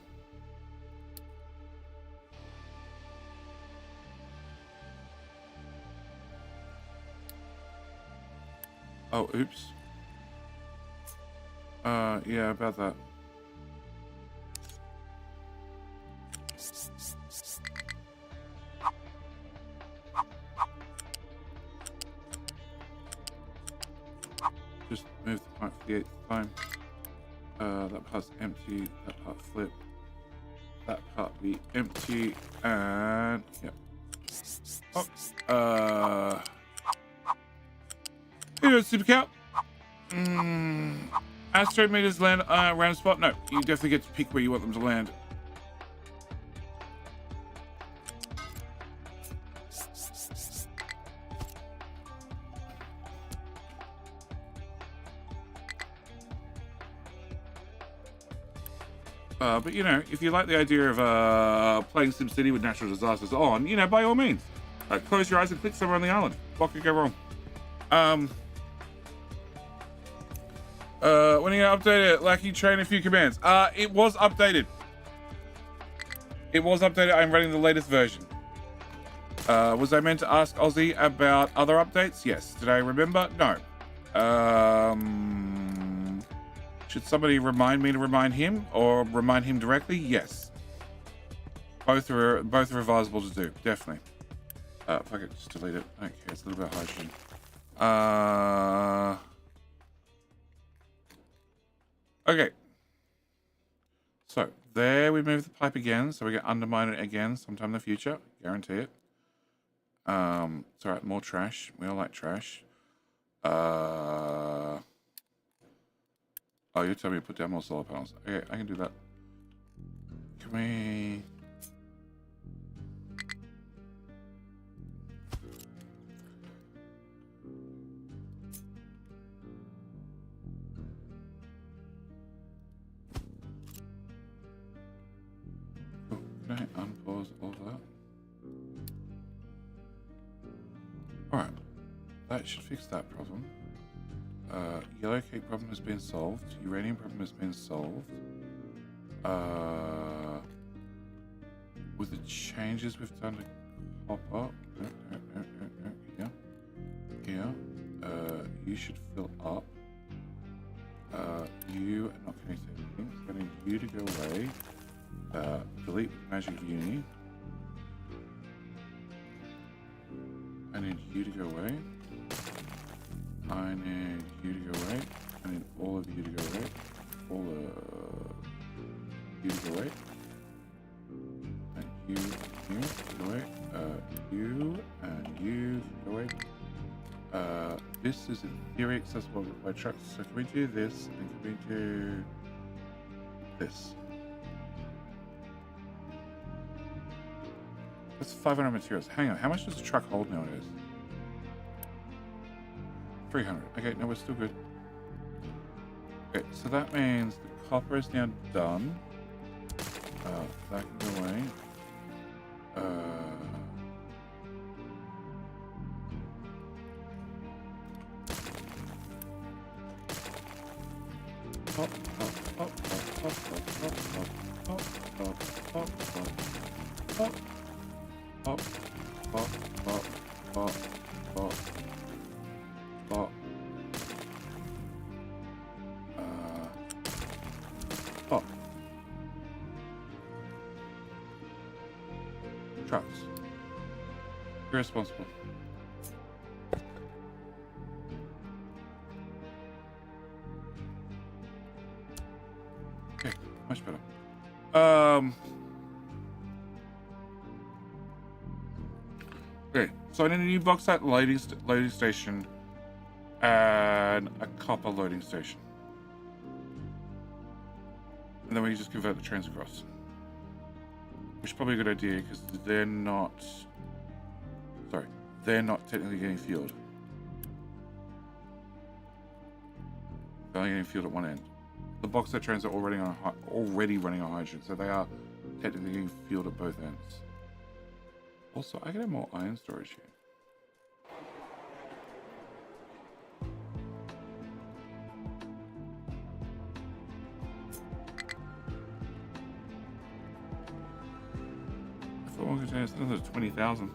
Oh, oops. Yeah, about that. Just move the pipe for the 8th time. That part's empty, that part flip. That part be empty, and yep. Oh, here, Super Cow. Asteroid meters land around spot. No, you definitely get to pick where you want them to land. But you know, if you like the idea of playing SimCity with natural disasters on, you know, by all means, close your eyes and click somewhere on the island. What could go wrong? When are you gonna update it? Lucky train a few commands. It was updated. It was updated. I'm running the latest version. Was I meant to ask Ozzy about other updates? Yes. Did I remember? No. Should somebody remind me to remind him, or remind him directly? Yes. Both are advisable to do. Definitely. If I could just delete it. I don't care. It's a little bit high. Okay. So there we move the pipe again, so we get undermine it again sometime in the future. Guarantee it. It's alright, more trash. We all like trash. Oh, you're telling me to put down more solar panels. Okay, I can do that. Can we... Can I unpause all that? Alright. That should fix that problem. Yellow cake problem has been solved. Uranium problem has been solved. With the changes we've done to copper. Here. You should fill up. You are not connected to anything. So you to go away. Delete magic uni. I need you to go away. I need you to go away. I need all of you to go away. All of you to go away. And you go away. You and you go away. This is in theory accessible by trucks. So can we do this and can we do this? That's 500 materials. Hang on, how much does the truck hold nowadays? 300. Okay, no, we're still good. Okay, so that means the copper is now done. That can go away. Hop, hop, hop, hop, hop, hop, hop, hop, hop, hop, hop, hop, hop, hop, hop, hop. Trucks. You're responsible. Okay, much better. Okay, so I need a new bauxite loading station and a copper loading station. And then we just convert the trains across. Which is probably a good idea because they're not technically getting fueled. They're only getting fueled at one end. The bauxite trains are already running on hydrogen, so they are technically getting fueled at both ends. Also, I can have more iron storage here. I thought one container is another 20,000.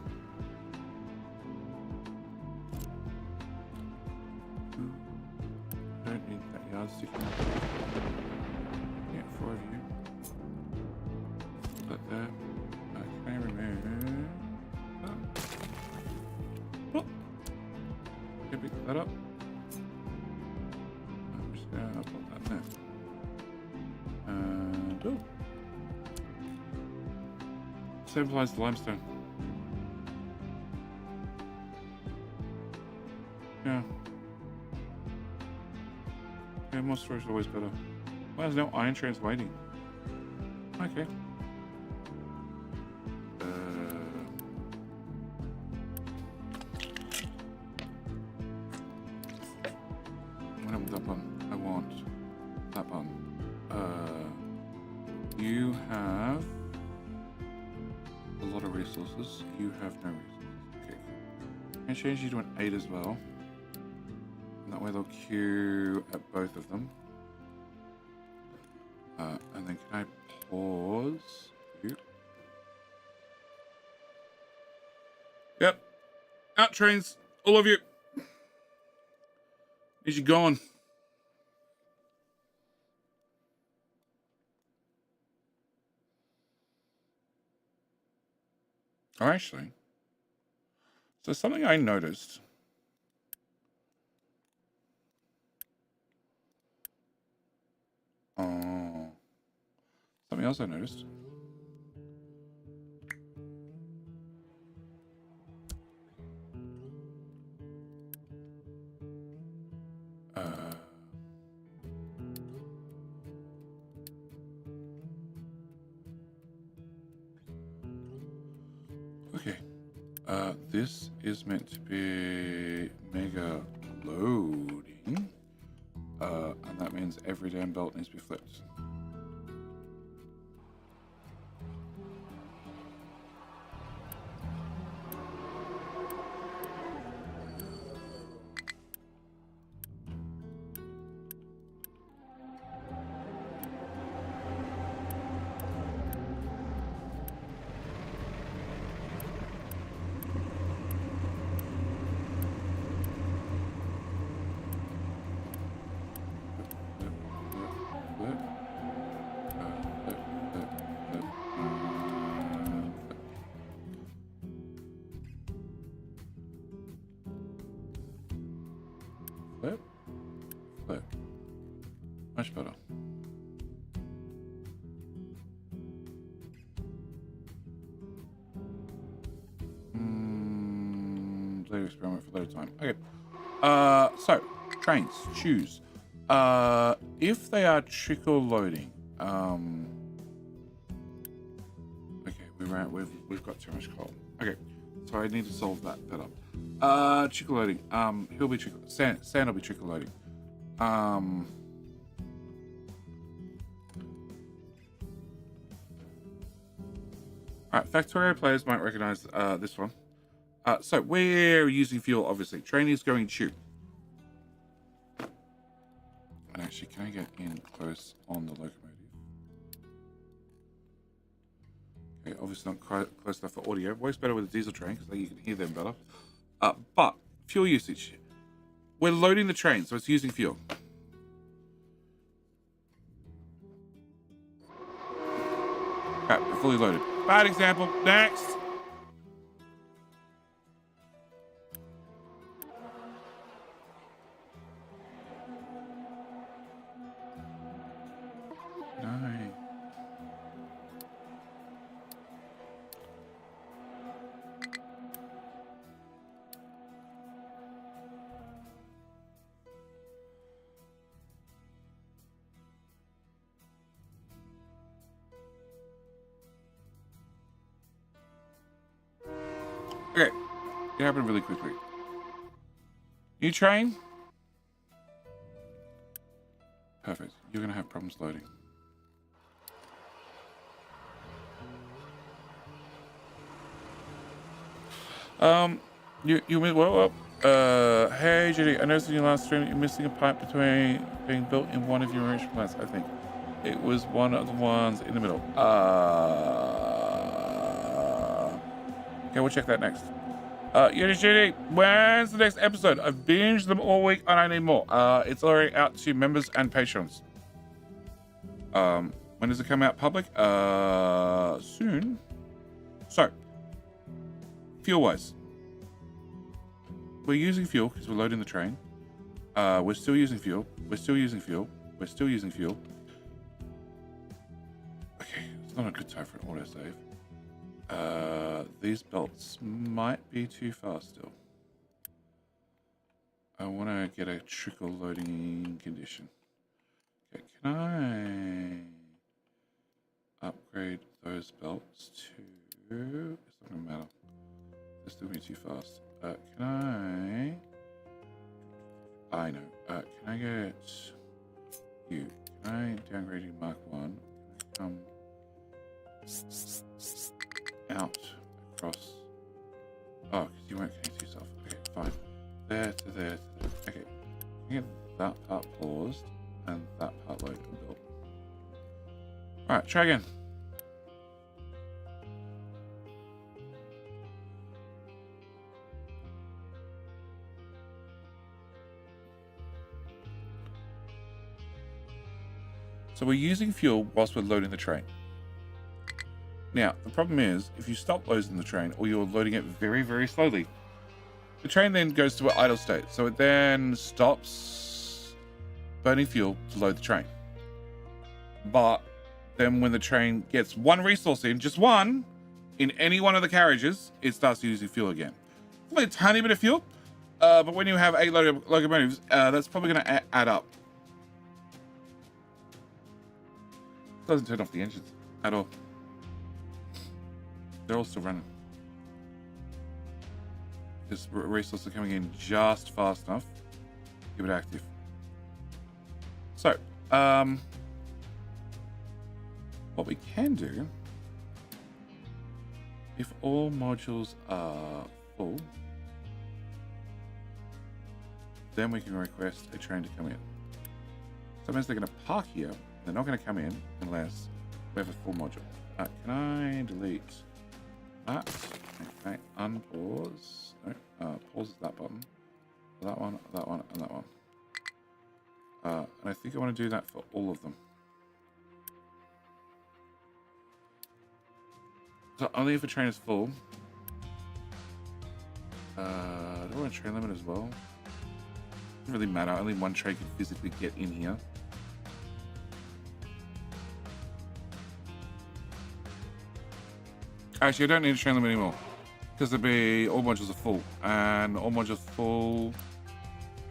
Don't need that yardstick. Yeah, 4 of you. Put that. Okay, remove. Oh. Okay, pick that up. I'm just gonna put that there. And oh. Stabilize the limestone. Yeah. Yeah, more storage is always better. Why is no iron trains waiting? Okay. I want that button. I want that button. You have a lot of resources. You have no resources. Okay. I'm gonna change you to an 8 as well. And that way they'll queue at both of them. And then can I pause you? Yep. Out trains. All of you. Need you going. Oh, actually. So something I noticed. Oh. Something else I noticed. Okay. This is meant to be mega loading. And that means every damn belt needs to be flipped. later experiment for later time. Okay. So trains, choose. If they are trickle loading, okay, we've got too much coal. Okay, so I need to solve that better. Trickle loading. He'll be trickle. Sand will be trickle loading. Alright, Factorio players might recognize this one. So we're using fuel, obviously. Train is going tube. And actually, can I get in close on the locomotive? Okay, obviously not close enough for audio. Works better with a diesel train because you can hear them better. But fuel usage. We're loading the train, so it's using fuel. Alright, we're fully loaded. Bad example. Next. No. Okay, it happened really quickly. New train. Perfect. You're gonna have problems loading. Hey Judy, I noticed in your last stream that you're missing a pipe between being built in one of your enrichment plants. I think it was one of the ones in the middle. Okay, we'll check that next. Judy, when's the next episode? I've binged them all week and I need more. It's already out to members and patrons. When does it come out public? Soon. So, fuel-wise. We're using fuel because we're loading the train. We're still using fuel. We're still using fuel. We're still using fuel. Okay, it's not a good time for an autosave. These belts might be too fast still. I want to get a trickle loading condition. Okay, can I upgrade those belts to... It's not going to matter. They're still be too fast. Can I know. Can I get you? Can I downgrade you Mark 1? Come out across. Oh, because you won't connect to yourself. Okay, fine. There to there to there. Okay. Can I get that part paused and that part loaded and built? Alright, try again. So we're using fuel whilst we're loading the train. Now, the problem is, if you stop loading the train or you're loading it very, very slowly, the train then goes to an idle state. So it then stops burning fuel to load the train. But then when the train gets one resource in, just one, in any one of the carriages, it starts using fuel again. It's only a tiny bit of fuel, but when you have 8 locomotives, that's probably going to add up. Doesn't turn off the engines at all. They're all still running. This resources are coming in just fast enough. Keep it active. So, what we can do, if all modules are full, then we can request a train to come in. So that means they're going to park here. They're not going to come in unless we have a full module. Can I delete that? Okay, unpause. No, pause is that button. That one, that one, and that one. And I think I want to do that for all of them. So only if a train is full. Do I want a train limit as well? Doesn't really matter. Only one train can physically get in here. Actually, I don't need a train limit anymore. Because there'll be all modules are full. And all modules full.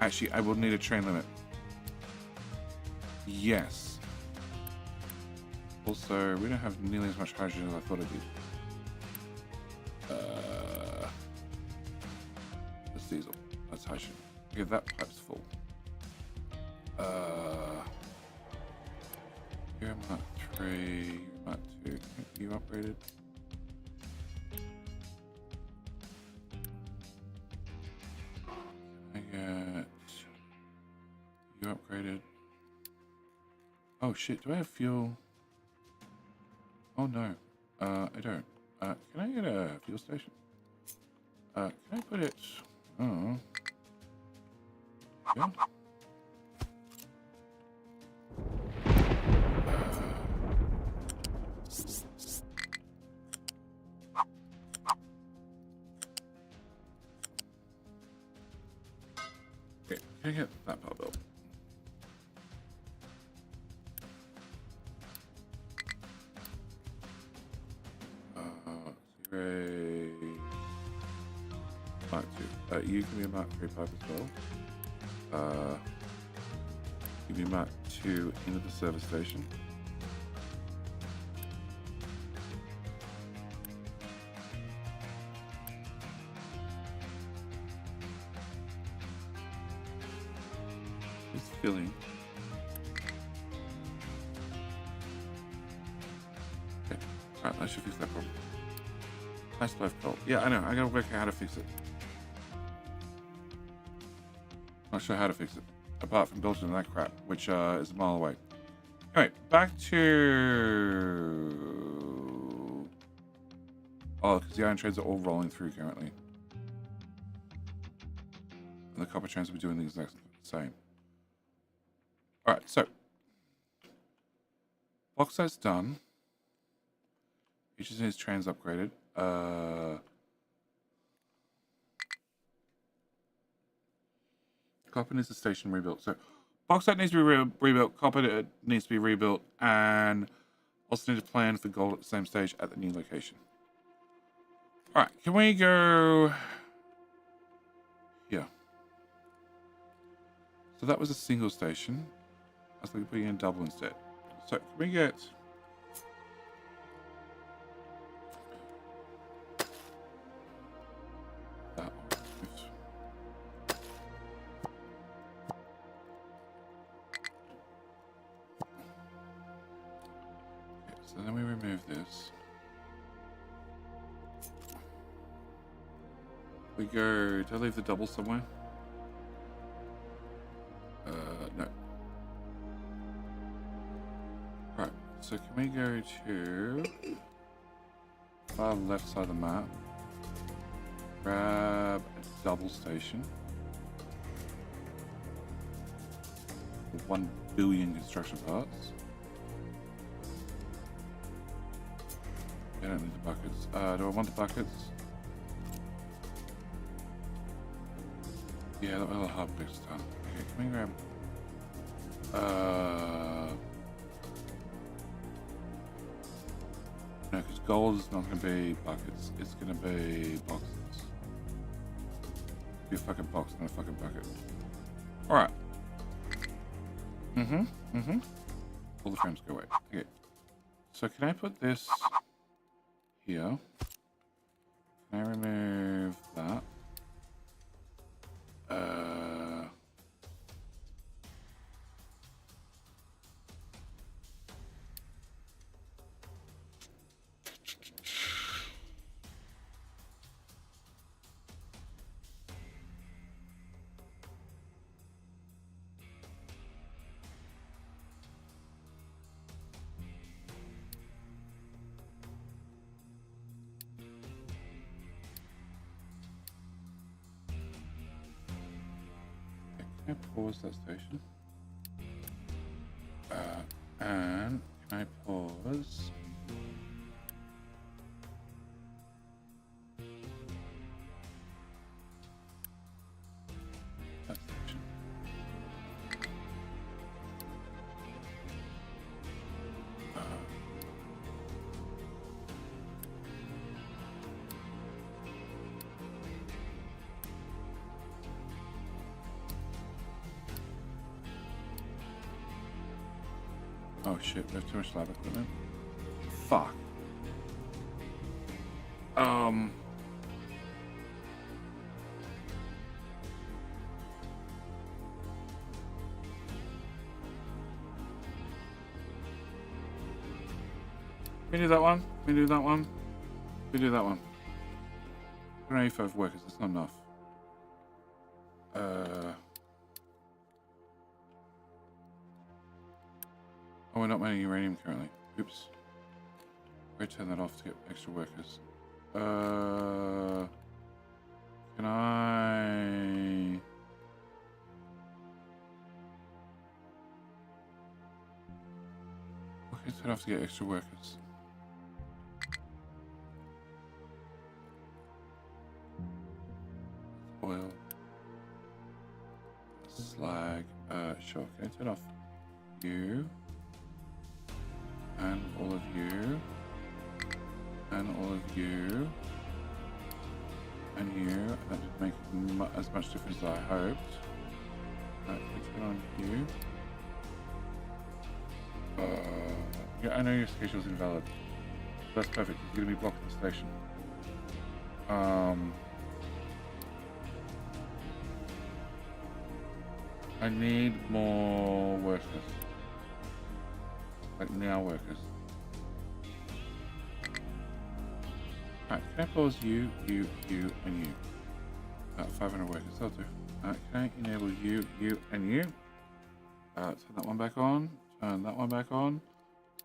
Actually, I will need a train limit. Yes. Also, we don't have nearly as much hydrogen as I thought I did. That's diesel. That's hydrogen. Okay, that pipe's full. You're Mark 3, Mark 2. You upgraded? I get you upgraded. Oh shit, do I have fuel? Oh no, I don't. Can I get a fuel station? Can I put it? Oh. Yeah. Okay, can I get that power built? Zero. Mark 2. You give me a Mark 3 pipe as well. Give me Mark 2 into the service station. It's filling. Okay. Alright, that should fix that problem. Nice life coal. Yeah, I know. I gotta work out how to fix it. Not sure how to fix it. Apart from building that crap, which is a mile away. Anyway, back to... Oh, because the iron trains are all rolling through currently. And the copper trains will be doing the exact same. Alright, so. Bauxite's done. Each of his trains upgraded. Copper needs the station rebuilt. So, bauxite needs to be rebuilt. Copper needs to be rebuilt, and also need to plan for gold at the same stage at the new location. All right, can we go here? So that was a single station. I was looking at putting in a double instead. So can we get? That one. So then we remove this. We go, did I leave the double somewhere? No. Right, so can we go to far left side of the map, grab a double station, 1 billion construction parts. I don't need the buckets. Do I want the buckets? Yeah, that was a hard fix done. Okay, can we grab... No, because gold is not going to be buckets. It's going to be boxes. Be a fucking box, not a fucking bucket. Alright. All the frames go away. Okay. So can I put this... here. Can I remove that? Can I pause that station? And can I pause? That station. Oh shit, we have too much lab equipment. Fuck. We do that one. We do that one. We do that one. 25 workers. That's not enough. Oh, we're not mining uranium currently. Oops. We'll turn that off to get extra workers. Can I... Okay, turn off to get extra workers. Oil. Slag. Sure. Can I turn off you? And all of you. And all of you. And you. That didn't make as much difference as I hoped. Right, let's turn on you. Yeah, I know your schedule's invalid. That's perfect. It's going to be blocking the station. I need more workers. Like now workers. Alright, can I pause you, and you? 500 workers, that'll do. Can I enable you, and you? Turn that one back on. Turn that one back on.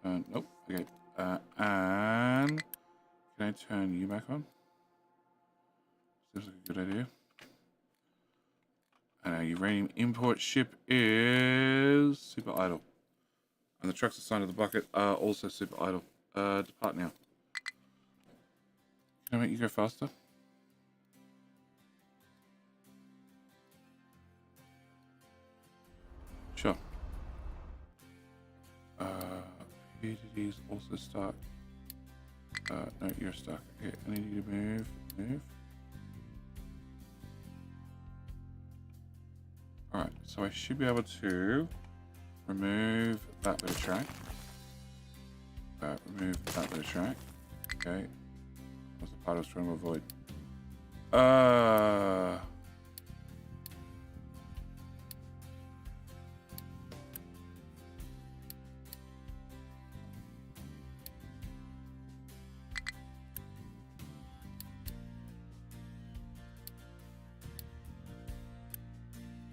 Nope. Okay. And can I turn you back on? Seems like a good idea. And our uranium import ship is super idle. And the trucks assigned to the bucket are also super idle. Depart now. Can I make you go faster? Sure. PDD's also stuck. No, you're stuck. Okay, I need you to move. Alright, so I should be able to remove that bit of track. Remove that bit of track. Okay. What's the part I was trying to avoid?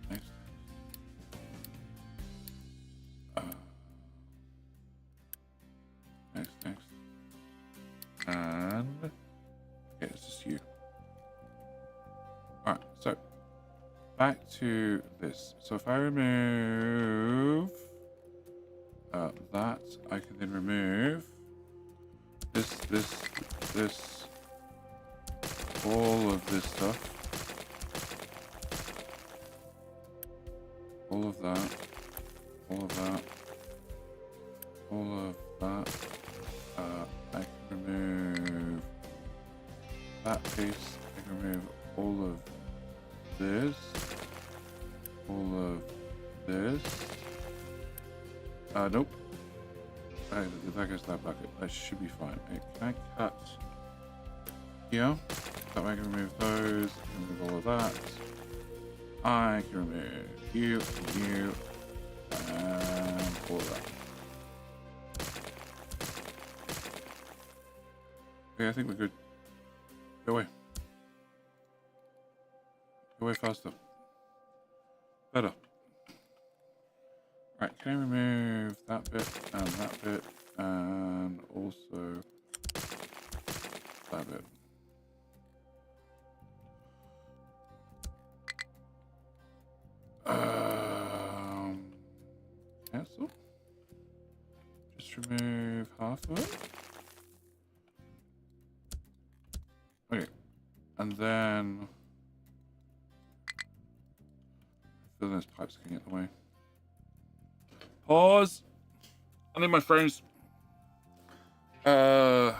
Next. And okay, it's just you. Alright, so back to this. So if I remove that, I can then remove this, all of this stuff. All of that. I can remove that piece. I can remove all of this. Nope. That goes to that bucket. That should be fine. Okay, can I cut here? So I can remove those. Remove all of that. I can remove you, and all of that. Okay, I think we're good. Go away. Go away faster. Better. Right, can I remove that bit, and also that bit? Cancel. Just remove half of it. Okay, and then fill those pipes can get in the way. Pause. I need my frames. I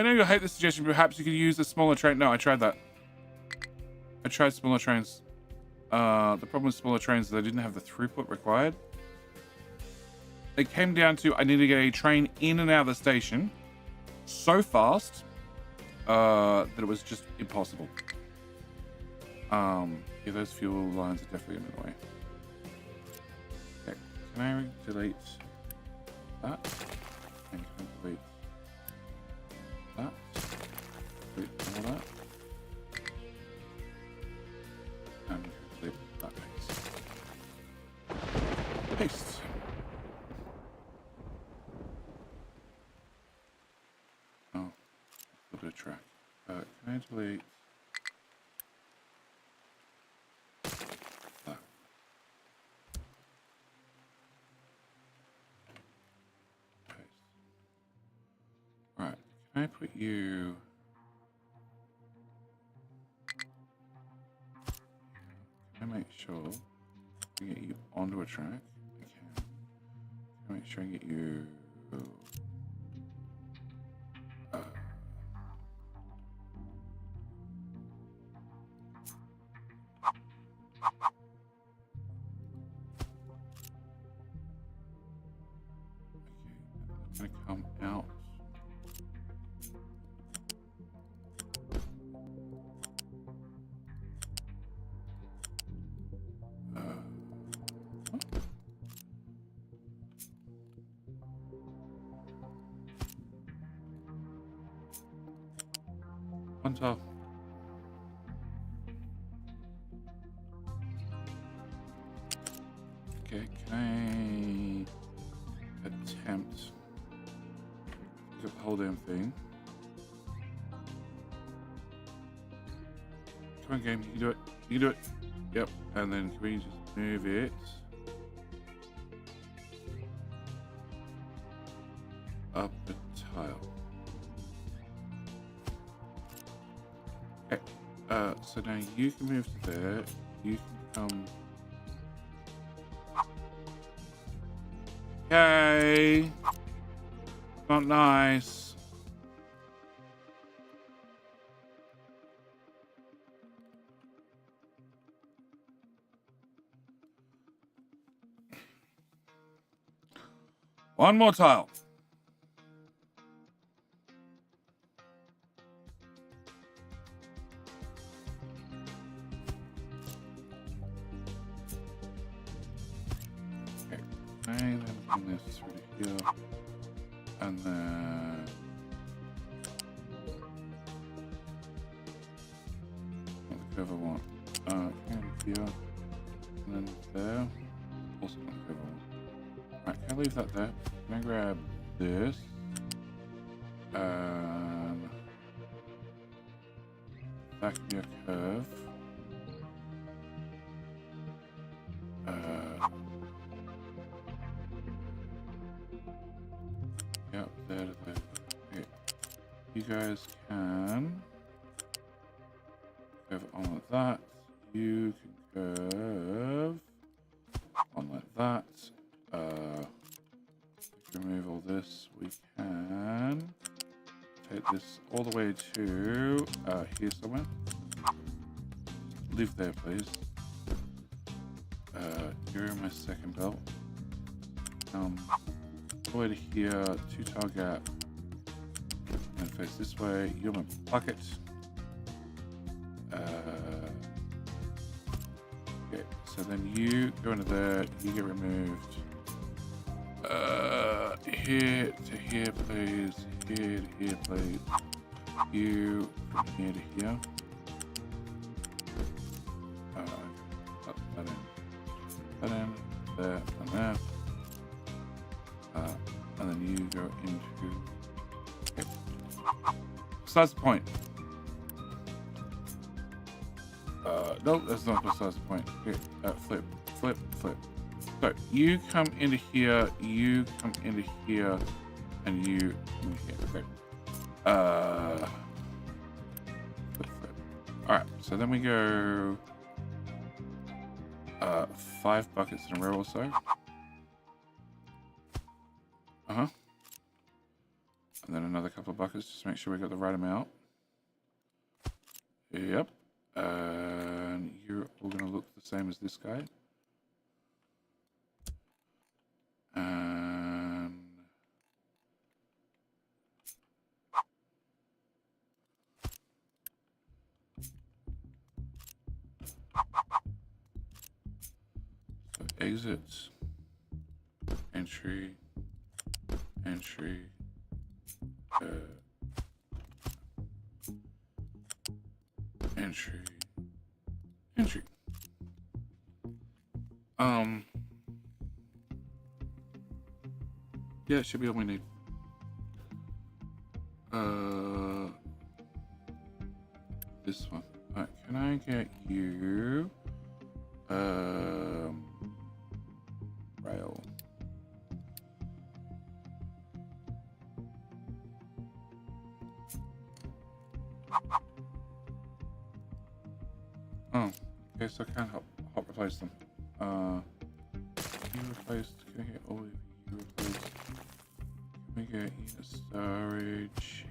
know you hate the suggestion. Perhaps you could use a smaller train. No, I tried that. I tried smaller trains. The problem with smaller trains is they didn't have the throughput required. It came down to I need to get a train in and out of the station so fast that it was just impossible. Yeah, those fuel lines are definitely in the way. Okay, can I delete that? And can I delete that? Delete all that. And delete that paste. Paste. Oh, a little bit of track. Can I delete that? Paste. Right, can I put you... Can I make sure I get you onto a track? I can. Can I make sure I get you... Okay, I'm gonna come out. One tile. Okay, can I attempt to get the whole damn thing? Come on, game, you can do it. You can do it. Yep, and then can we just move it? Up a tile. Okay, so now you can move to there. You can come. Okay. Not nice. One more tile. Okay, and then bring this through here, and then what the curve I want. Here, and then there. Also not the curve I want. Right, can I leave that there? Can I grab this? That can be a curve. Yep, there. Okay. You guys can curve on like that. You can curve on like that. Remove all this. We can take this all the way to here somewhere. Leave there, please. You're in my second belt. All the way to here, 2 tile gap. And face this way. You're my bucket. Okay, so then you go into there. You get removed. Here to here, please. Here to here, please. You from here to here. Up that in. That in, there, and there. And then you go into. Okay. So that's the point. No, that's not besides the point. Here, flip. So you come into here, you come into here, and you come into here. Okay. Flip. Alright, so then we go 5 buckets in a row or so. And then another couple of buckets just to make sure we got the right amount. Yep. And you you're all going to look the same as this guy. And so exit, entry, entry, entry, entry. Yeah, it should be all we need. This one. Alright, can I get you rail? Oh, okay, so I can't hot replace them. You replaced, can I get all of you replaced? Can we get unit storage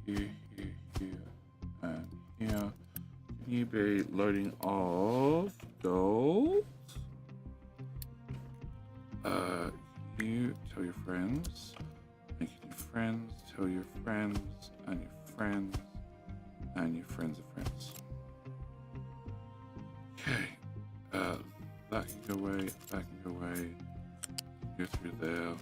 here, here, here, and here? Can you be loading of gold? You tell your friends, make your friends, tell your friends, and your friends, and your friends of friends. Okay, that can go away, that can go away, go through there.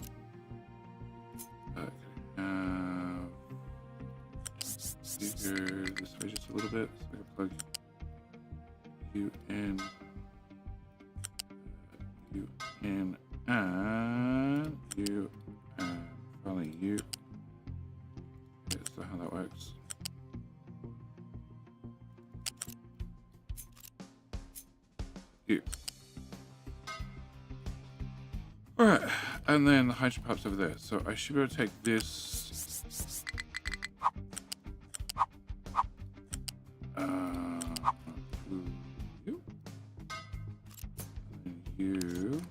You go this way just a little bit, so I can plug you in, and you, and finally you. Okay, so how that works. You. Alright, and then the hydrogen pipes over there. So I should be able to take this. You. And you.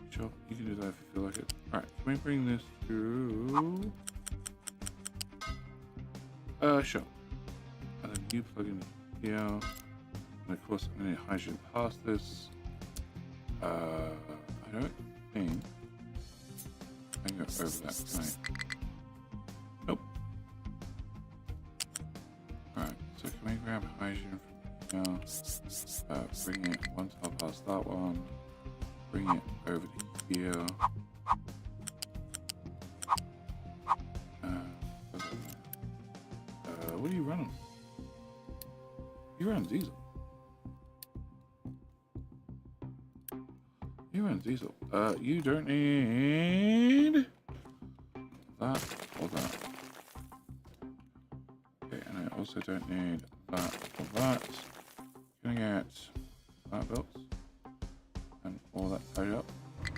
Sure, you can do that if you feel like it. Alright, can we bring this through? Sure. And then you plug in here. And of course, I'm going to hydrogen past this. I don't think I can go over that, can I? Nope. Alright, so can we grab hydrogen from here? Bring it one tile past that one. Bring it over to here. What are you running? You run diesel. You run diesel. You don't need that or that. Okay, and I also don't need that or that. Can I get that built? And all that tied up? Okay,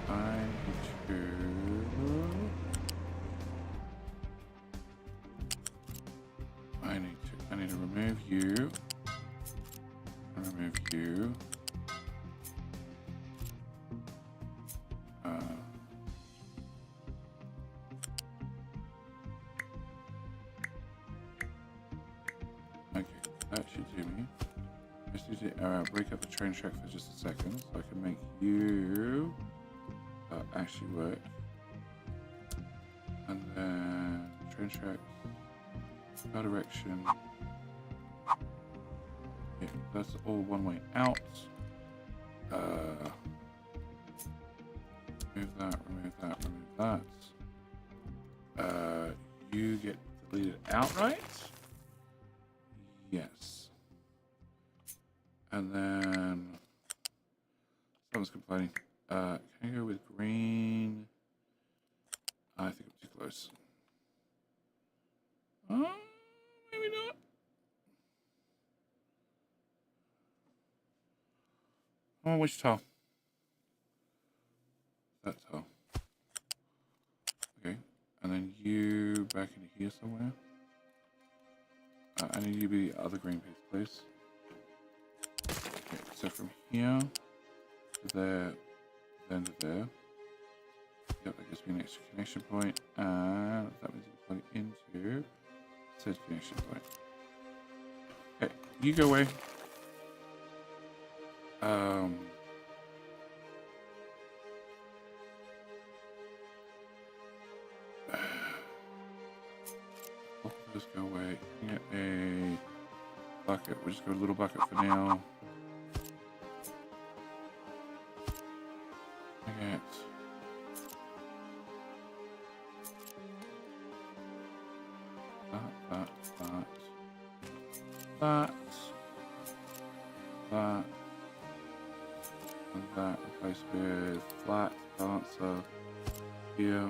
I need to... I need to remove you. Remove you. Okay, that should do me. Just need to break up the train track for just a second so I can make you actually work. And then train track. No direction. Yeah, that's all one way out. Remove that, remove that, remove that. You get deleted outright? Yes. And then someone's complaining. Can I go with green? I think I'm too close. Maybe not. Oh, which tile? That tile. Okay, and then you back into here somewhere. I need you to be the other green piece, please. Okay, so from here, to there, then to there. Yep, that gives me an extra connection point, and that means we plug it into said connection point. Okay, you go away. Just go away. Get a bucket. We'll just go a little bucket for now. Okay. That replaced with flat balancer here,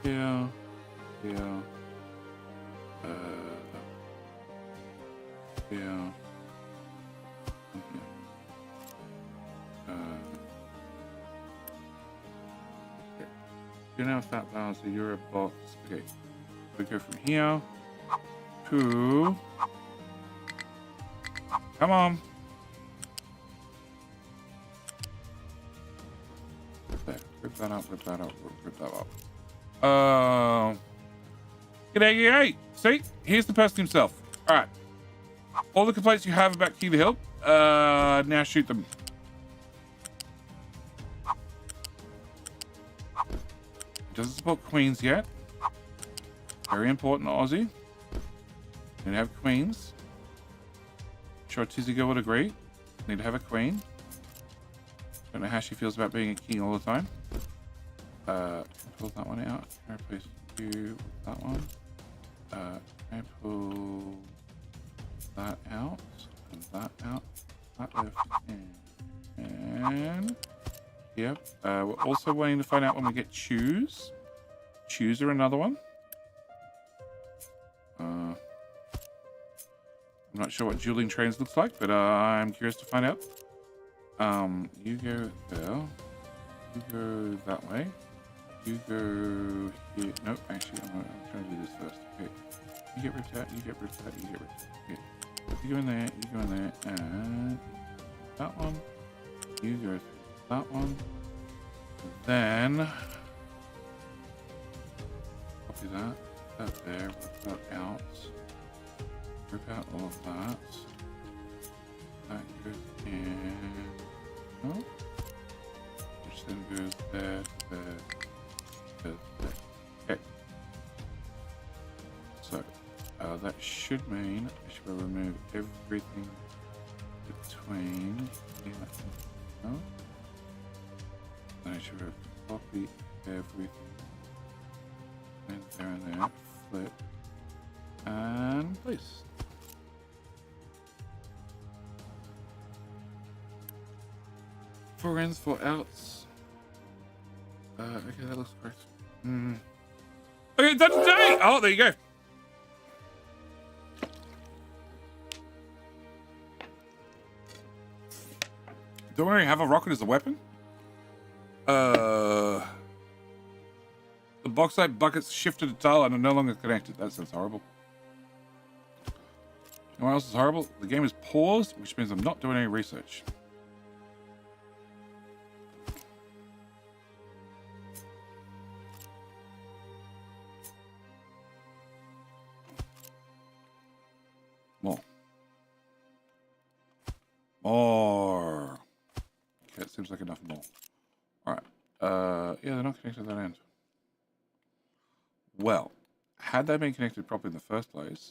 here, here, here, and here. Okay. You're now flat balancer. You're a box. Okay. We go from here to. Come on. There. Rip that up, rip that up, rip that up. G'day. See? Here's the person himself. Alright. All the complaints you have about King of the Hill, now shoot them. It doesn't support queens yet. Very important, Aussie. Need to have queens. Sure, Tizzy Girl would agree. Need to have a queen. Don't know how she feels about being a king all the time. Pull that one out. Can I replace you with that one? Can I pull that out? And that out. That left. And yep. We're also waiting to find out when we get choose. Choose are another one. I'm not sure what dueling trains looks like, but I'm curious to find out. You go there. You go that way. You go here. Nope, actually, I'm trying to do this first. Okay. You get ripped out, you get ripped out, you get ripped out. Okay. You go in there, you go in there, and that one. You go through that one. Then copy that. That there, rip that out. Rip out all of that. That goes in. No? Which then goes there, to there, to there. Okay. So, that should mean I should remove everything between here and no. Then I should copy everything and there, flip, and place. Four ins, 4 outs. Okay, that looks correct. Okay, done today! Oh, there you go. Don't worry, have a rocket as a weapon. The bauxite buckets shifted to tile and are no longer connected. That sounds horrible. You know what else is horrible? The game is paused, which means I'm not doing any research. More. Okay, it seems like enough more. Alright. Yeah, they're not connected to that end. Well, had they been connected properly in the first place...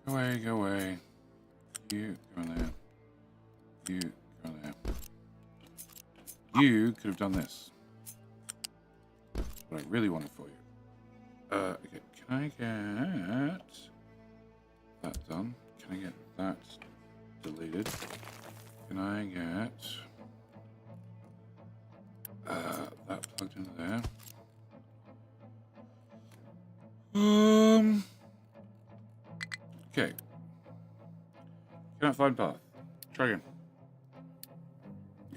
Go away, go away. You go in there. You go in there. You could have done this. What I really wanted for you. Okay, can I get that done? Can I get that deleted? Can I get that plugged into there? Okay. Cannot find path. Try again.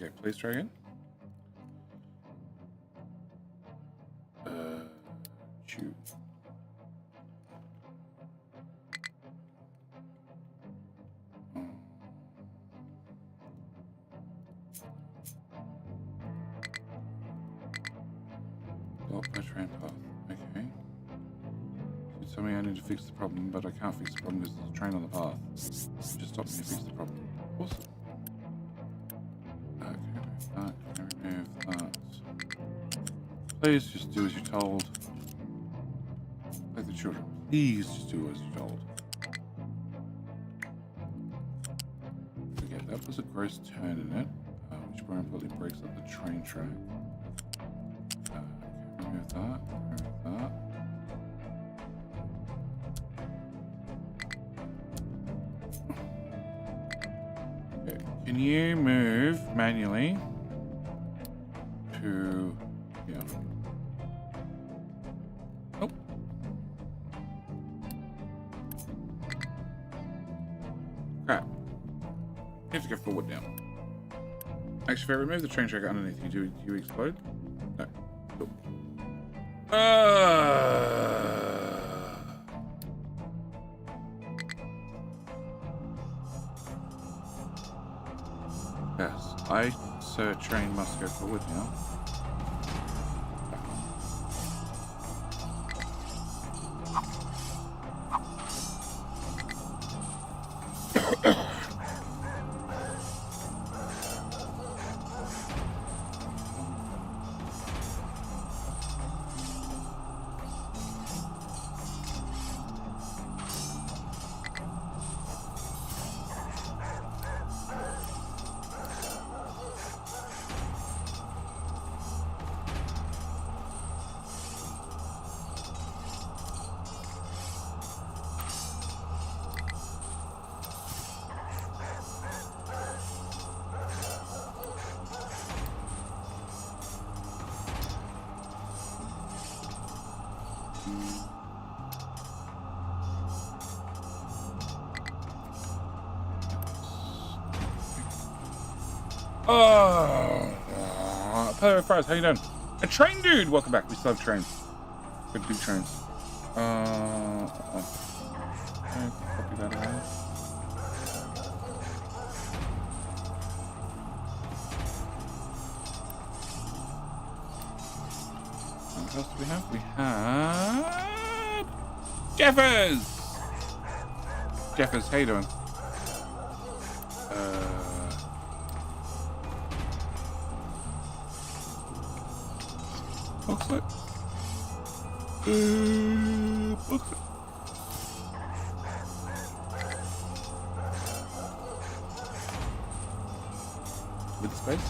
Okay, please try again. Chew. Block by train path. Okay. You tell me I need to fix the problem, but I can't fix the problem because there's a train on the path. Just stop me to fix the problem. Awesome. Okay, remove that. Please just do as you're told. Like the children. Please just do as you're told. Okay, that was a gross turn in it, which probably breaks up the train track. Remove that. Remove that. Okay, can you move manually to here? Nope. Crap. You have to go forward now. Actually, if I remove the train track underneath you, do you explode? No. Cool. Yes, Sir Train must go forward now. Hello, Fries. How you doing? A train dude. Welcome back. We still have trains. Good big trains. Okay, copy that away. What else do we have? We have Jeffers. Jeffers, how you doing? Looks like. Looks like. With the space?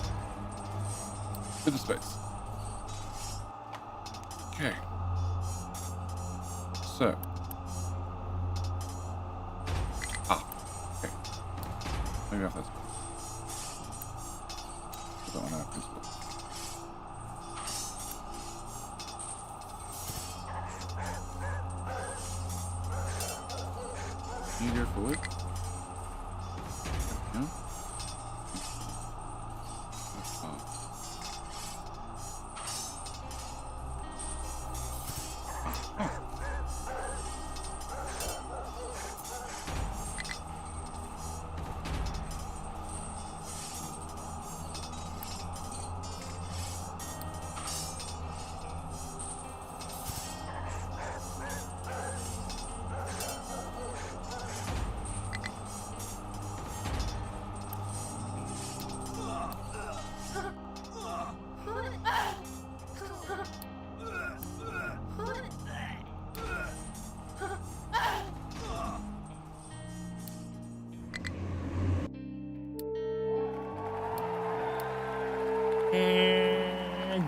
With the space. Okay. So. Okay. Maybe off that space. Put that one out, please. Can you go forward? No?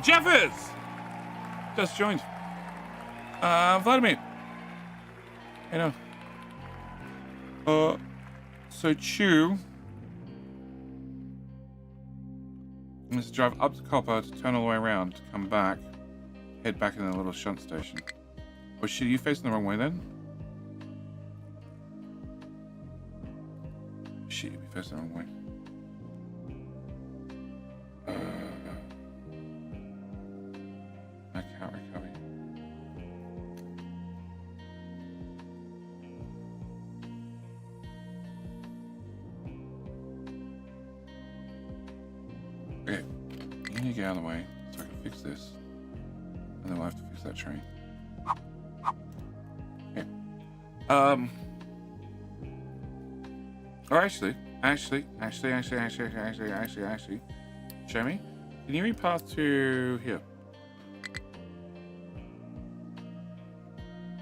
Jeffers! Just joined. Vladimir. You know. So Chew. Let's drive up to Copper to turn all the way around, to come back, head back in the little shunt station. Oh shit, are you facing the wrong way then? Shit, you'd be facing the wrong way. You need to get out of the way so I can fix this. And then we'll have to fix that train. Okay. Or actually, show me. Can you repath to here?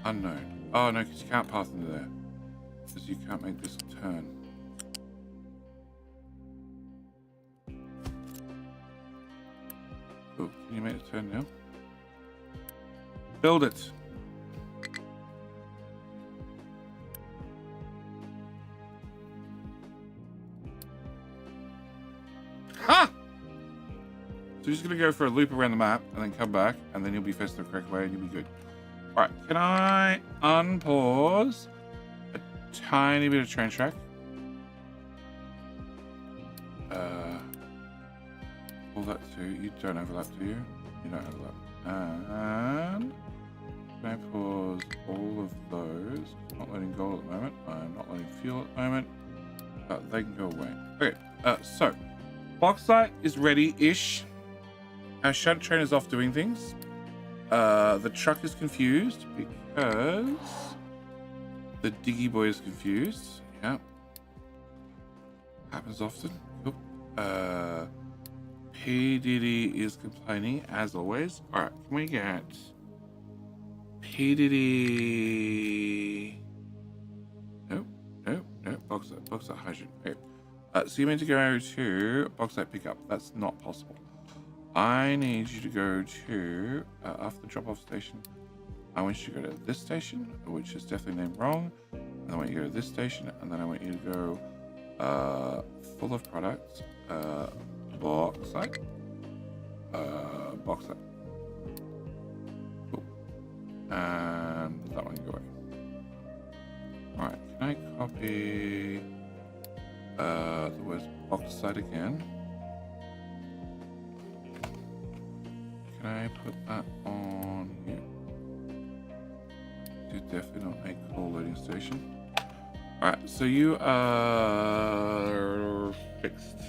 Unknown. Oh no, because you can't path into there. Because you can't make this turn. Oh, can you make it turn now? Build it. Ha! So you're just going to go for a loop around the map and then come back, and then you'll be facing the correct way and you'll be good. Alright, can I unpause a tiny bit of train track? All that too. You don't overlap, do you? You don't overlap. And can I pause all of those? I'm not letting gold at the moment. I'm not letting fuel at the moment. They can go away. Okay, so bauxite is ready-ish. Our shunt train is off doing things. The truck is confused because the diggy boy is confused. Yeah. Happens often. Oop. P. Diddy is complaining, as always. Alright, can we get P. Diddy? Nope. Bauxite hydrogen. Okay. So you meant to go to bauxite pickup. That's not possible. I need you to go to, after the drop-off station, I want you to go to this station, which is definitely named wrong. And I want you to go to this station, and then I want you to go full of products, bauxite. Bauxite. Cool. And that one can go away. Alright, can I copy the words bauxite again? Can I put that on here? You're definitely not a coal loading station. Alright, so you are fixed,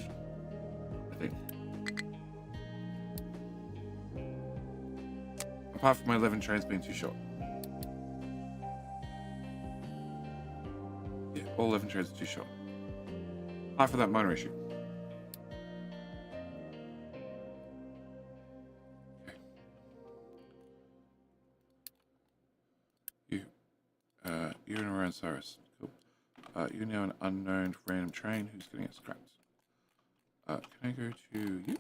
I think. Apart from my 11 trains being too short. Yeah, all 11 trains are too short. Apart from that minor issue. You're in around Cyrus. Cool. You're now an unknown random train who's going to get scrapped. Can I go to you?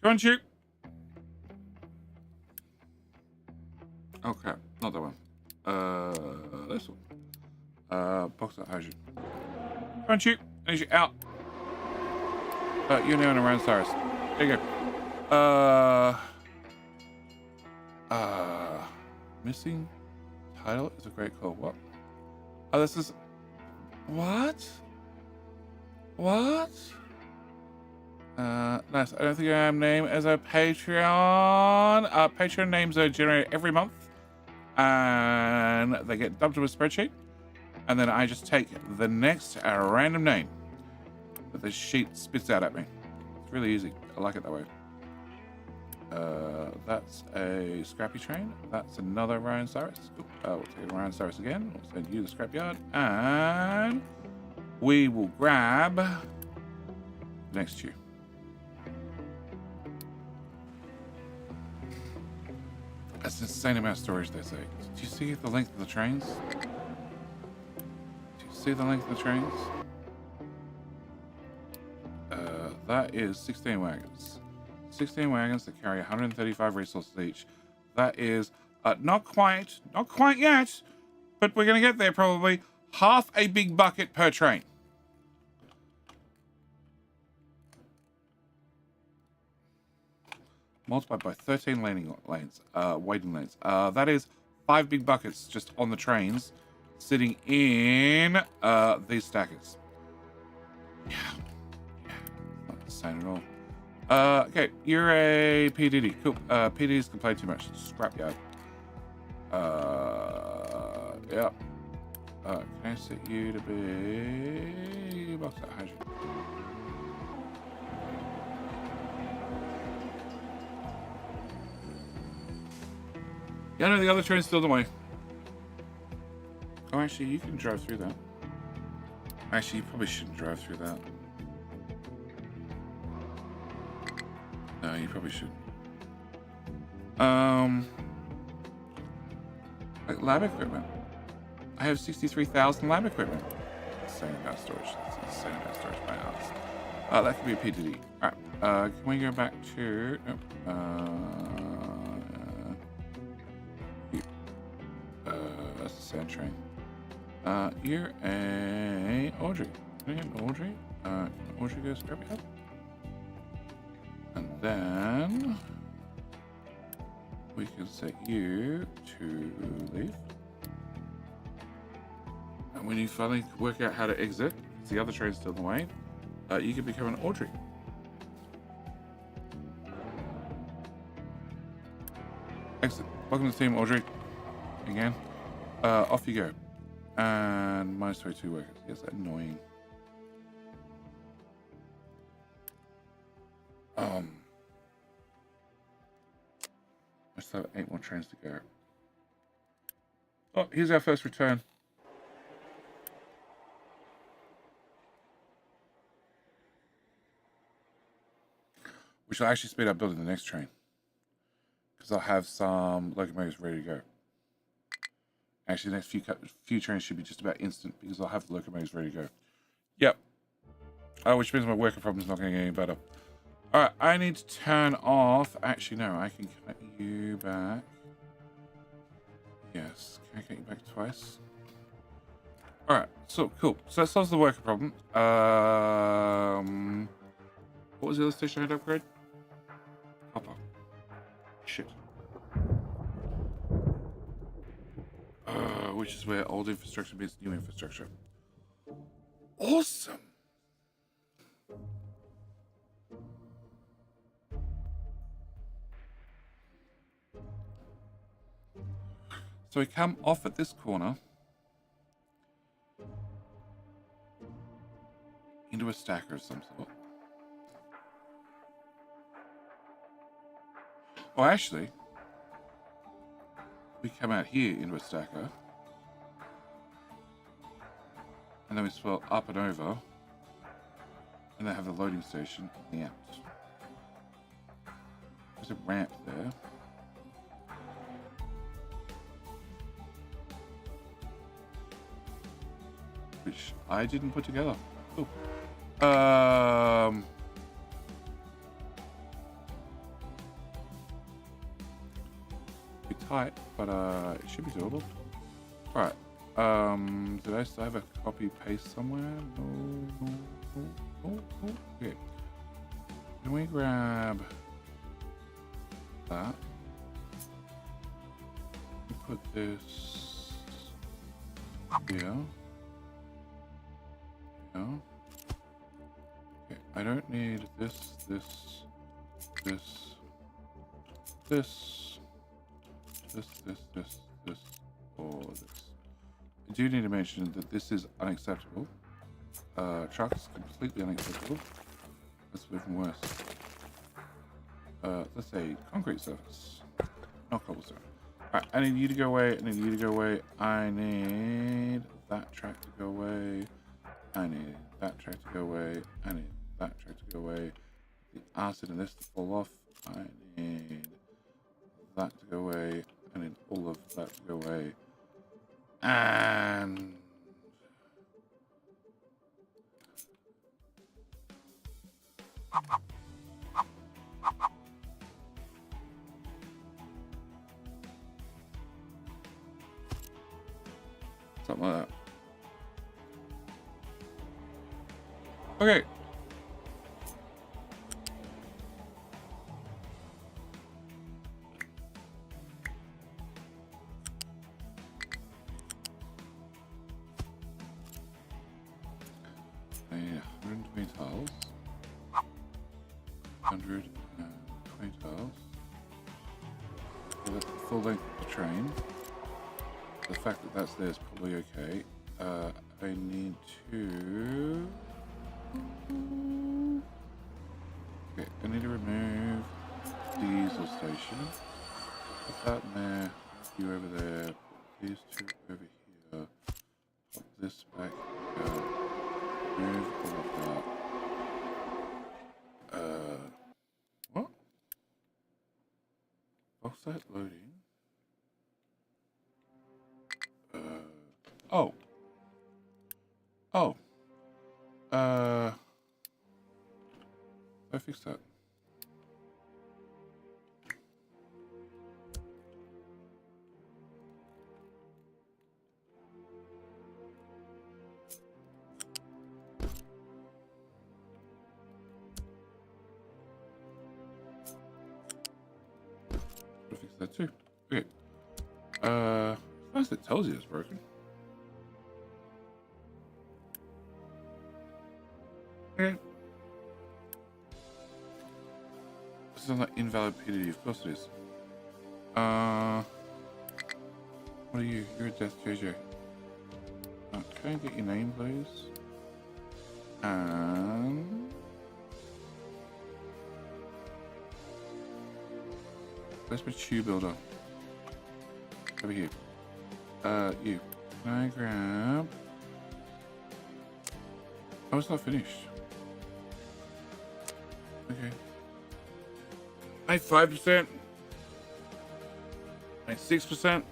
Come on, shoot. Oh crap, not that one. This one. Bauxite hydrogen. Come on, shoot. I need you out. You're now in around Cyrus. There you go. Missing title is a great call. What? Oh, this is... What? What? Nice. I don't think I am named as a Patreon. Patreon names are generated every month. And they get dumped to a spreadsheet. And then I just take the next random name that the sheet spits out at me. It's really easy. I like it that way. That's a scrappy train. That's another Ryan Cyrus. Cool. We'll take Ryan Cyrus again. We'll send you the scrapyard. And we will grab next to you. That's an insane amount of storage, they say. Do you see the length of the trains? See the length of the trains? That is 16 wagons. 16 wagons that carry 135 resources each. That is not quite yet, but we're going to get there probably. Half a big bucket per train. Multiplied by 13 waiting lanes. That is 5 big buckets just on the trains. Sitting in these stackers. Yeah. Not insane at all. Okay, you're a PDD. Cool. PDDs can play too much. Scrapyard. Yeah. Can I set you to be box at hydrogen? Yeah, no, the other train's still the way. Oh, actually, you can drive through that. Actually, you probably shouldn't drive through that. No, you probably shouldn't. Like lab equipment. I have 63,000 lab equipment. Insane amount of storage. That's insane amount of storage by house. That could be a PDD. Alright, can we go back to... that's the sand train. You're a Audrey. Can I get an Audrey? Can Audrey go scrap me up? And then we can set you to leave. And when you finally work out how to exit, because the other train's still in the way, you can become an Audrey. Exit. Welcome to the team, Audrey. Again. Off you go. And minus 22 workers. Yes, annoying. I still have 8 more trains to go. Oh, here's our first return. Which will actually speed up building the next train. Because I'll have some locomotives ready to go. Actually, the next few trains should be just about instant because I'll have the locomotives ready to go. Yep. Which means my worker problem's not going to get any better. Alright, I need to turn off... Actually, no, I can connect you back. Yes, can I connect you back twice? Alright, so cool. So that solves the worker problem. What was the other station I had to upgrade? Hopper. Shit. Which is where old infrastructure meets new infrastructure. Awesome! So we come off at this corner into a stacker of some sort. Oh, actually, we come out here into a stacker, and then we swirl up and over, and then have the loading station in the out. There's a ramp there. Which I didn't put together. Cool. Be tight, but it should be doable. Alright. Did I still have a copy paste somewhere? No. Okay. Can we grab that? Put this here. No. Okay, I don't need this, or this. I do need to mention that this is unacceptable. Trucks, completely unacceptable. That's even worse. Let's say concrete surface, not cobblestone. Alright, I need you to go away, I need you to go away, I need that track to go away. I need that track to go away. I need that track to go away. The acid in this to fall off. I need that to go away. I need all of that to go away. And something like that. Okay. I need 120 tiles. 120 tiles. So that's the full length of the train. the fact that that's there is probably okay. I need to... Okay, I need to remove diesel station. Put that in there. You over there. Put these two over here. Pop this back here. Remove all of that. What? Offset loading. Oh. Oh. I fixed that. I fixed that too. Okay. It's nice it tells you it's broken. Okay. This is not invalid PDD, of course it is. What are you? You're a Death JJ. Can I get your name, please? And... where's my tube builder? Over here. You. Can I grab... oh, it's not finished. Okay. 95%. 96%.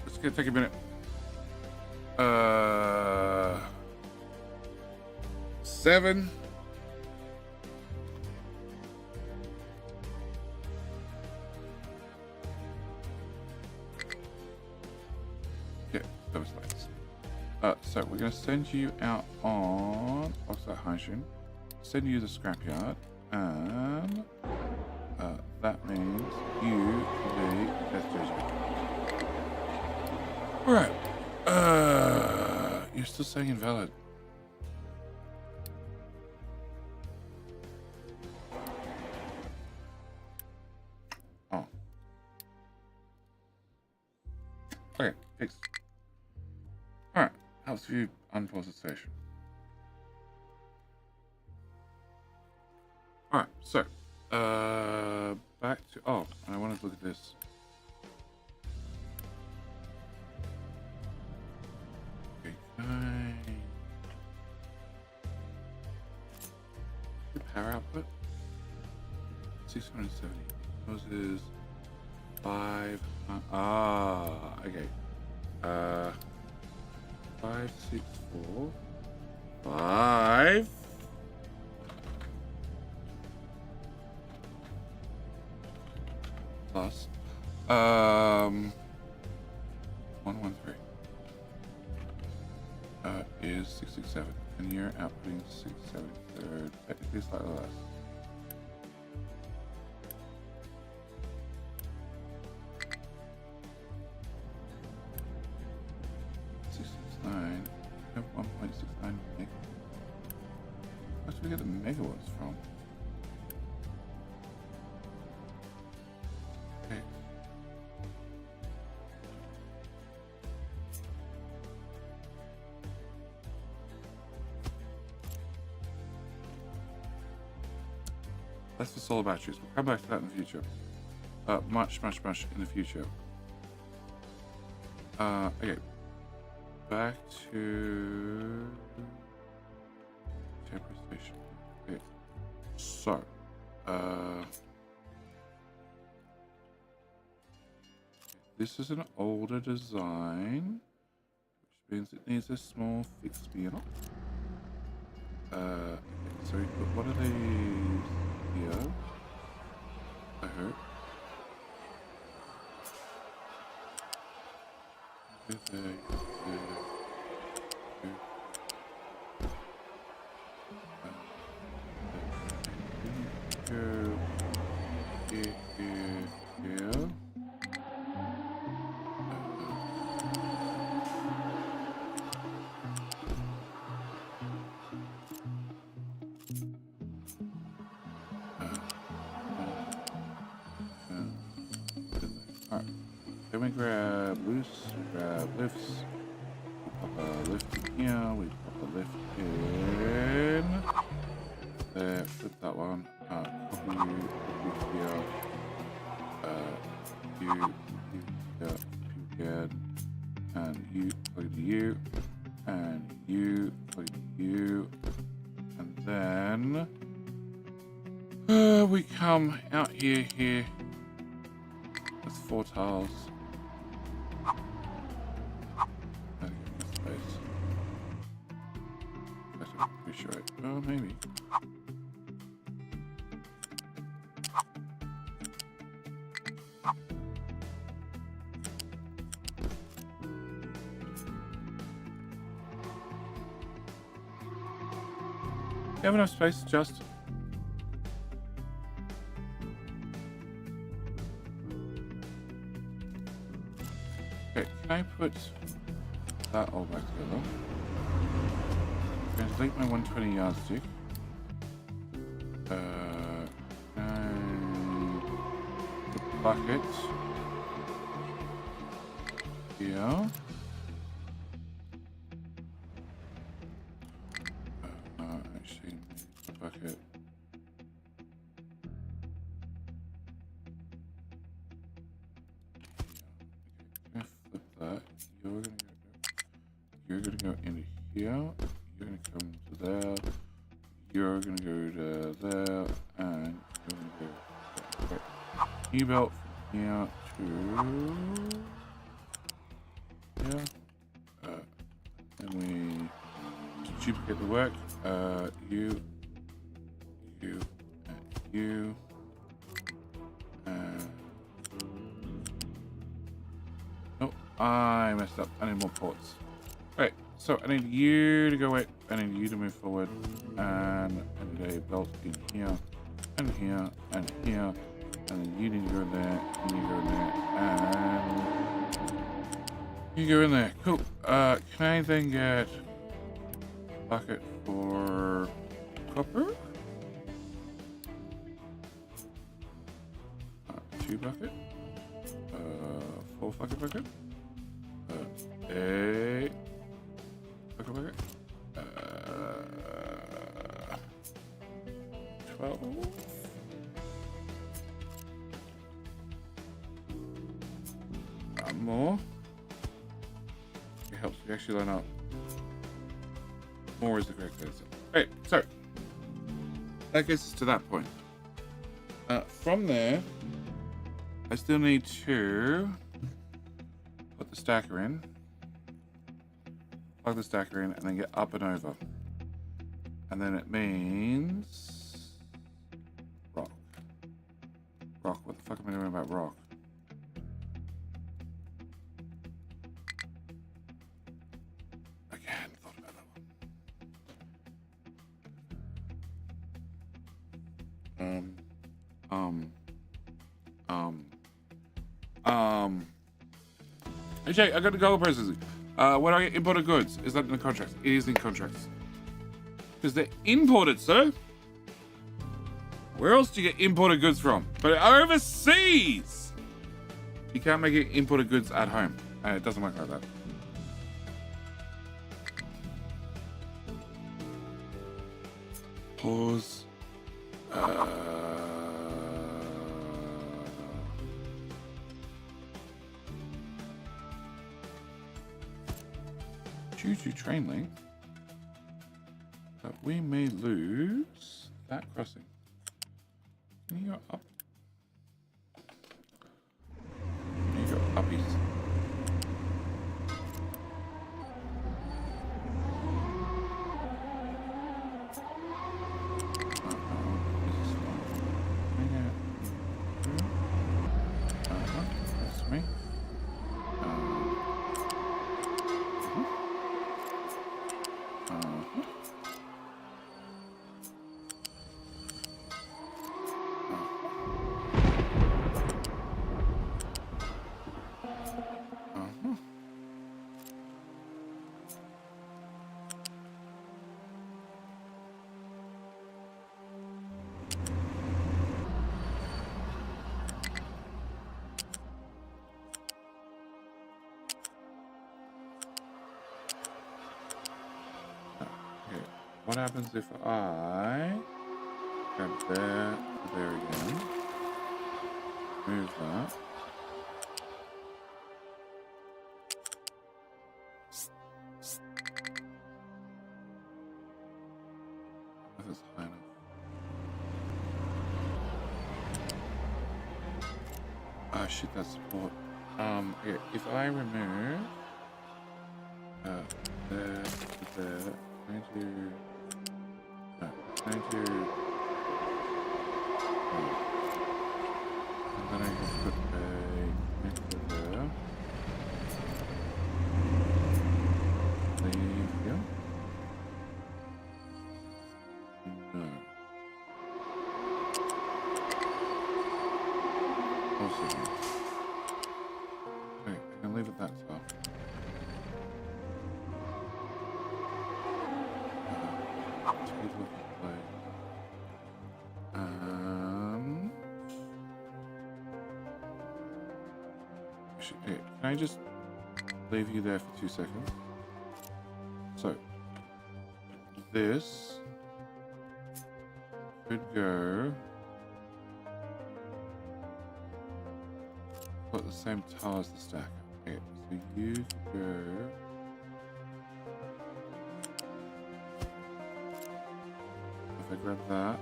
It's gonna take a minute. 7. Yeah, that was nice. So we're gonna send you out on oxide hydrogen. Send you to the scrapyard, and that means you will be Death JJ. Alright. You're still saying invalid. Oh. Okay, fixed. Alright, helps you unpause the station. Alright, so, back to, oh, I wanted to look at this. Okay, power output? 670. Those is 5, okay. 5, 6, 4, 5. Plus 113 is 667, and you're outputting 673, technically slightly less. We have 1.69 meg. Where do we get the megawatts from? Okay. That's for solar batteries. We'll come back to that in the future. Much in the future. Okay. Back to temporary station. Okay. So, this is an older design, which means it needs a small fixed spinner. Okay, so we put one of these here. I hope. Then me grab loose, grab lifts. We pop a lift in here, we pop a lift in there, flip that one, copy you here, you here, again, and you plug into you, and you plug into you, and then we come out here. That's 4 tiles. Space. Better pretty sure it. Oh, maybe. You have enough space, just. Okay, can I put that all back together? I'm going to delete my 120 yardstick. The bucket here. Actually, the bucket. You're gonna go into here. You're gonna come to there. You're gonna go to there, and you're gonna go there. Okay. E-belt from here to here. And we duplicate the work. You, and you, and oh, I messed up. I need more ports. Right, so I need you to go away. I need you to move forward, and I need a belt in here, and here, and here, and then you need to go in there, and you go in there, and you go in there. Cool. Can I then get a bucket for copper? 2 bucket. 4 bucket. A bucket. 12. More. It helps me actually line up. More is the correct answer. Okay, so that gets us to that point. From there, I still need to put the stacker in, plug the stacker in, and then get up and over. And then it means rock. Rock. What the fuck am I doing about rock? I hadn't thought about that one. Hey Jay, I got the gold processing. Where do I get imported goods? Is that in the contracts? It is in contracts. Because they're imported, sir. Where else do you get imported goods from? But overseas! You can't make it imported goods at home. It doesn't work like that. Pause. Due to train length, that we may lose that crossing. Can you go up? Can you go uppies? That's me. Okay, what happens if I grab there again, move that. If it's high enough. Oh shit, that's support. Okay, if I remove there, going to and then I can put a connector there. Leave here. No. Also, okay, I can leave it that far. Can I just leave you there for 2 seconds? So, this could go at the same tile as the stack. Okay, so you could go. If I grab that,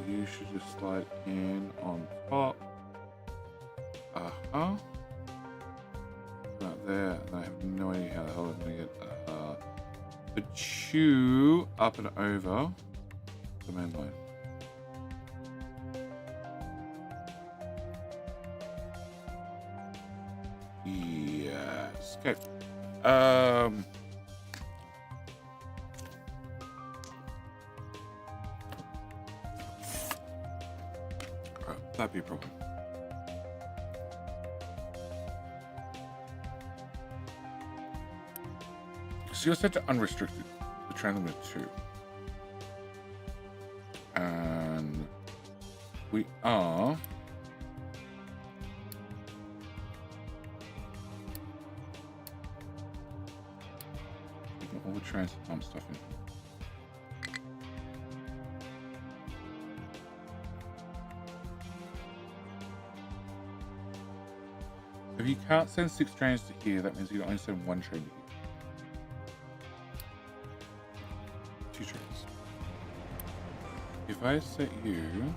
you should just slide in on top. Out there, and I have no idea how the hell I'm gonna get the chew up and over the main line. Yes. Okay. That'd be a problem. So you're set to unrestricted, the train limit 2. And we are taking all the transit pump stuff in. If you can't send 6 trains to here, that means you can only send 1 train to here. 2 trains. If I set you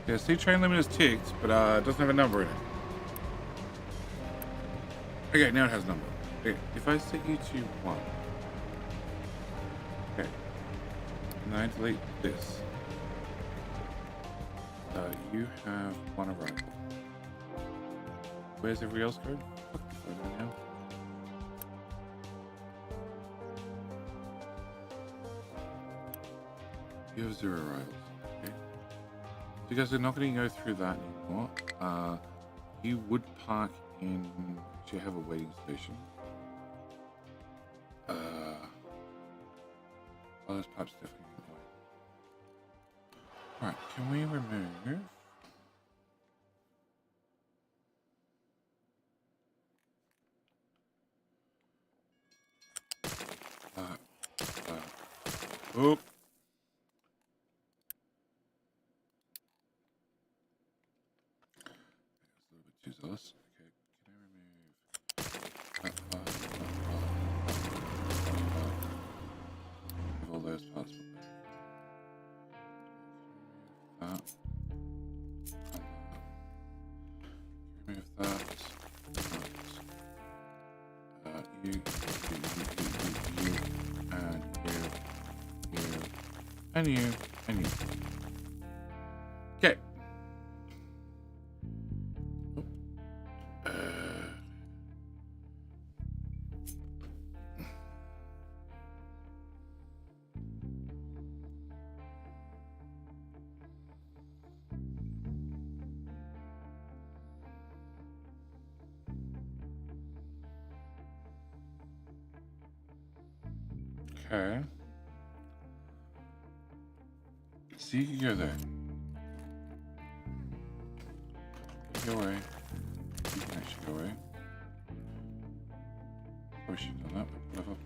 yeah, see, train limit is ticked, but it doesn't have a number in it. Okay, now it has a number. Okay, if I set you to 1. Okay. And I delete this. You have 1 arrival. Where's everybody else going? Fuck this, I don't know. You have 0 arrivals. Okay. So you guys are not going to go through that anymore. You would park in. Actually, have a waiting station. Oh, those pipes definitely going away. Alright, can we remove? Oop. It's a little bit too zealous. Okay, can I remove that part, all those parts? That. Remove that. You, and you, and you. Okay. Okay. So you can go there. go away. You can actually go away. Probably should have done that, but whatever.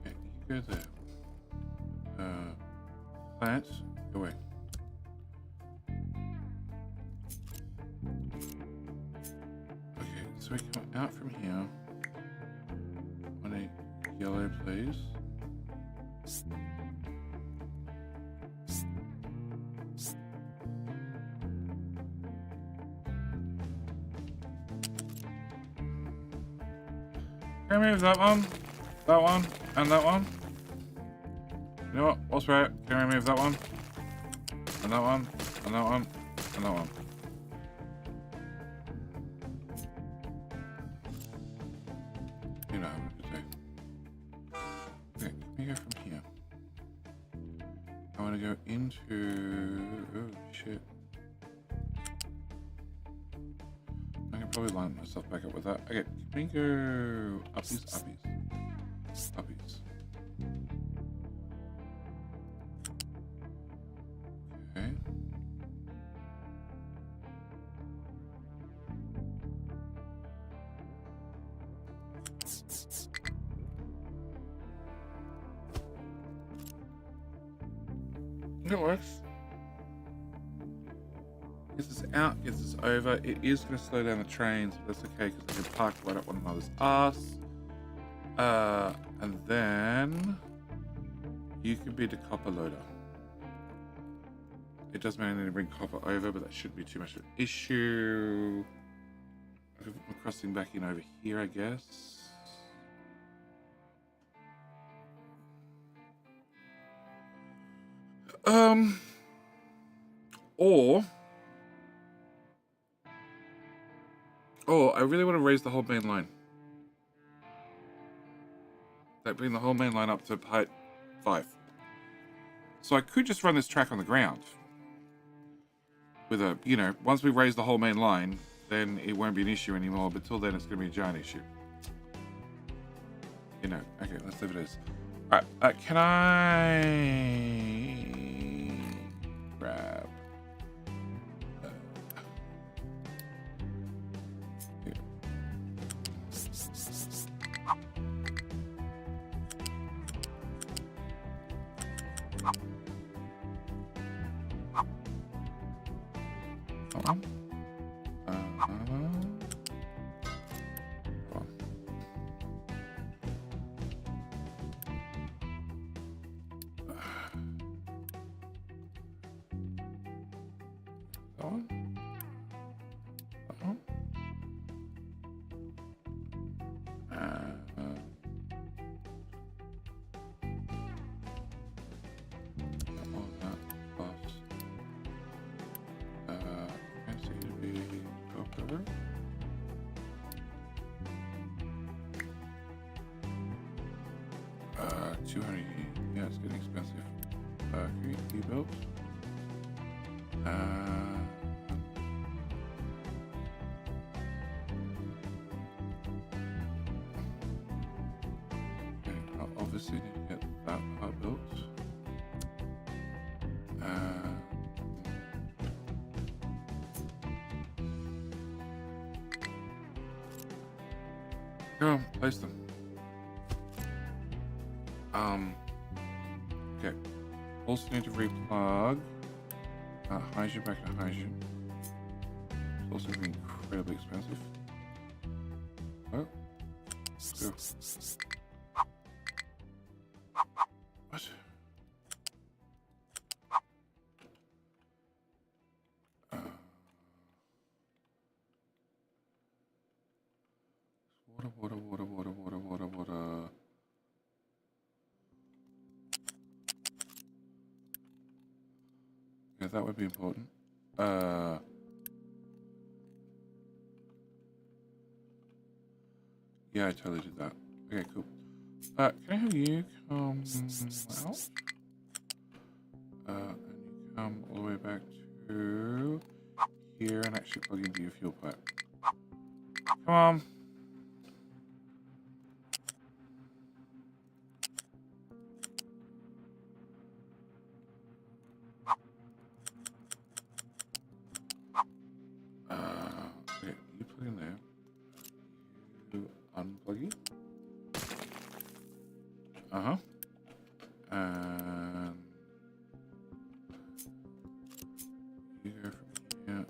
Okay, you go there. Plants, go away. Okay, so we come out from here on a yellow, please. Can I move that one, and that one? You know what? What's right? Can I remove that one? And that one? And that one? And that one? You know what to do. Okay, let me go from here. I want to go into... Oh, shit. I can probably line myself back up with that. Okay, can we go... Uppies, uppies. Uppies. Okay. It works. Gets this out, gets this over. It is going to slow down the trains, but that's okay because they can park right up one another's ass. And then you can be the copper loader. It does mean I need to bring copper over, but that shouldn't be too much of an issue. I can put my crossing back in over here, I guess. Or I really want to raise the whole main line. Like bring the whole main line up to height 5. So I could just run this track on the ground. With a, you know, once we raise the whole main line, then it won't be an issue anymore. But till then, it's going to be a giant issue. You know, okay, let's leave it as. Alright, can I grab... Here. Hold on. Yeah, it's getting expensive. Can you build? Okay, I'll obviously need to get that part built. Go on, place them. Okay. Also need to replug hydrogen back to hydrogen. It's also going to be incredibly expensive. Oh. Go. What? Water. Yeah, that would be important. Yeah, I totally did that. Okay, cool. Can I have you come out? And you come all the way back to here and actually plug into your fuel pipe. Come on. Okay, you plug in there. You unplug it. Uh-huh. And you go from here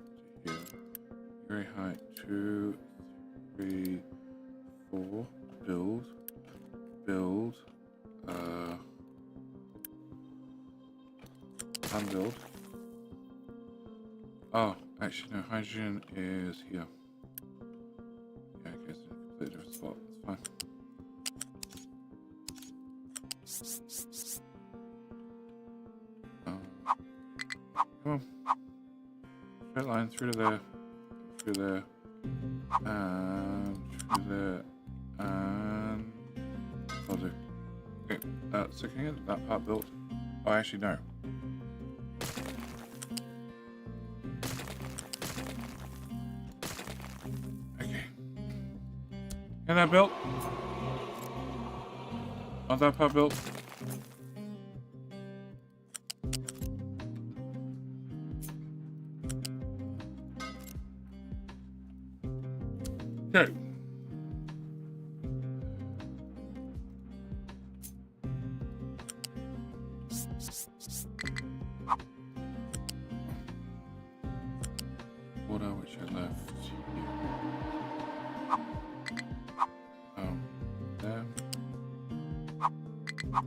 to here. Very high. 2, 3, 4. Build. Build. Unbuild. Oh, actually no, hydrogen is here. Yeah, okay, it's in a completely different spot. It's fine. Come on. Straight line through to there. Through there. And through there. And I'll do. Okay, so can you get that part built? Oh, actually no. Get that built? Want that part built? Okay. Water which I left here. There.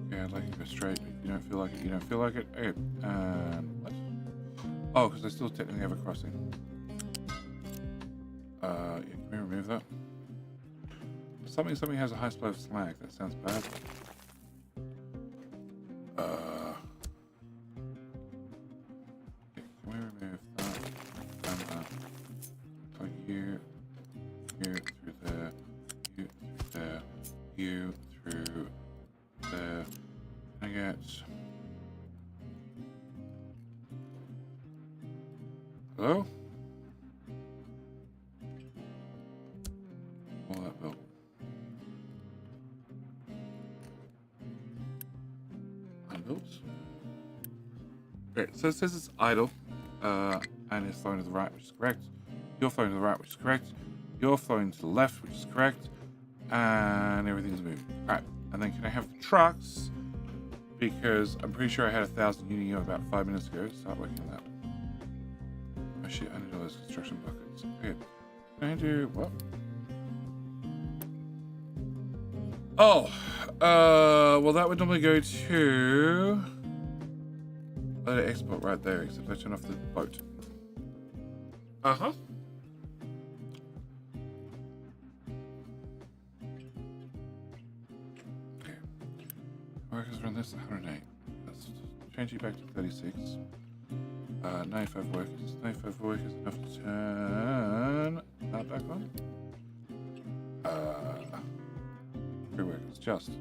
Yeah, I'd like to go straight, but if you don't feel like it, you don't feel like it. Okay, and what? Oh, because I still technically have a crossing. Yeah, can we remove that? Something has a high supply of slag. That sounds bad. Okay, can we remove that and that? So you through there, you through there, you through there. Can I get? Hello? All that built. Unbuilt. Great. So it says it's idle, and it's flowing to the right, which is correct. You're flowing to the right, which is correct. You're flowing to the left, which is correct. And everything's moving. Alright. And then can I have the trucks? Because I'm pretty sure I had 1,000 uni about 5 minutes ago. Start working on that. Oh shit, I need all those construction buckets. Okay. Can I do what? Oh, well that would normally go to let it export right there, except I turn off the boat. Uh-huh. Okay. Workers run this 108. Let's change it back to 36. 95 workers. 95 workers enough to turn that back on. 3 workers, just. I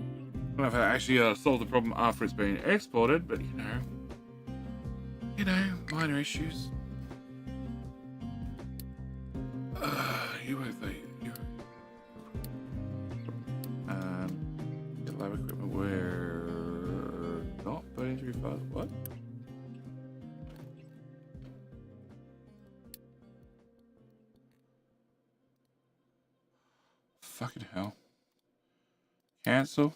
don't know if I actually solved the problem after it's been exported, but you know, minor issues. You work there. The lab equipment we're not burning through fast. What? Fucking hell. Cancel.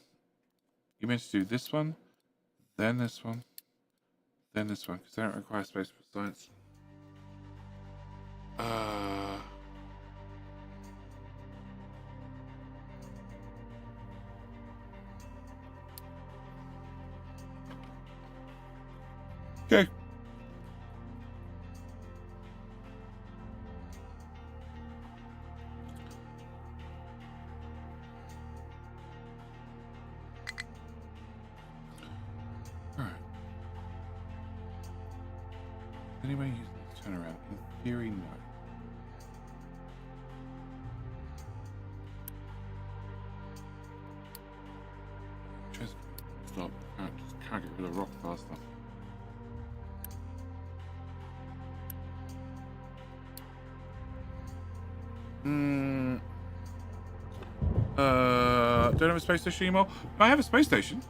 You meant to do this one, then this one, then this one, because they don't require space for science. Okay. Anybody use this turnaround? In theory, no. Just stop. Just can't get rid of rock fast enough. Don't have a space station anymore. I have a space station.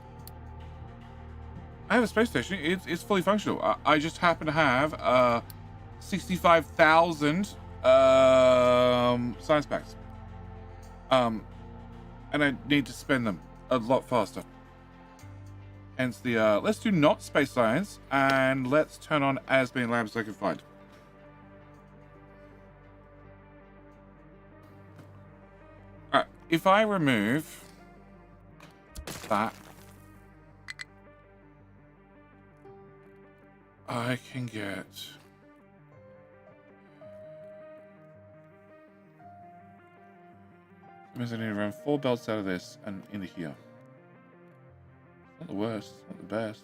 It's fully functional. I just happen to have 65,000 science packs. And I need to spend them a lot faster. Hence the let's do not space science and let's turn on as many labs as I can find. Alright, if I remove that, I can get that means I need to run 4 belts out of this and into here. Not the worst, not the best.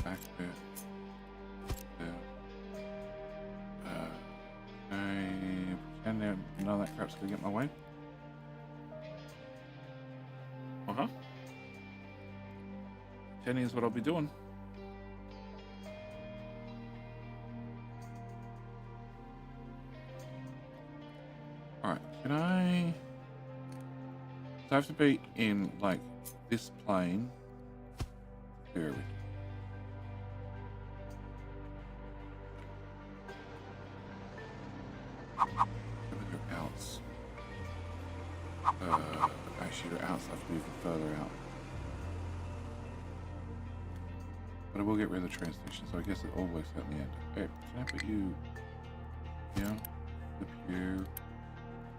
Back bit. None of that crap's gonna get in my way. Pretending is what I'll be doing. Alright, can I... So I have to be in, like, this plane. Here we go. Actually, the outs have to move further out. But I will get rid of the train station, so I guess it all works out in the end. Okay, can I put you... Yeah, flip you,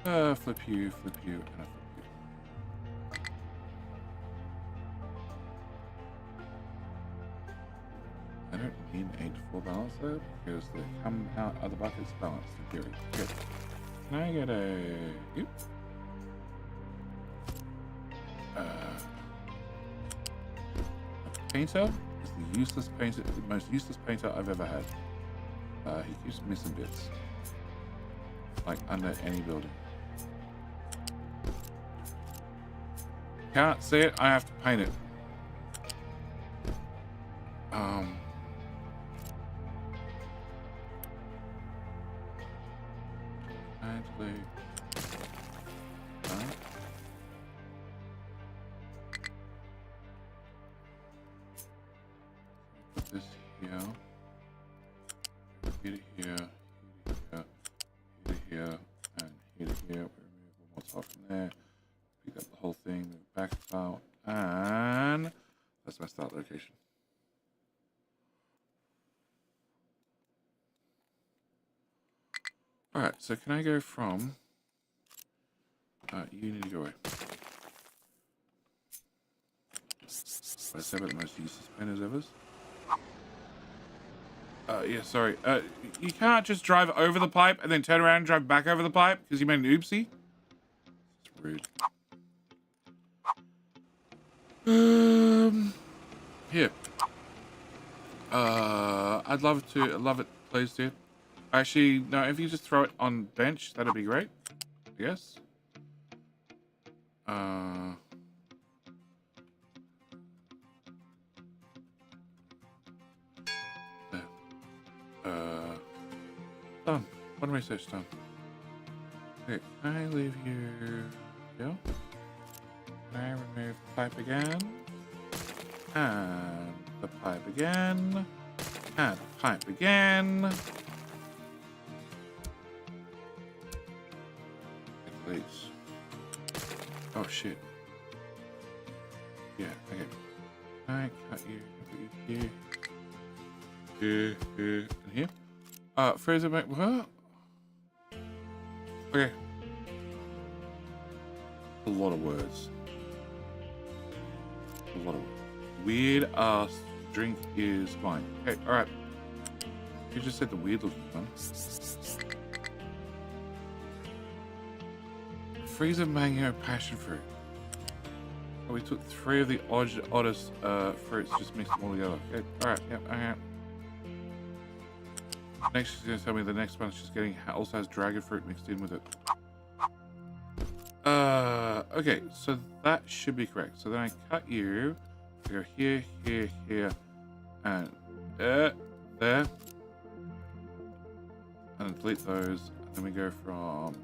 and I flip you. I don't need 8 to 4 balance though, because they come out of the buckets balanced in theory. Good. Can I get a... Yep. Painter is the useless painter, the most useless painter I've ever had. He keeps missing bits, like under any building. Can't see it. I have to paint it. Actually. This here, hit it here, hit it here, and hit it here. We remove one more top from there. Pick up the whole thing, move back out, and that's my start location. Alright, so can I go from... you need to go away. Let's say about the most useless painters ever. Yeah, sorry. You can't just drive over the pipe and then turn around and drive back over the pipe because you made an oopsie. It's rude. Here. I'd love it, please, dude. Actually, no, if you just throw it on bench, that'd be great. I guess. Done. One research done. Okay, can I leave you? Go. Can I remove the pipe again? And the pipe again. And the pipe again. At least. Oh shit. Yeah, okay. I cut you, put you here. Here, and here. Fraser, mate, what? Okay. A lot of words. A lot of words. Weird ass drink is fine. Okay, alright. You just said the weird looking one. Freezer mango passion fruit. Oh, we took 3 of the oddest fruits, just mixed them all together. Okay, alright, yep, okay. Next, she's going to tell me the next one she's getting also has dragon fruit mixed in with it. Okay, so that should be correct. So then I cut you, I go here, here, here, and there, and then delete those, and then we go from,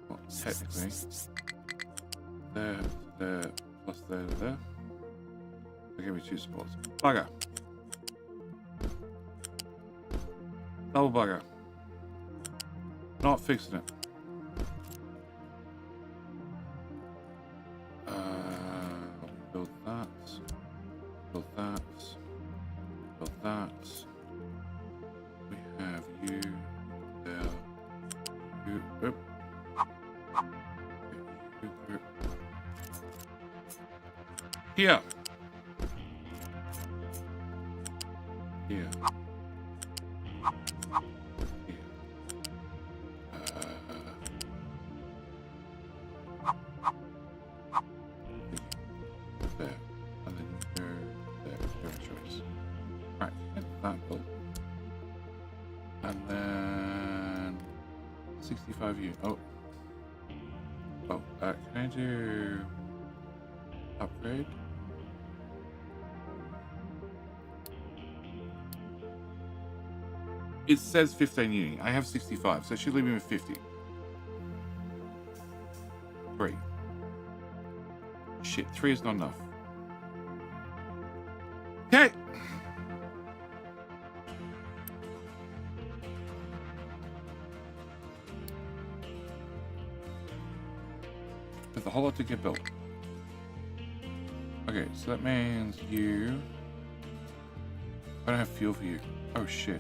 well, technically, there, there, plus there to there. That gave me 2 spots. Bugger. Double bugger. Not fixing it. Build that. Build that. Build that. We have you there. You. Oop. You go. Here. Here. There, and then you go there. Your choice. Right, get that built, and then 65 U. Oh, can I do upgrade? It says 15 uni. I have 65, so it should leave me with 50. 3. Shit, 3 is not enough. Okay. There's a whole lot to get built. Okay, so that means you... I don't have fuel for you. Oh shit.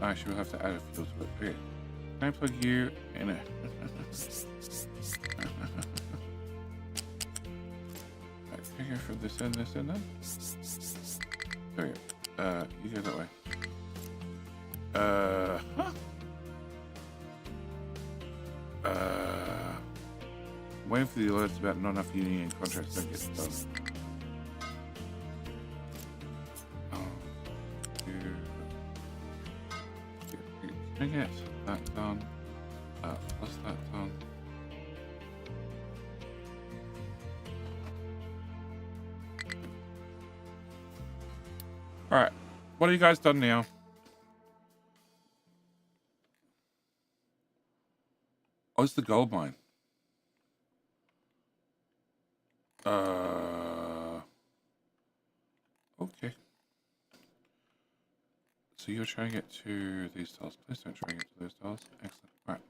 Actually, we'll have to add a fuel to it. Okay. Can I plug you in a... Can I go from this end, then? There we go. You go that way. Huh? I'm waiting for the alerts about not enough union contracts don't get done. Can I get that done? Plus that done. Alright, what have you guys done now? Oh, it's the gold mine. Okay. So you're trying to get to these tiles. Please don't try and get to those tiles. Excellent. Right.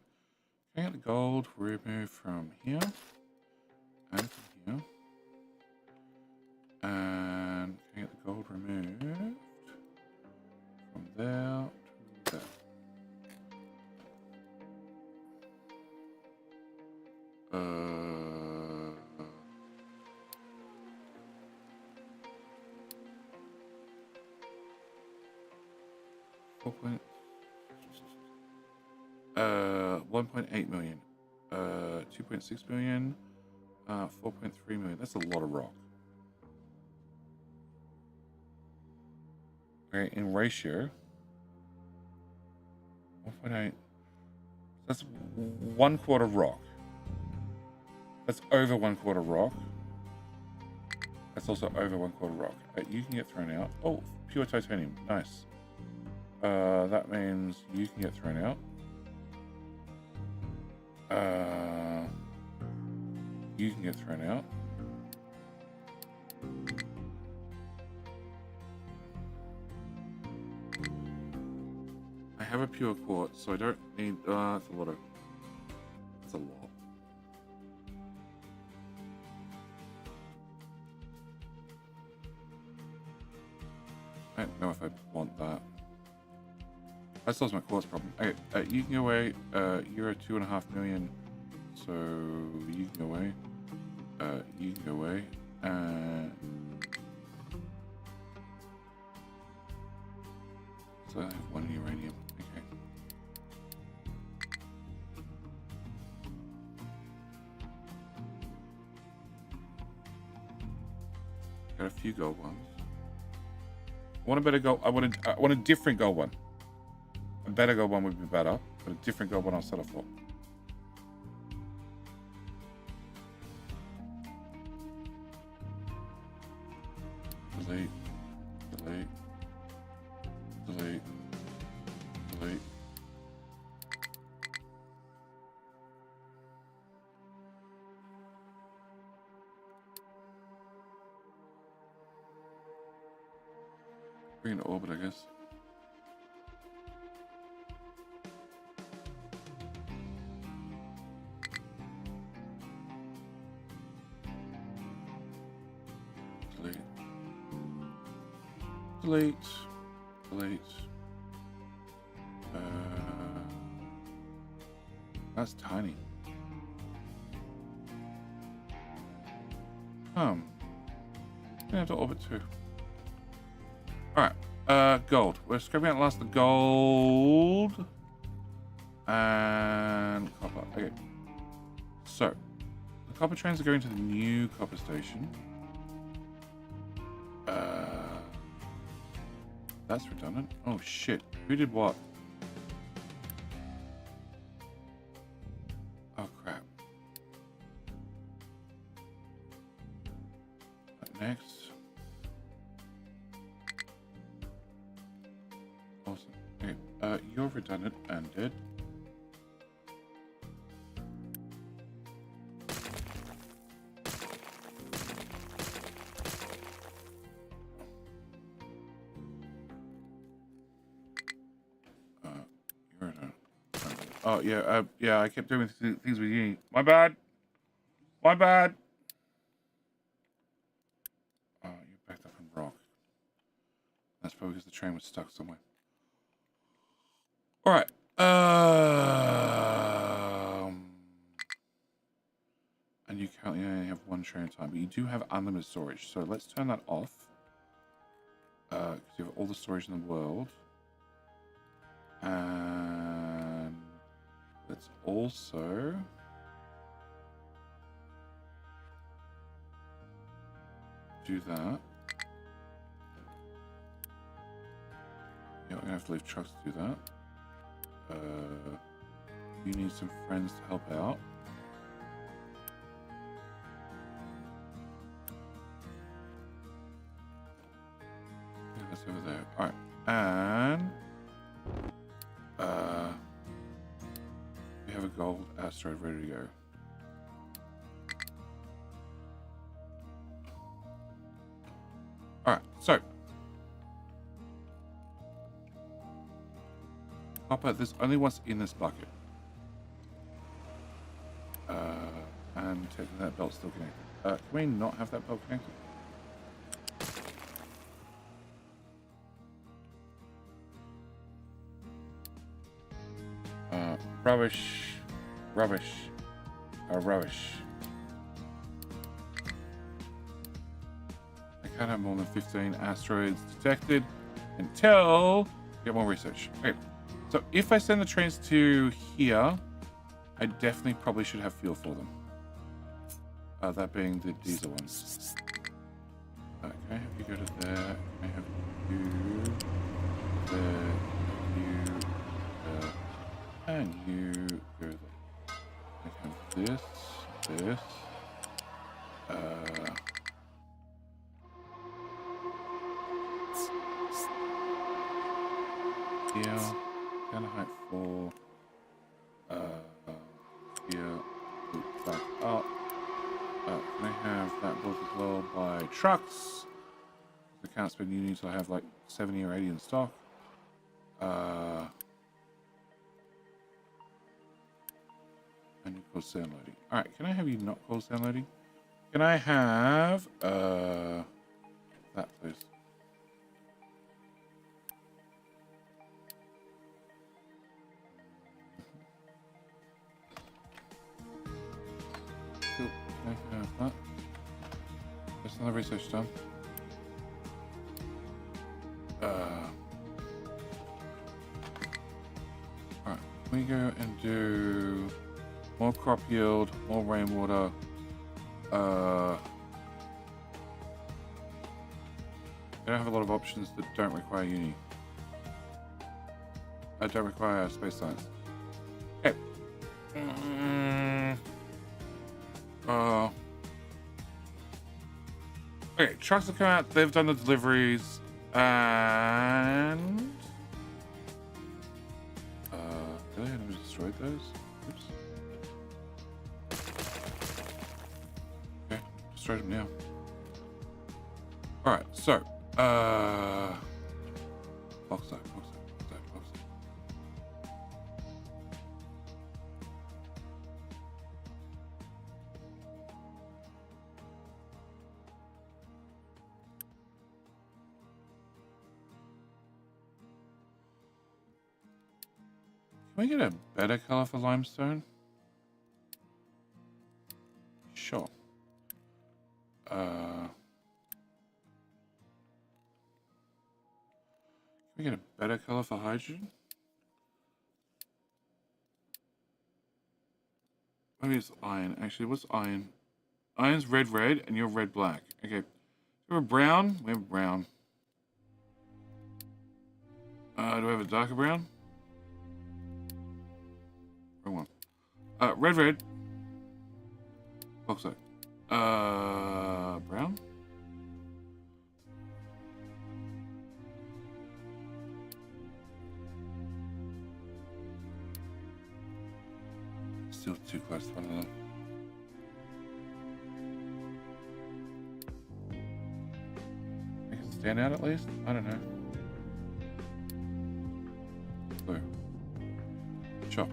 Can I get the gold removed from here? And from here. And can I get the gold removed from there to there? 1.8 million, 2.6 million, 4.3 million. That's a lot of rock. Okay, in ratio, 1.8. That's 1/4 rock. That's over 1/4 rock. That's also over 1/4 rock. You can get thrown out. Oh, pure titanium. Nice. That means you can get thrown out. You can get thrown out. I have a pure quartz, so I don't need. That's a lot of. That's a lot. I don't know if I want that. That solves my quartz problem. Okay, you can go away. You're 2.5 million, so you can go away. You can go away. So I have 1 uranium. Okay. Got a few gold ones. I want a better gold. I want a different gold one. A better gold one would be better, but a different gold one I'll settle for. Delete. Delete. Delete. Delete. Bring it to orbit, I guess. Delete. Delete. Delete. That's tiny. Gonna have to orbit too. Alright, gold. We're scraping out last the gold. And copper. Okay. So, the copper trains are going to the new copper station. That's redundant. Oh shit. Who did what? Oh crap. Next. Awesome. Okay. You're redundant and dead. Oh yeah, yeah. I kept doing things with you. My bad. My bad. Oh, you backed up in rock. That's probably because the train was stuck somewhere. All right. And you currently only have one train at a time, but you do have unlimited storage. So let's turn that off. Because you have all the storage in the world. And let's also do that. Yeah, I'm gonna have to leave trucks to do that. You need some friends to help out. Yeah, that's over there. All right, and we have a gold asteroid ready to go. All right, so copper. There's only what's in this bucket, and technically that belt's still connected. Can we not have that belt connected? Rubbish. Rubbish. Rubbish. I can't have more than 15 asteroids detected until we get more research. Okay, so if I send the trains to here, I definitely probably should have fuel for them. That being the diesel ones. Can I have you go to there? Can I have you there? You there? And you go there. I have this, this. Here, down to height 4. Here, loop back up. Can I have that built as well by trucks? I can't spend uni, so I have like 70 or 80 in stock. And you cause sand loading. Alright, can I have you not cause sand loading? Can I have that please? Cool. Can I have that? That's another research done. Alright, we go and do more crop yield, more rainwater. They don't have a lot of options that don't require uni. Don't require space science. Okay. Okay, trucks have come out. They've done the deliveries. And... really? I never destroyed those? Oops. Okay, destroyed them now. Alright, so... Bauxite. Can we get a better color for limestone? Sure. Can we get a better color for hydrogen? Maybe it's iron. Actually, what's iron? Iron's red, and you're red, black. Okay. We're brown. We have brown. Do I have a darker brown? Wrong one. Red. Bauxite. Brown? Still too close to one of them. Make it stand out at least? I don't know. Blue. Sure.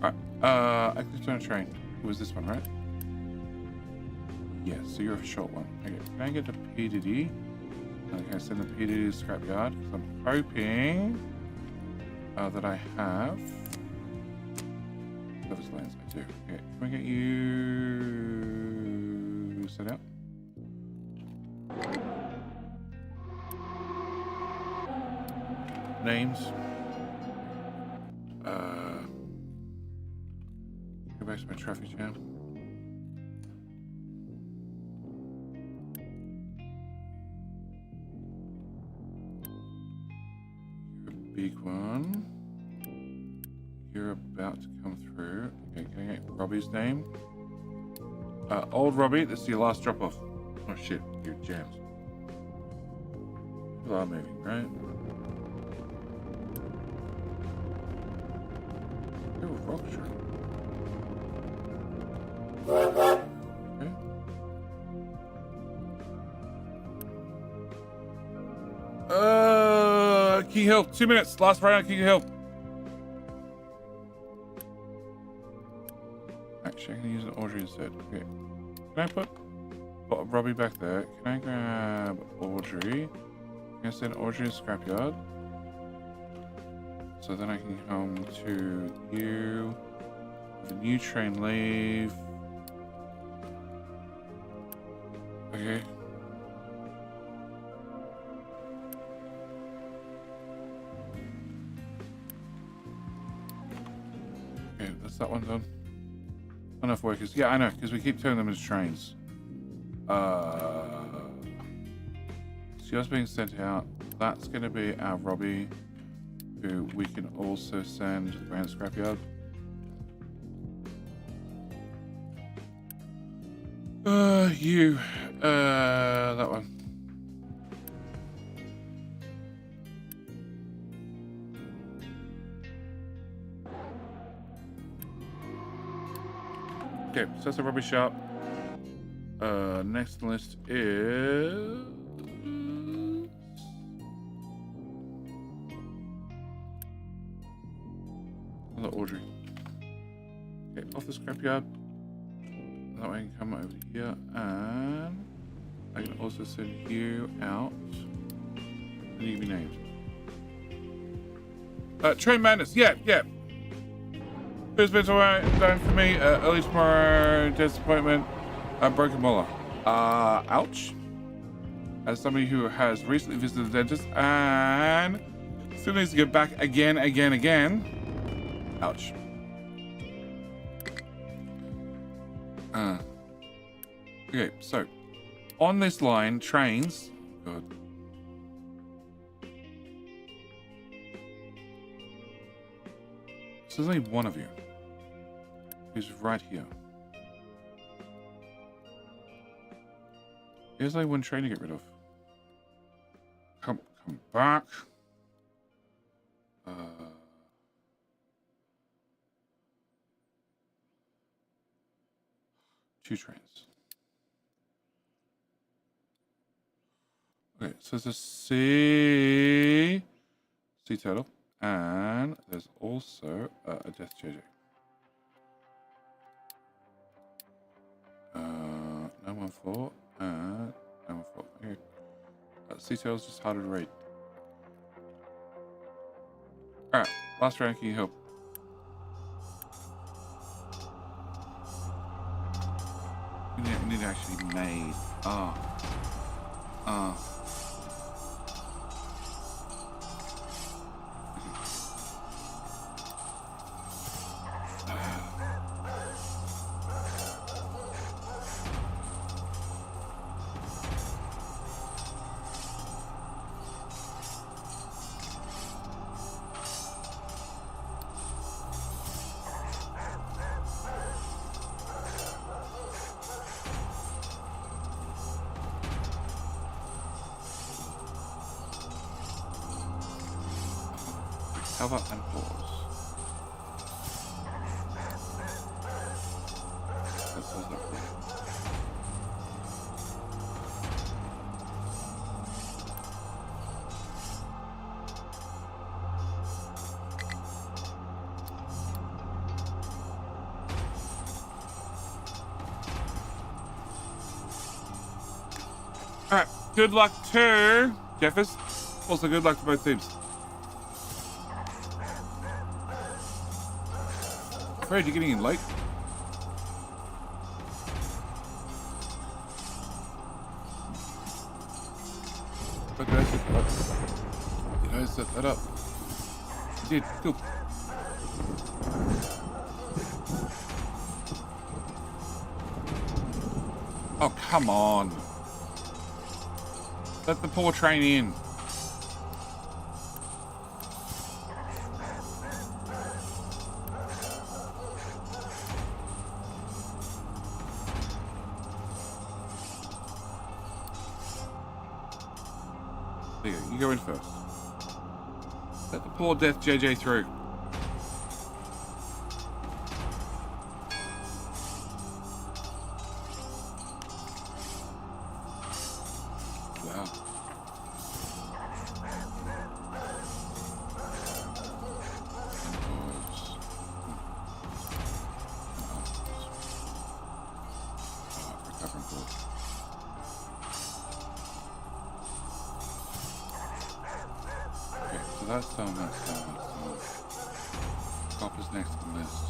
Alright. I clicked on a train. It was this one, right? Yes, so you're a short one. Okay, can I get the P to D? Okay, send the P to D to scrapyard. Because I'm hoping that I have service lands. I do. Okay, can we get you set out? Names. Go back to my traffic jam. You're a big one. You're about to come through. Okay, can I get Robbie's name? Old Robbie, this is your last drop off. Oh shit, you're jammed. People are moving, right? You're a rock shark. Okay. King Hill, 2 minutes. Last round, King Hill. Actually, I'm gonna use an Audrey instead. Okay. Can I put Robbie back there? Can I grab Audrey? Can I send Audrey to scrapyard? So then I can come to you. The new train leave. Okay. Okay, that's that one done. Enough workers. Yeah, I know, because we keep turning them as trains. Yours being sent out. That's going to be our Robbie, who we can also send to the Brand Scrapyard. That one. Okay, so that's a rubbish shop. Next on the list is another Audrey. Okay, off the scrapyard. That way I can come over here, and I can also send you out. And you be named. Train Madness, yeah. Who's been down for me? Early tomorrow, disappointment, broken molar. Ouch. As somebody who has recently visited the dentist and still needs to get back again. Ouch. Okay, so on this line, trains. God. So there's only one of you. He's right here. There's only one train to get rid of. Come back. Two trains. Okay, so there's a sea turtle, and there's also a death JJ. 914 and 914. Okay. Sea turtle's just harder to read. Alright, last round, can you help? We need to actually be made. How about unpause? Alright, good luck to Jeffers. Also good luck to both teams. Afraid you're getting in late. But did I set that up? Did I set that up? I did. Cool. Oh, come on. Let the poor train in. There you go. You go in first. Let the poor death JJ through. Wow. Okay, so that's done, that's done, that's done. Copper's next on the list.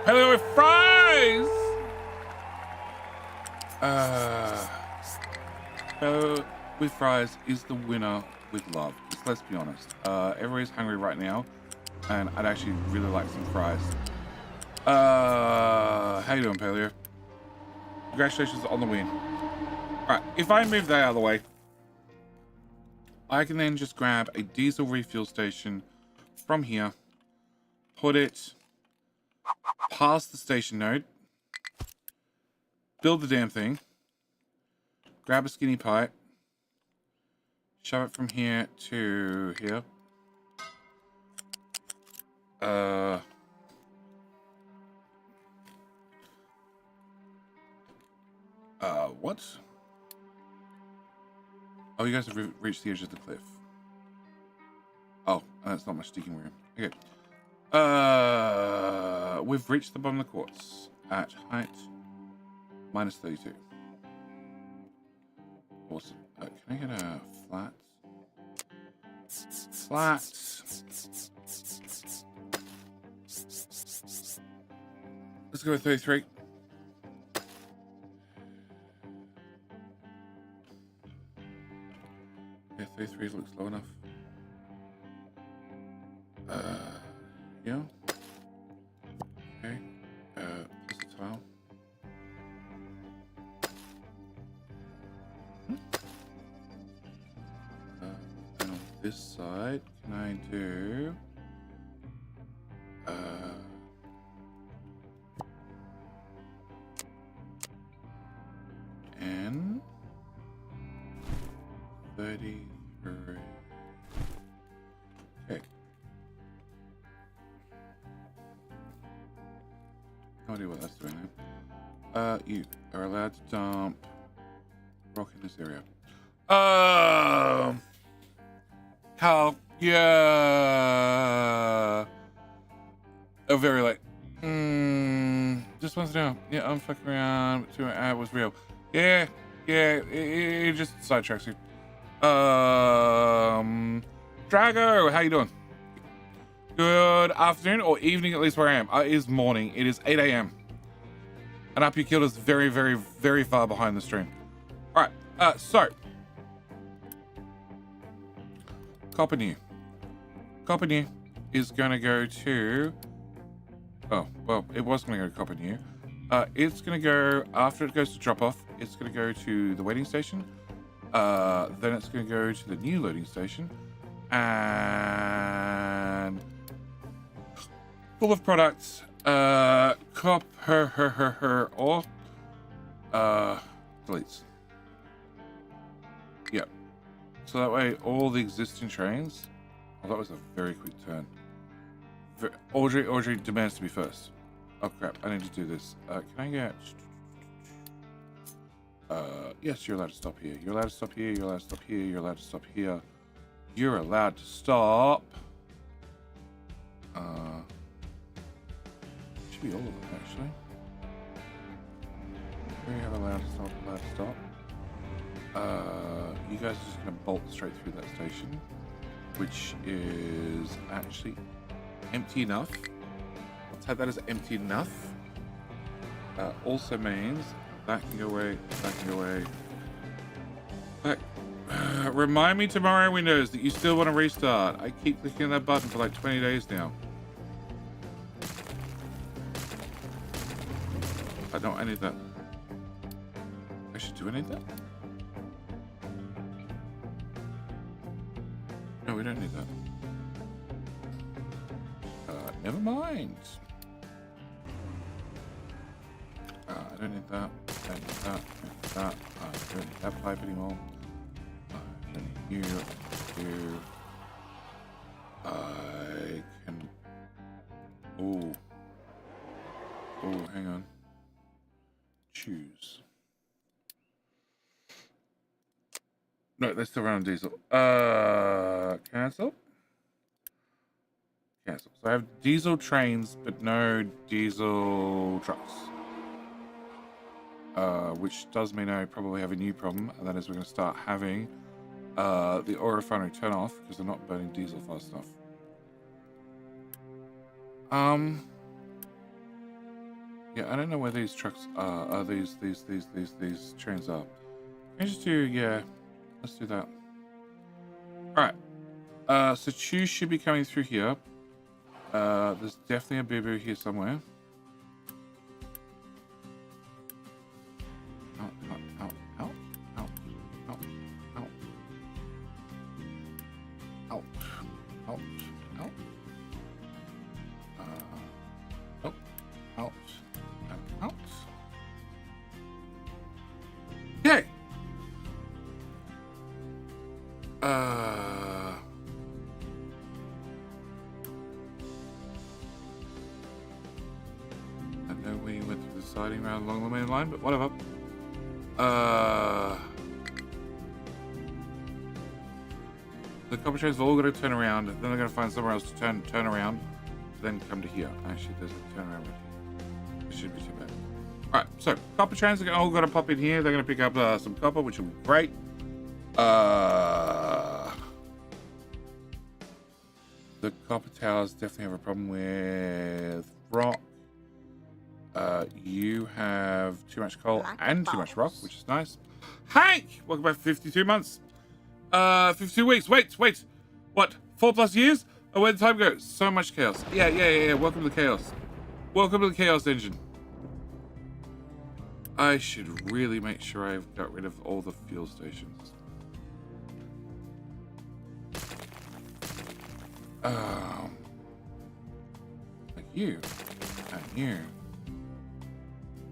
Paleo with fries! Paleo with fries is the winner with love. Just let's be honest. Everybody's hungry right now, and I'd actually really like some fries. How you doing, Paleo? Congratulations on the win. Alright, if I move that out of the way, I can then just grab a diesel refuel station from here, put it past the station node, build the damn thing, grab a skinny pipe, shove it from here to here. What? Oh, you guys have reached the edge of the cliff. Oh, that's not much digging room. Okay. We've reached the bottom of the quartz at height minus 32. Awesome. Can I get a flat? Flat. Let's go with 33. Yeah, 33 looks low enough. Yeah. Okay. Place a tile. And on this side, can I do? N 33. Okay. No idea what that's doing now. You are allowed to dump rock in this area. How? Yeah. Oh, very late. Just wants to know. Yeah, I'm fucking around. It was real. Yeah. It just sidetracks you. Drago, how you doing? Good afternoon or evening, at least where I am. It is morning. It is 8 a.m. And Up You Killed is very, very, very far behind the stream. All right. So Copper New is going to go to. Oh, well, it was going to go to Copper New. It's going to go after it goes to drop off. It's going to go to the waiting station. Then it's going to go to the new loading station, and full of products. Copper or deletes. Yep. So that way, all the existing trains. Oh, that was a very quick turn. Audrey demands to be first. Oh crap! I need to do this. Can I get? Yes, you're allowed to stop here. You're allowed to stop here. You're allowed to stop here. You're allowed to stop here. You're allowed to stop. Should be all of them actually. Here you have allowed to stop. Allowed to stop. You guys are just gonna bolt straight through that station, which is actually empty enough. I'll take that as empty enough. Also means that can go away, that can go away. But, remind me tomorrow, Windows, that you still want to restart. I keep clicking that button for like 20 days now. I need that. Actually, do I need that? No, we don't need that. Never mind. I don't need that. I don't need that. I don't need that. I don't need that pipe anymore. I don't need you. You. I can. Oh, hang on. Choose. No, let's still run on diesel. Cancel. Cancel. So I have diesel trains, but no diesel trucks. Which does mean I probably have a new problem, and that is we're going to start having the oil refinery turn off because they're not burning diesel fast enough. Yeah, I don't know where these trucks are. These trains are. Can I just do? Yeah, let's do that. All right. So Chew should be coming through here. There's definitely a boo-boo here somewhere. Okay. I know we went through the siding round along the main line, but whatever. The copper trains have all got to turn around, then they're going to find somewhere else to turn around, then come to here. Actually, there's a turn around right here. It shouldn't be too bad. Alright, so copper trains are all going to pop in here. They're going to pick up some copper, which will be great. The copper towers definitely have a problem with rock. You have too much coal Like and too much rock, balls. which is nice. Hank! Welcome back for 52 months. 52 weeks. Wait. What? 4+ years? Oh, where'd the time go? So much chaos. Yeah. Welcome to the chaos. Welcome to the chaos engine. I should really make sure I've got rid of all the fuel stations. Like you. And you.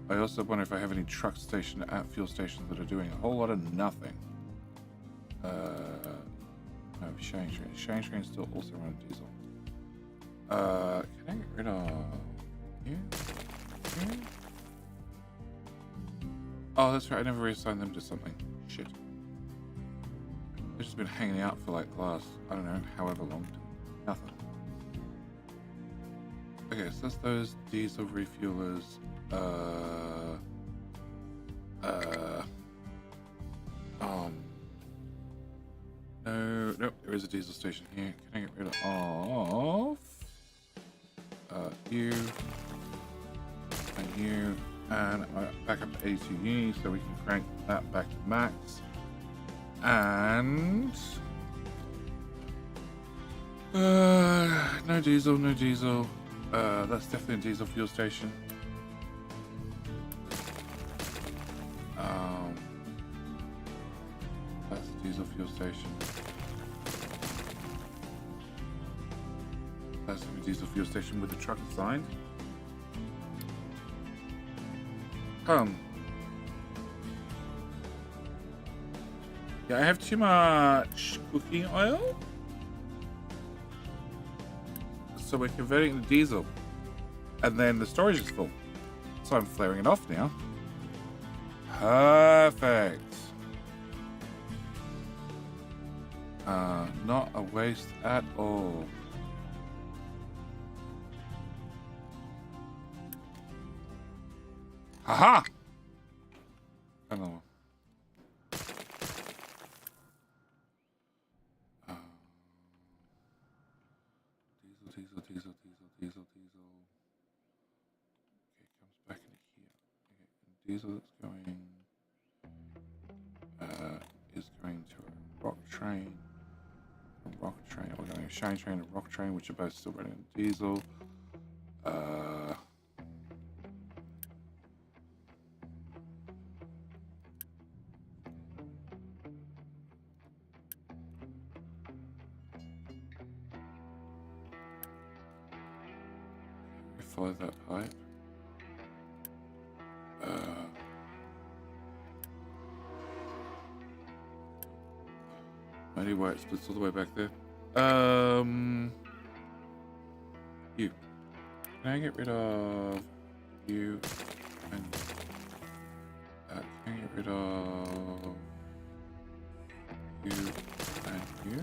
I also wonder if I have any truck station at fuel stations that are doing a whole lot of nothing. No, sharing train. Sharing train still also run diesel. Can I get rid of you? Here? Oh, that's right. I never reassigned them to something. Shit. They've just been hanging out for like the last, I don't know, however long. Nothing. Okay, so that's those diesel refuelers. No, there is a diesel station here. Can I get rid of you and you, and back up to 82 units so we can crank that back to max. And no diesel. That's definitely a diesel fuel station. That's a diesel fuel station. That's a diesel fuel station with the truck assigned. Yeah, I have too much cooking oil. So we're converting to diesel. And then the storage is full. So I'm flaring it off now. Perfect. Not a waste at all. Haha! Another one. Diesel. Okay, comes back into here. Okay, and diesel is going to a rock train. We're going to a shine train, a rock train, which are both still running on diesel. Follow that pipe. Maybe why it splits all the way back there. You. Can I get rid of you? And can I get rid of you and you?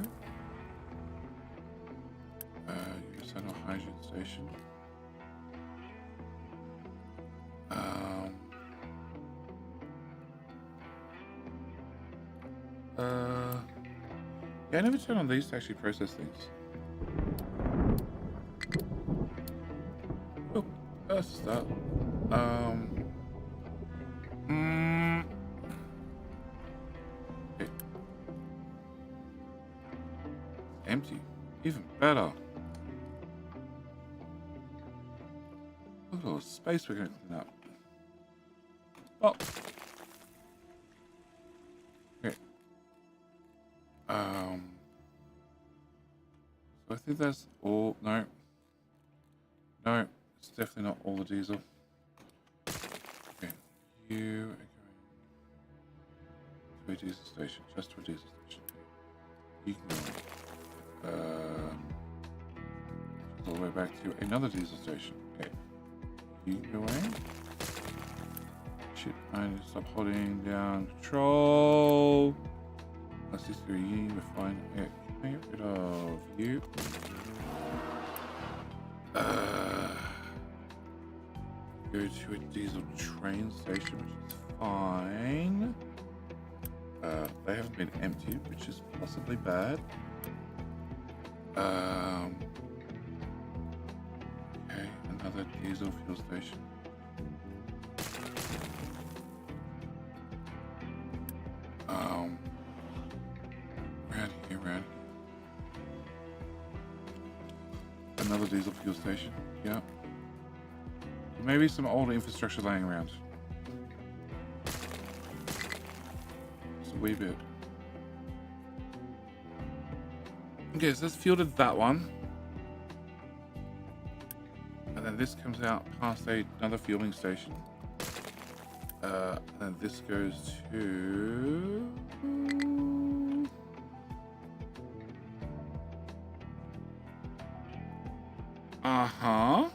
You send a hygiene station. Yeah, I never turn on these to actually process things. Oh, that's a start. Okay. Empty. Even better. Look at all the space we're going to clean up. Oh. Okay. So I think that's all. No, it's definitely not all the diesel. Okay, you are going to a diesel station, just to a diesel station. You can go all the way back to another diesel station. Okay, you can go away. Shit, I need to stop holding down control. Let's just do you. We're fine. Okay, can I get rid of you? Go to a diesel train station, which is fine. They haven't been emptied, which is possibly bad. Another diesel fuel station. Around here. Another diesel fuel station. Yeah. Maybe some older infrastructure laying around. Just a wee bit. Okay, so that's fielded that one. And then this comes out past another fueling station. And then this goes to... Uh-huh.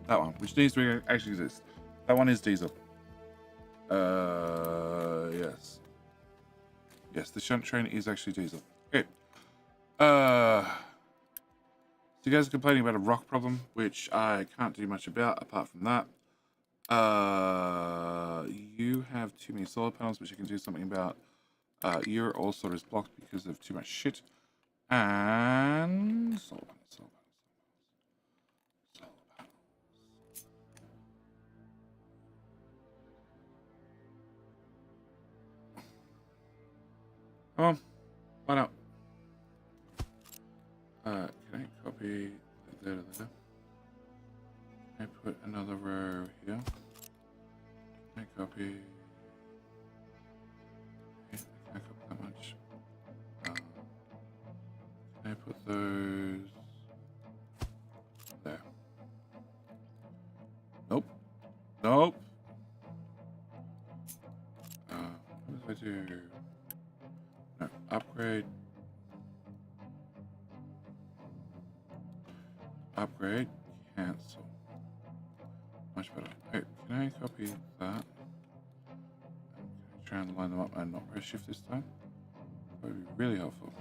That one, which needs to actually exist. That one is diesel. Yes. Yes, the shunt train is actually diesel. Okay. So you guys are complaining about a rock problem, which I can't do much about apart from that. You have too many solar panels, which you can do something about. Your all sort is blocked because of too much shit. And solar panels. Come on, why not? Can I copy there? Can I put another row here? Can I copy? Okay, I can't copy that much. Can I put those there? Nope. Nope. What do I do? No, upgrade. Upgrade. Cancel. Much better. Hey, can I copy that? Try and line them up and not press shift this time. That would be really helpful.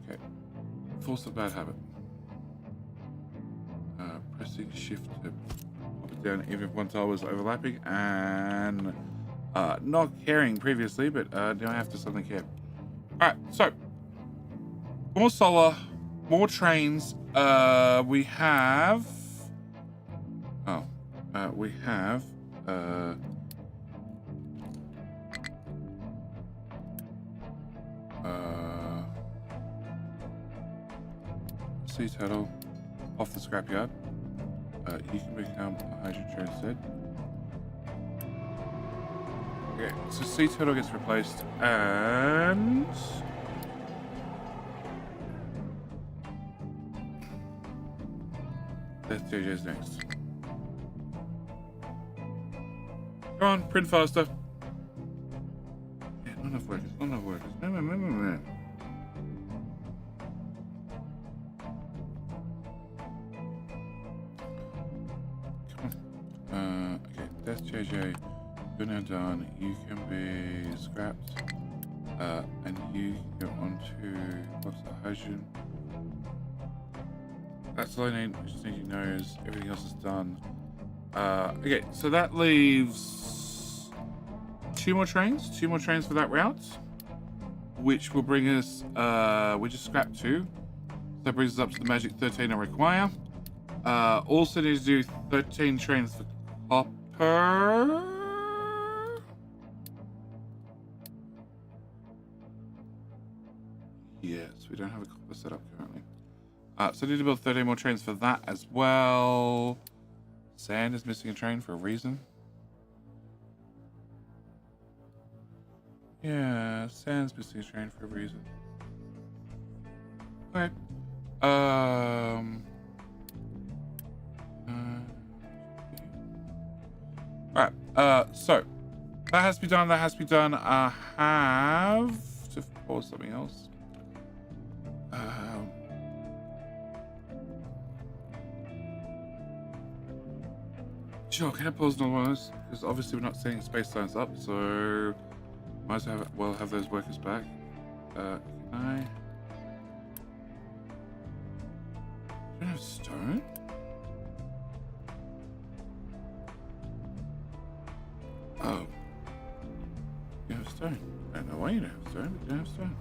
Okay. Force a bad habit. Pressing shift to pop it down even if one tile was overlapping, and not caring previously, but now I have to suddenly care. Alright, so more solar, more trains. We have sea turtle off the scrapyard. You can become a hydrogen instead. Okay, so sea turtle gets replaced, and Death JJ's next. Come on, print faster. Yeah, not enough workers, not enough workers. No. Come on. Okay, Death JJ, you're now done. You can be scrapped. And you can go on to what's the hydrogen? That's all I need. I just need you knows everything else is done. Okay, so that leaves two more trains for that route, which will bring us, we just scrapped 2. So that brings us up to the magic 13 I require. Also need to do 13 trains for copper. Yes, we don't have a copper set up currently. So I need to build 13 more trains for that as well. Sand is missing a train for a reason. Yeah, sand's missing a train for a reason. Okay. Alright, so that has to be done, I have to pause something else. Sure, can I pause another one of those? Because obviously we're not setting space signs up, so might as well have those workers back. Can I? I don't have stone? Oh. You have stone. I don't know why you don't have stone, but you don't have stone.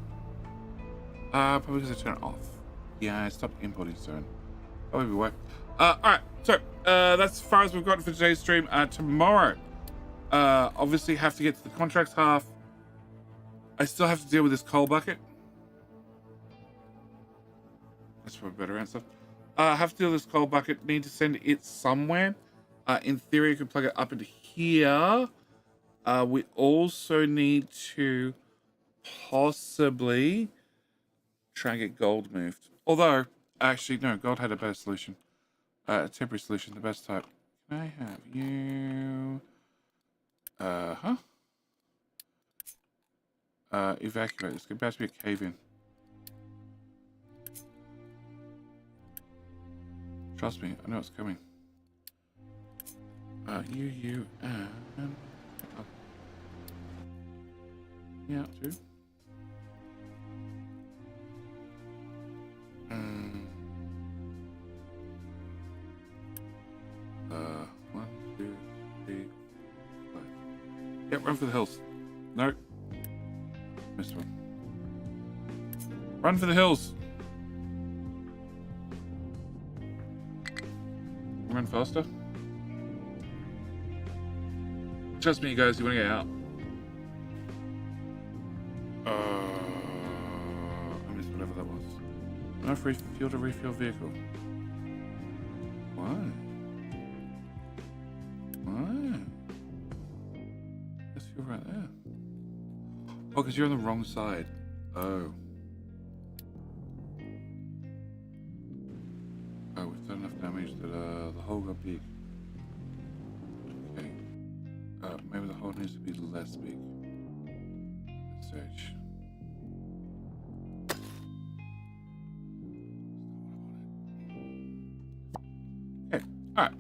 Probably because I turned it off. Yeah, I stopped importing stone. That would be why. Alright, so that's as far as we've got for today's stream. Tomorrow, obviously have to get to the contracts half. I still have to deal with this coal bucket. That's probably a better answer. Have to deal with this coal bucket. Need to send it somewhere. In theory, you can plug it up into here. We also need to possibly try and get gold moved. Although, actually, no, gold had a better solution. A temporary solution, the best type. Can I have you? Evacuate. It's about to be a cave-in. Trust me, I know it's coming. You, and... Yeah, too. One, two, three, five. Yep, run for the hills. No. Missed one. Run for the hills. Run faster. Trust me, you guys, you want to get out. I missed whatever that was. No free fuel to refuel vehicle. Why? Why? There's fuel right there. Oh, because you're on the wrong side. Oh. Oh, we've done enough damage that the hole got big. Okay. Maybe the hole needs to be less big. Search. Okay. All right.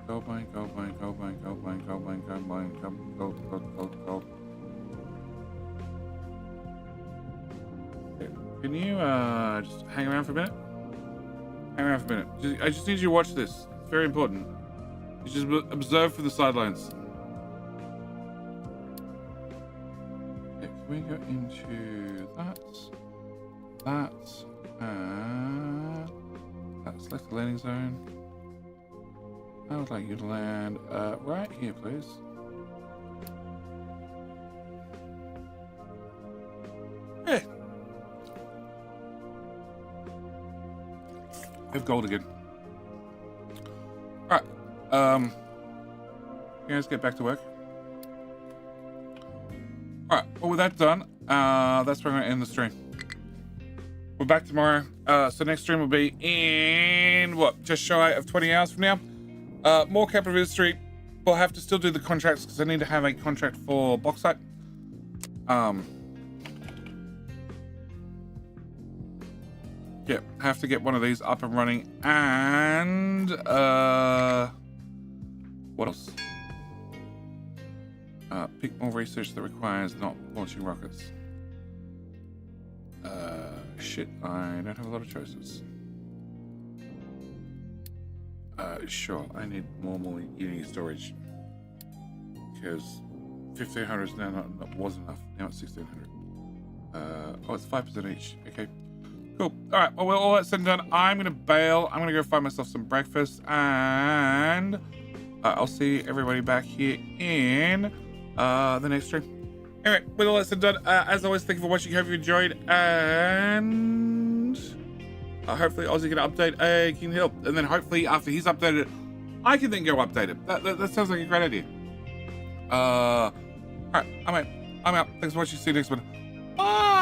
Gold mine. Okay. Can you just hang around for a minute? Hang around for a minute. I just need you to watch this. It's very important. You just observe from the sidelines. Okay, can we go into that? Select the landing zone. I would like you to land right here, please. Hey. We have gold again. Alright. You guys get back to work. Alright, well with that done, that's where I'm gonna end the stream. We're back tomorrow. So next stream will be in what? Just shy of 20 hours from now. More capital industry. We'll have to still do the contracts because I need to have a contract for bauxite. Yeah, have to get one of these up and running. And what else? Pick more research that requires not launching rockets. Shit, I don't have a lot of choices. Sure, I need more Unity storage. Because 1500 is now was enough. Now it's 1600. Oh, it's 5% each. Okay. Cool. Alright, well, all that's said and done, I'm going to bail. I'm going to go find myself some breakfast. And I'll see everybody back here in the next stream. Anyway, with all that said and done, as always, thank you for watching. Hope you enjoyed. And hopefully Ozzy can update King Hill. And then hopefully after he's updated it, I can then go update it. That sounds like a great idea. Alright, I'm out. Thanks for watching. See you next one. Bye!